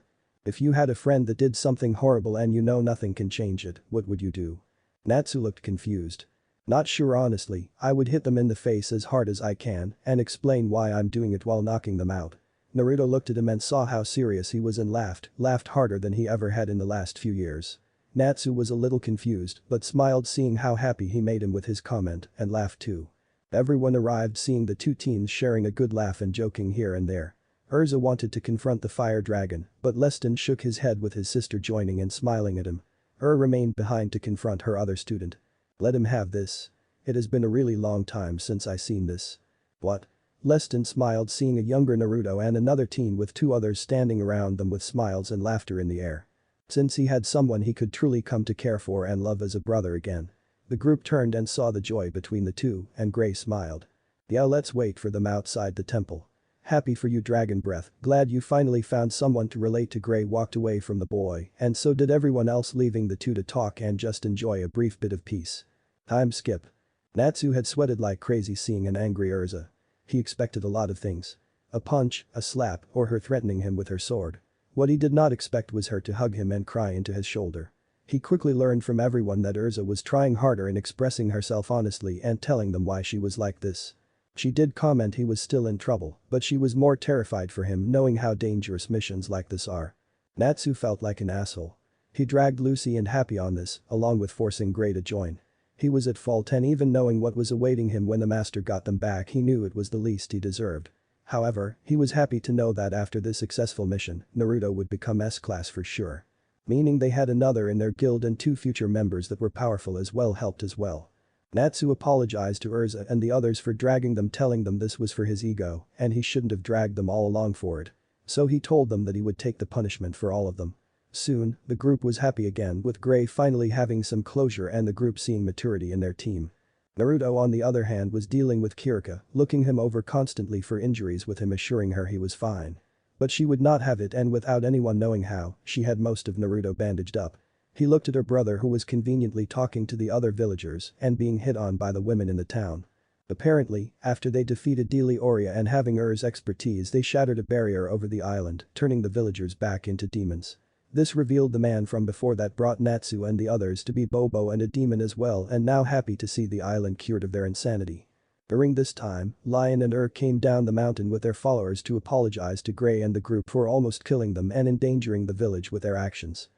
If you had a friend that did something horrible and you know nothing can change it, what would you do? Natsu looked confused. Not sure honestly, I would hit them in the face as hard as I can and explain why I'm doing it while knocking them out. Naruto looked at him and saw how serious he was and laughed harder than he ever had in the last few years. Natsu was a little confused but smiled, seeing how happy he made him with his comment, and laughed too. Everyone arrived, seeing the two teens sharing a good laugh and joking here and there. Urza wanted to confront the fire dragon, but Leston shook his head with his sister joining and smiling at him. Remained behind to confront her other student. Let him have this. It has been a really long time since I seen this. What? Leston smiled, seeing a younger Naruto and another teen with two others standing around them with smiles and laughter in the air. Since he had someone he could truly come to care for and love as a brother again. The group turned and saw the joy between the two, and Gray smiled. Yeah, let's wait for them outside the temple. Happy for you, Dragon Breath, glad you finally found someone to relate to. Gray walked away from the boy and so did everyone else, leaving the two to talk and just enjoy a brief bit of peace. Time skip. Natsu had sweated like crazy seeing an angry Urza. He expected a lot of things. A punch, a slap, or her threatening him with her sword. What he did not expect was her to hug him and cry into his shoulder. He quickly learned from everyone that Urza was trying harder in expressing herself honestly and telling them why she was like this. She did comment he was still in trouble, but she was more terrified for him, knowing how dangerous missions like this are. Natsu felt like an asshole. He dragged Lucy and Happy on this, along with forcing Gray to join. He was at fault, and even knowing what was awaiting him when the master got them back, he knew it was the least he deserved. However, he was happy to know that after this successful mission, Naruto would become S-class for sure. Meaning they had another in their guild and 2 future members that were powerful as well helped as well. Natsu apologized to Urza and the others for dragging them, telling them this was for his ego and he shouldn't have dragged them all along for it. So he told them that he would take the punishment for all of them. Soon, the group was happy again with Gray finally having some closure and the group seeing maturity in their team. Naruto on the other hand was dealing with Kirika, looking him over constantly for injuries with him assuring her he was fine. But she would not have it and without anyone knowing how, she had most of Naruto bandaged up. He looked at her brother who was conveniently talking to the other villagers and being hit on by the women in the town. Apparently, after they defeated Delioria and having Ur's expertise they shattered a barrier over the island, turning the villagers back into demons. This revealed the man from before that brought Natsu and the others to be Bobo and a demon as well and now happy to see the island cured of their insanity. During this time, Lion and came down the mountain with their followers to apologize to Gray and the group for almost killing them and endangering the village with their actions.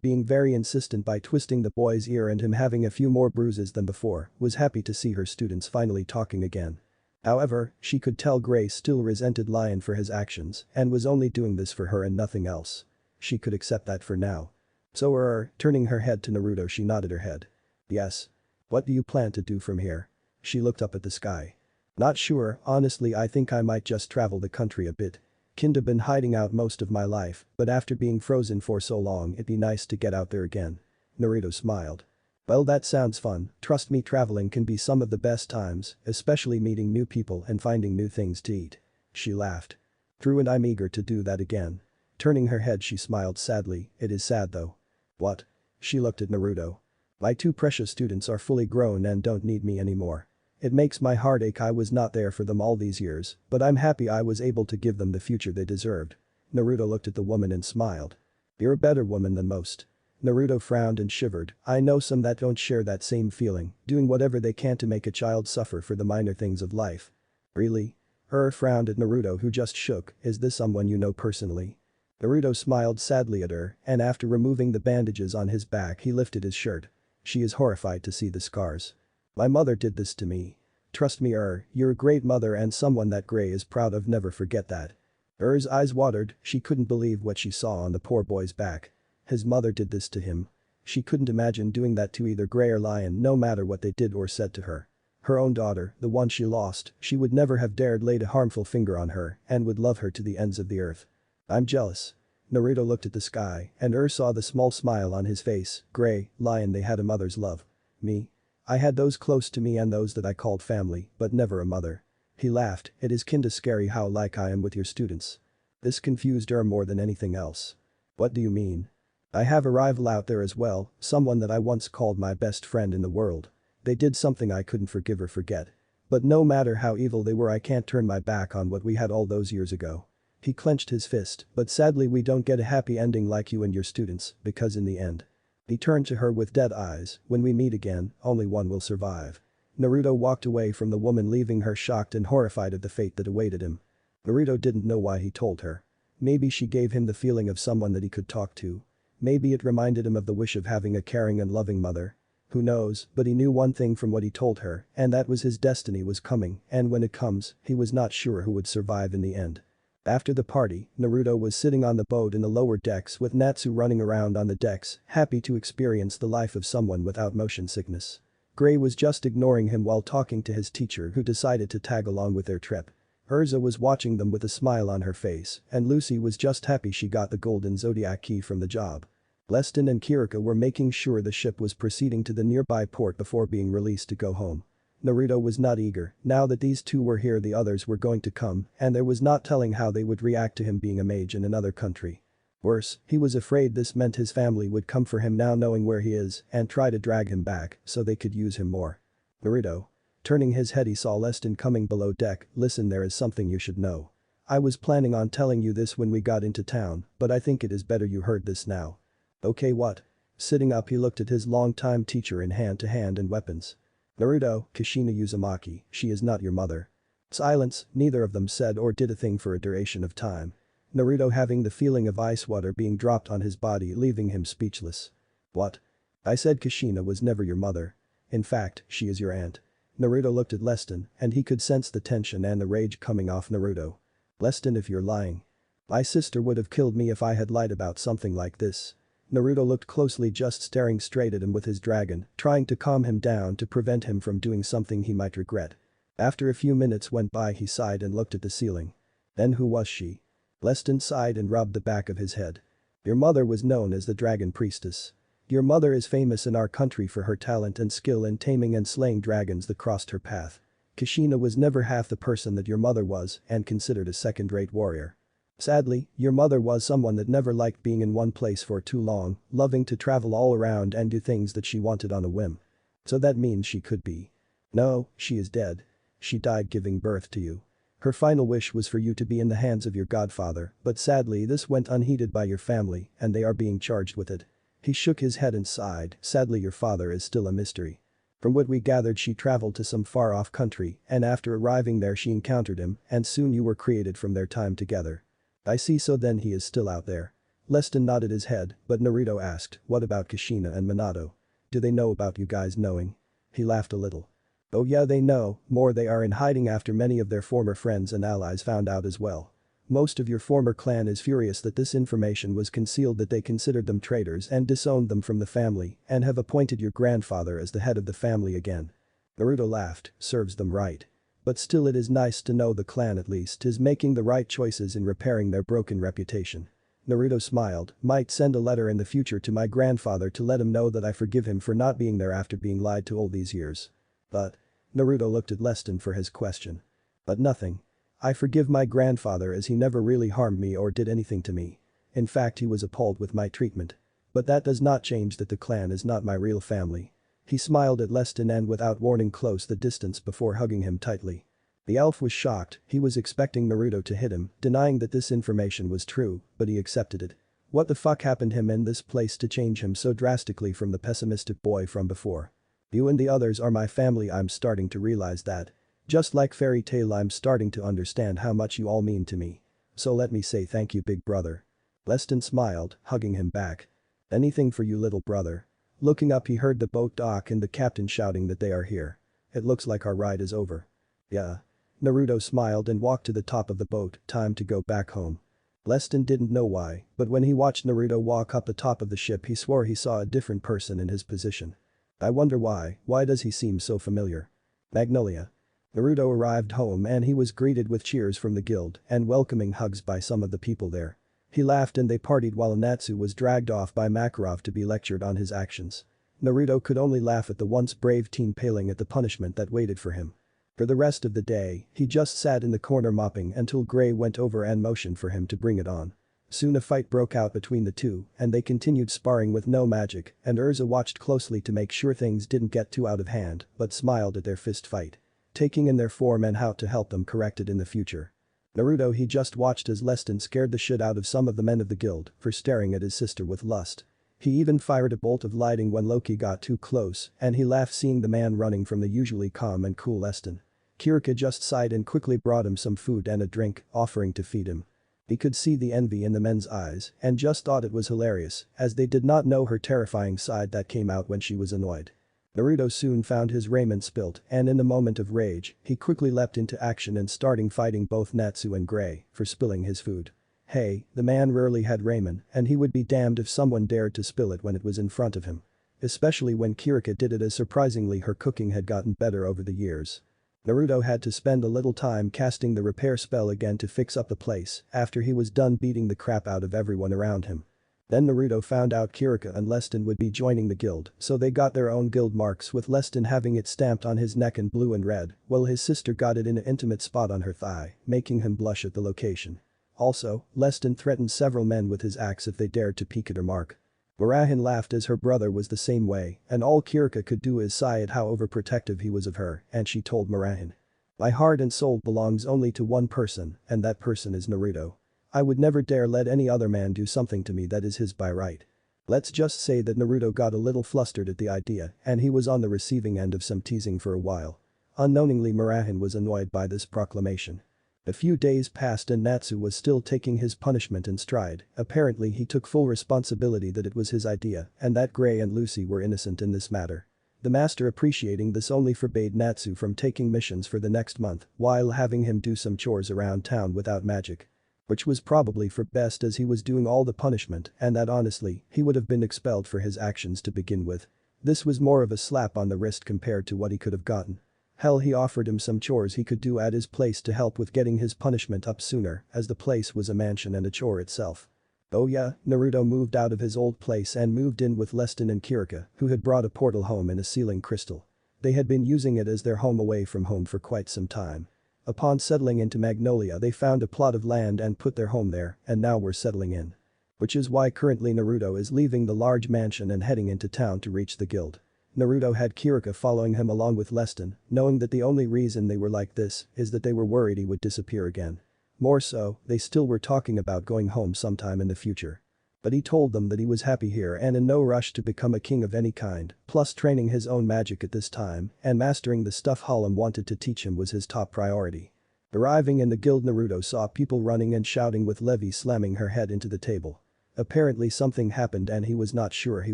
Being very insistent by twisting the boy's ear and him having a few more bruises than before, was happy to see her students finally talking again. However, she could tell Gray still resented Lion for his actions and was only doing this for her and nothing else. She could accept that for now. So turning her head to Naruto she nodded her head. Yes. What do you plan to do from here? She looked up at the sky. Not sure, honestly I think I might just travel the country a bit. Kinda been hiding out most of my life, but after being frozen for so long it'd be nice to get out there again. Naruto smiled. Well that sounds fun, trust me traveling can be some of the best times, especially meeting new people and finding new things to eat. She laughed. True and I'm eager to do that again. Turning her head she smiled sadly, it is sad though. What? She looked at Naruto. My 2 precious students are fully grown and don't need me anymore. It makes my heart ache I was not there for them all these years, but I'm happy I was able to give them the future they deserved. Naruto looked at the woman and smiled. You're a better woman than most. Naruto frowned and shivered, I know some that don't share that same feeling, doing whatever they can to make a child suffer for the minor things of life. Really? Frowned at Naruto who just shook, is this someone you know personally? Naruto smiled sadly at her, and after removing the bandages on his back he lifted his shirt. She is horrified to see the scars. My mother did this to me. Trust me you're a great mother and someone that Gray is proud of, never forget that. Ur's eyes watered, she couldn't believe what she saw on the poor boy's back. His mother did this to him. She couldn't imagine doing that to either Gray or Lion no matter what they did or said to her. Her own daughter, the one she lost, she would never have dared laid a harmful finger on her and would love her to the ends of the earth. I'm jealous. Naruto looked at the sky and saw the small smile on his face. Gray, Lion they had a mother's love. Me? I had those close to me and those that I called family, but never a mother. He laughed, it is kinda scary how like I am with your students. This confused more than anything else. What do you mean? I have a rival out there as well, someone that I once called my best friend in the world. They did something I couldn't forgive or forget. But no matter how evil they were I can't turn my back on what we had all those years ago. He clenched his fist, but sadly we don't get a happy ending like you and your students, because in the end. He turned to her with dead eyes, when we meet again, only one will survive. Naruto walked away from the woman leaving her shocked and horrified at the fate that awaited him. Naruto didn't know why he told her. Maybe she gave him the feeling of someone that he could talk to. Maybe it reminded him of the wish of having a caring and loving mother. Who knows, but he knew one thing from what he told her, and that was his destiny was coming, and when it comes, he was not sure who would survive in the end. After the party, Naruto was sitting on the boat in the lower decks with Natsu running around on the decks, happy to experience the life of someone without motion sickness. Gray was just ignoring him while talking to his teacher who decided to tag along with their trip. Urza was watching them with a smile on her face, and Lucy was just happy she got the golden zodiac key from the job. Leston and Kirika were making sure the ship was proceeding to the nearby port before being released to go home. Naruto was not eager, now that these two were here the others were going to come, and there was not telling how they would react to him being a mage in another country. Worse, he was afraid this meant his family would come for him now knowing where he is and try to drag him back so they could use him more. Naruto. Turning his head he saw Leston coming below deck, listen there is something you should know. I was planning on telling you this when we got into town, but I think it is better you heard this now. Okay what? Sitting up he looked at his longtime teacher in hand-to-hand and weapons. Naruto, Kushina Uzumaki, she is not your mother. Silence, neither of them said or did a thing for a duration of time. Naruto having the feeling of ice water being dropped on his body leaving him speechless. What? I said Kushina was never your mother. In fact, she is your aunt. Naruto looked at Leston, and he could sense the tension and the rage coming off Naruto. Leston, if you're lying. My sister would have killed me if I had lied about something like this. Naruto looked closely, just staring straight at him with his dragon, trying to calm him down to prevent him from doing something he might regret. After a few minutes went by, he sighed and looked at the ceiling. Then who was she? Leston sighed and rubbed the back of his head. Your mother was known as the Dragon Priestess. Your mother is famous in our country for her talent and skill in taming and slaying dragons that crossed her path. Kushina was never half the person that your mother was and considered a second-rate warrior. Sadly, your mother was someone that never liked being in one place for too long, loving to travel all around and do things that she wanted on a whim. So that means she could be. No, she is dead. She died giving birth to you. Her final wish was for you to be in the hands of your godfather, but sadly this went unheeded by your family and they are being charged with it. He shook his head and sighed, sadly your father is still a mystery. From what we gathered, she traveled to some far-off country and after arriving there she encountered him and soon you were created from their time together. I see, so then he is still out there. Leston nodded his head, but Naruto asked, what about Kushina and Minato? Do they know about you guys knowing? He laughed a little. Oh yeah, they know, more they are in hiding after many of their former friends and allies found out as well. Most of your former clan is furious that this information was concealed, that they considered them traitors and disowned them from the family and have appointed your grandfather as the head of the family again. Naruto laughed, serves them right. But still it is nice to know the clan at least is making the right choices in repairing their broken reputation. Naruto smiled, might send a letter in the future to my grandfather to let him know that I forgive him for not being there after being lied to all these years. But. Naruto looked at Leston for his question. But nothing. I forgive my grandfather as he never really harmed me or did anything to me. In fact, he was appalled with my treatment. But that does not change that the clan is not my real family. He smiled at Leston and without warning closed the distance before hugging him tightly. The elf was shocked, he was expecting Naruto to hit him, denying that this information was true, but he accepted it. What the fuck happened him in this place to change him so drastically from the pessimistic boy from before? You and the others are my family, I'm starting to realize that. Just like Fairy Tail, I'm starting to understand how much you all mean to me. So let me say thank you, big brother. Leston smiled, hugging him back. Anything for you, little brother. Looking up, he heard the boat dock and the captain shouting that they are here. It looks like our ride is over. Yeah. Naruto smiled and walked to the top of the boat, time to go back home. Leston didn't know why, but when he watched Naruto walk up the top of the ship he swore he saw a different person in his position. I wonder why does he seem so familiar? Magnolia. Naruto arrived home and he was greeted with cheers from the guild and welcoming hugs by some of the people there. He laughed and they partied while Natsu was dragged off by Makarov to be lectured on his actions. Naruto could only laugh at the once brave teen paling at the punishment that waited for him. For the rest of the day, he just sat in the corner mopping until Gray went over and motioned for him to bring it on. Soon a fight broke out between the two and they continued sparring with no magic and Urza watched closely to make sure things didn't get too out of hand but smiled at their fist fight. Taking in their form and how to help them correct it in the future. Naruto, he just watched as Leston scared the shit out of some of the men of the guild for staring at his sister with lust. He even fired a bolt of lightning when Loki got too close and he laughed seeing the man running from the usually calm and cool Leston. Kirika just sighed and quickly brought him some food and a drink, offering to feed him. He could see the envy in the men's eyes and just thought it was hilarious as they did not know her terrifying side that came out when she was annoyed. Naruto soon found his raiment spilt and in the moment of rage, he quickly leapt into action and starting fighting both Natsu and Gray for spilling his food. Hey, the man rarely had ramen and he would be damned if someone dared to spill it when it was in front of him. Especially when Kirika did it, as surprisingly her cooking had gotten better over the years. Naruto had to spend a little time casting the repair spell again to fix up the place after he was done beating the crap out of everyone around him. Then Naruto found out Kirika and Leston would be joining the guild, so they got their own guild marks with Leston having it stamped on his neck in blue and red, while his sister got it in an intimate spot on her thigh, making him blush at the location. Also, Leston threatened several men with his axe if they dared to peek at her mark. Murahin laughed as her brother was the same way and all Kirika could do is sigh at how overprotective he was of her and she told Murahin. My heart and soul belongs only to one person and that person is Naruto. I would never dare let any other man do something to me that is his by right. Let's just say that Naruto got a little flustered at the idea and he was on the receiving end of some teasing for a while. Unknowingly Murahin was annoyed by this proclamation. A few days passed and Natsu was still taking his punishment in stride. Apparently he took full responsibility that it was his idea and that Gray and Lucy were innocent in this matter. The master, appreciating this, only forbade Natsu from taking missions for the next month while having him do some chores around town without magic. Which was probably for best, as he was doing all the punishment, and that honestly, he would have been expelled for his actions to begin with. This was more of a slap on the wrist compared to what he could have gotten. Hell, he offered him some chores he could do at his place to help with getting his punishment up sooner, as the place was a mansion and a chore itself. Oh yeah, Naruto moved out of his old place and moved in with Leston and Kirika, who had brought a portal home in a ceiling crystal. They had been using it as their home away from home for quite some time. Upon settling into Magnolia, they found a plot of land and put their home there, and now were settling in. Which is why currently Naruto is leaving the large mansion and heading into town to reach the guild. Naruto had Kirika following him along with Leston, knowing that the only reason they were like this is that they were worried he would disappear again. More so, they still were talking about going home sometime in the future. But he told them that he was happy here and in no rush to become a king of any kind, plus training his own magic at this time and mastering the stuff Harlem wanted to teach him was his top priority. Arriving in the guild, Naruto saw people running and shouting, with Levi slamming her head into the table. Apparently something happened and he was not sure, he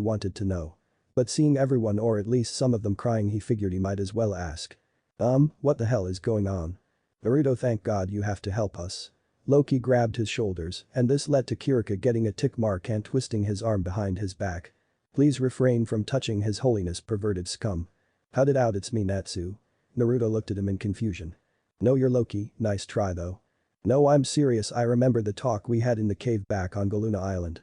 wanted to know. But seeing everyone, or at least some of them, crying, he figured he might as well ask. What the hell is going on? Naruto, thank God you have to help us. Loki grabbed his shoulders, and this led to Kirika getting a tick mark and twisting his arm behind his back. Please refrain from touching his holiness, perverted scum. Cut it out, it's me, Natsu. Naruto looked at him in confusion. No, you're Loki, nice try though. No, I'm serious, I remember the talk we had in the cave back on Galuna Island.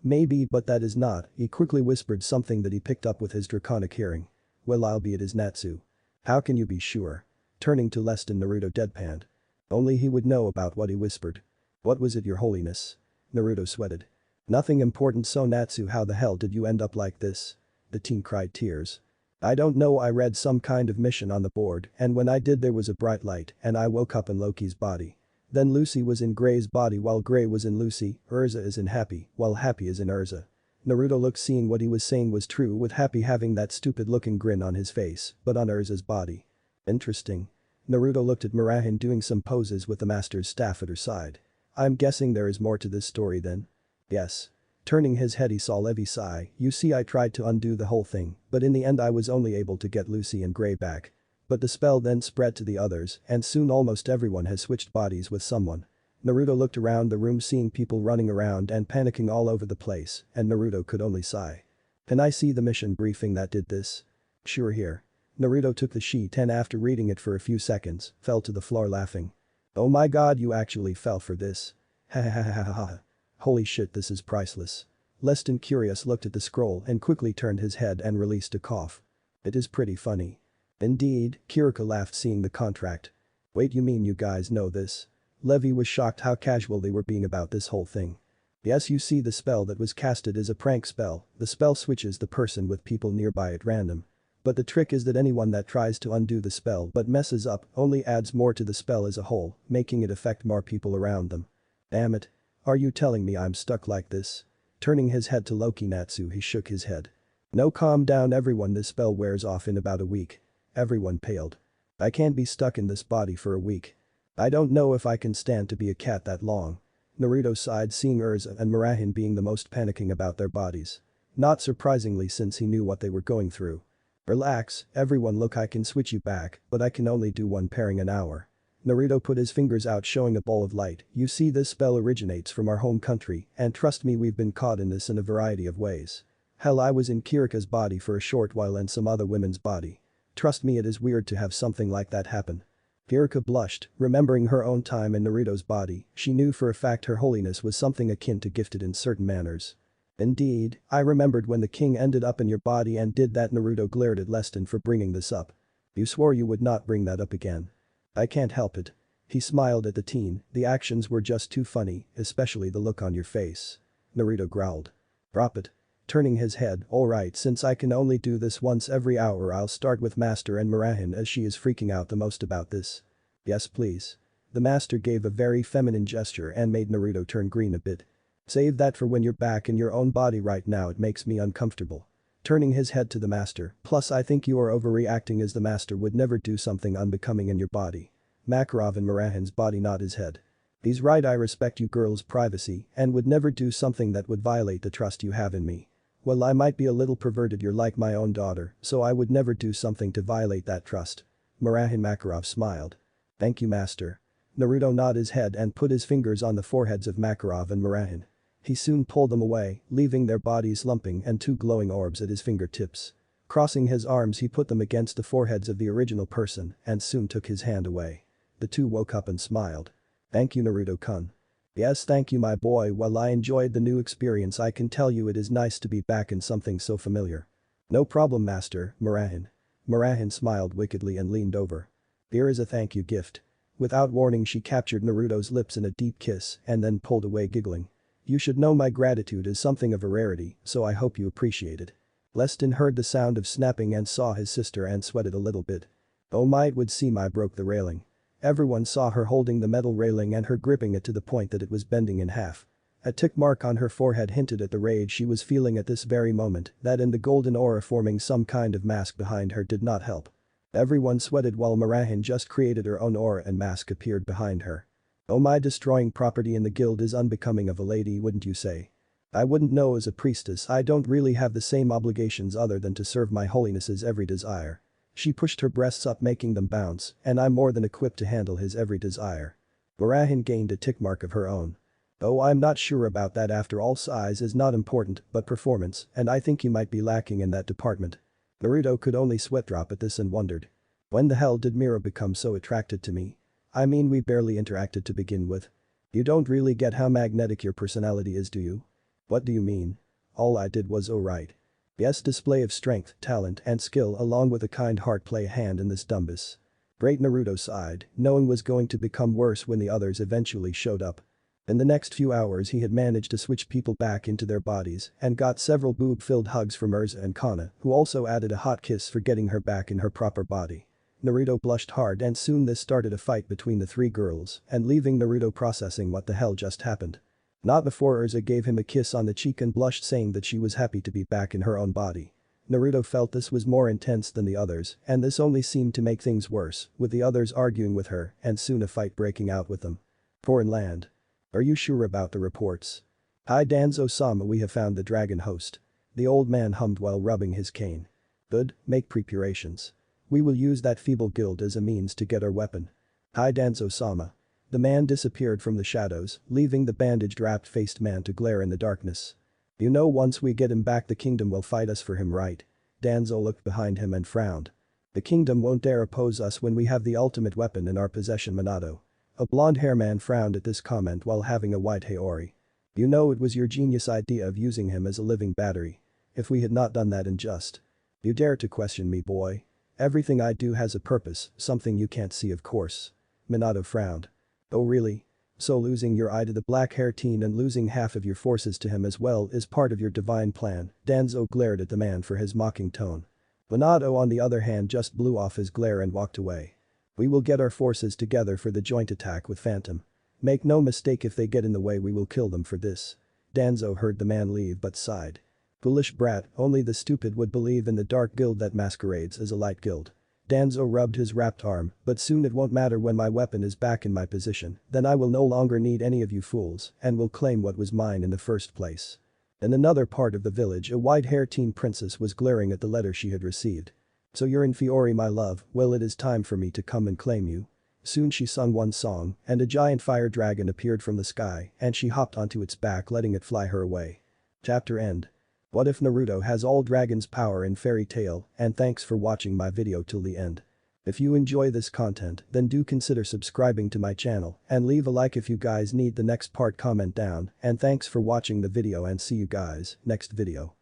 Maybe, but that is not, he quickly whispered something that he picked up with his draconic hearing. Well, I'll be it is Natsu. How can you be sure? Turning to Leston, Naruto deadpanned. Only he would know about what he whispered. What was it, your holiness? Naruto sweated. Nothing important, so Natsu, how the hell did you end up like this? The teen cried tears. I don't know, I read some kind of mission on the board and when I did there was a bright light and I woke up in Loki's body. Then Lucy was in Gray's body while Gray was in Lucy, Urza is in Happy while Happy is in Urza. Naruto looked, seeing what he was saying was true, with Happy having that stupid looking grin on his face but on Urza's body. Interesting. Naruto looked at Mirahin doing some poses with the master's staff at her side. I'm guessing there is more to this story then? Yes. Turning his head, he saw Levi sigh. You see, I tried to undo the whole thing, but in the end I was only able to get Lucy and Gray back. But the spell then spread to the others and soon almost everyone has switched bodies with someone. Naruto looked around the room, seeing people running around and panicking all over the place, and Naruto could only sigh. Can I see the mission briefing that did this? Sure, here. Naruto took the sheet and after reading it for a few seconds, fell to the floor laughing. Oh my god, you actually fell for this. Ha ha ha ha ha. Holy shit, this is priceless. Leston, curious, looked at the scroll and quickly turned his head and released a cough. It is pretty funny. Indeed, Kirika laughed, seeing the contract. Wait, you mean you guys know this? Levi was shocked how casual they were being about this whole thing. Yes, you see, the spell that was casted is a prank spell. The spell switches the person with people nearby at random. But the trick is that anyone that tries to undo the spell but messes up only adds more to the spell as a whole, making it affect more people around them. Damn it. Are you telling me I'm stuck like this? Turning his head to Loki Natsu, he shook his head. No, calm down everyone, this spell wears off in about a week. Everyone paled. I can't be stuck in this body for a week. I don't know if I can stand to be a cat that long. Naruto sighed, seeing Urza and Mirahin being the most panicking about their bodies. Not surprisingly, since he knew what they were going through. Relax, everyone, look, I can switch you back, but I can only do one pairing an hour. Naruto put his fingers out, showing a ball of light. You see, this spell originates from our home country, and trust me, we've been caught in this in a variety of ways. Hell, I was in Kirika's body for a short while and some other women's body. Trust me, it is weird to have something like that happen. Kirika blushed, remembering her own time in Naruto's body. She knew for a fact her holiness was something akin to gifted in certain manners. Indeed, I remembered when the king ended up in your body and did that. Naruto glared at Leston for bringing this up. You swore you would not bring that up again. I can't help it. He smiled at the teen, the actions were just too funny, especially the look on your face. Naruto growled. Drop it. Turning his head, alright, since I can only do this once every hour, I'll start with Master and Mirahin, as she is freaking out the most about this. Yes, please. The master gave a very feminine gesture and made Naruto turn green a bit. Save that for when you're back in your own body, right now it makes me uncomfortable. Turning his head to the master, plus I think you are overreacting, as the master would never do something unbecoming in your body. Makarov in Mirahin's body nodded his head. He's right, I respect you girls' privacy and would never do something that would violate the trust you have in me. Well, I might be a little perverted, you're like my own daughter, so I would never do something to violate that trust. Marahin Makarov smiled. Thank you, master. Naruto nodded his head and put his fingers on the foreheads of Makarov and Marahin. He soon pulled them away, leaving their bodies lumping and two glowing orbs at his fingertips. Crossing his arms, he put them against the foreheads of the original person and soon took his hand away. The two woke up and smiled. Thank you, Naruto-kun. Yes, thank you, my boy. While I enjoyed the new experience, I can tell you it is nice to be back in something so familiar. No problem, master, Marahin. Marahin smiled wickedly and leaned over. Here is a thank you gift. Without warning, she captured Naruto's lips in a deep kiss and then pulled away giggling. You should know my gratitude is something of a rarity, so I hope you appreciate it. Leston heard the sound of snapping and saw his sister and sweated a little bit. Oh my, it would seem I broke the railing. Everyone saw her holding the metal railing and her gripping it to the point that it was bending in half. A tick mark on her forehead hinted at the rage she was feeling at this very moment, that and the golden aura forming some kind of mask behind her did not help. Everyone sweated while Marahin just created her own aura and mask appeared behind her. Oh my, destroying property in the guild is unbecoming of a lady, wouldn't you say? I wouldn't know, as a priestess I don't really have the same obligations other than to serve my holiness's every desire. She pushed her breasts up making them bounce, and I'm more than equipped to handle his every desire. Marahin gained a tick mark of her own. Oh, I'm not sure about that. After all, size is not important but performance, and I think you might be lacking in that department. Naruto could only sweat drop at this and wondered. When the hell did Mira become so attracted to me? I mean, we barely interacted to begin with. You don't really get how magnetic your personality is, do you? What do you mean? All I did was right. Yes, display of strength, talent and skill along with a kind heart play a hand in this dumbus. Great, Naruto sighed, knowing was going to become worse when the others eventually showed up. In the next few hours he had managed to switch people back into their bodies and got several boob-filled hugs from Urza and Kana, who also added a hot kiss for getting her back in her proper body. Naruto blushed hard and soon this started a fight between the three girls and leaving Naruto processing what the hell just happened. Not before Urza gave him a kiss on the cheek and blushed, saying that she was happy to be back in her own body. Naruto felt this was more intense than the others and this only seemed to make things worse, with the others arguing with her and soon a fight breaking out with them. Foreign land. Are you sure about the reports? Hi Danzo-sama, we have found the dragon host. The old man hummed while rubbing his cane. Good, make preparations. We will use that feeble guild as a means to get our weapon. Hi Danzo-sama. The man disappeared from the shadows, leaving the bandaged wrapped-faced man to glare in the darkness. You know, once we get him back the kingdom will fight us for him, right? Danzo looked behind him and frowned. The kingdom won't dare oppose us when we have the ultimate weapon in our possession, Minato. A blonde-hair man frowned at this comment while having a white Haori. You know, it was your genius idea of using him as a living battery. If we had not done that and just. You dare to question me, boy? Everything I do has a purpose, something you can't see, of course. Minato frowned. Oh really? So losing your eye to the black-haired teen and losing half of your forces to him as well is part of your divine plan? Danzo glared at the man for his mocking tone. Minato on the other hand just blew off his glare and walked away. We will get our forces together for the joint attack with Phantom. Make no mistake, if they get in the way we will kill them for this. Danzo heard the man leave but sighed. Foolish brat, only the stupid would believe in the dark guild that masquerades as a light guild. Danzo rubbed his wrapped arm, but soon it won't matter. When my weapon is back in my position, then I will no longer need any of you fools and will claim what was mine in the first place. In another part of the village, a white-haired teen princess was glaring at the letter she had received. So you're in Fiore, my love, well it is time for me to come and claim you. Soon she sung one song and a giant fire dragon appeared from the sky and she hopped onto its back, letting it fly her away. Chapter end. What if Naruto has all dragon's power in fairy tale? And thanks for watching my video till the end. If you enjoy this content then do consider subscribing to my channel and leave a like if you guys need the next part. Comment down and thanks for watching the video and see you guys next video.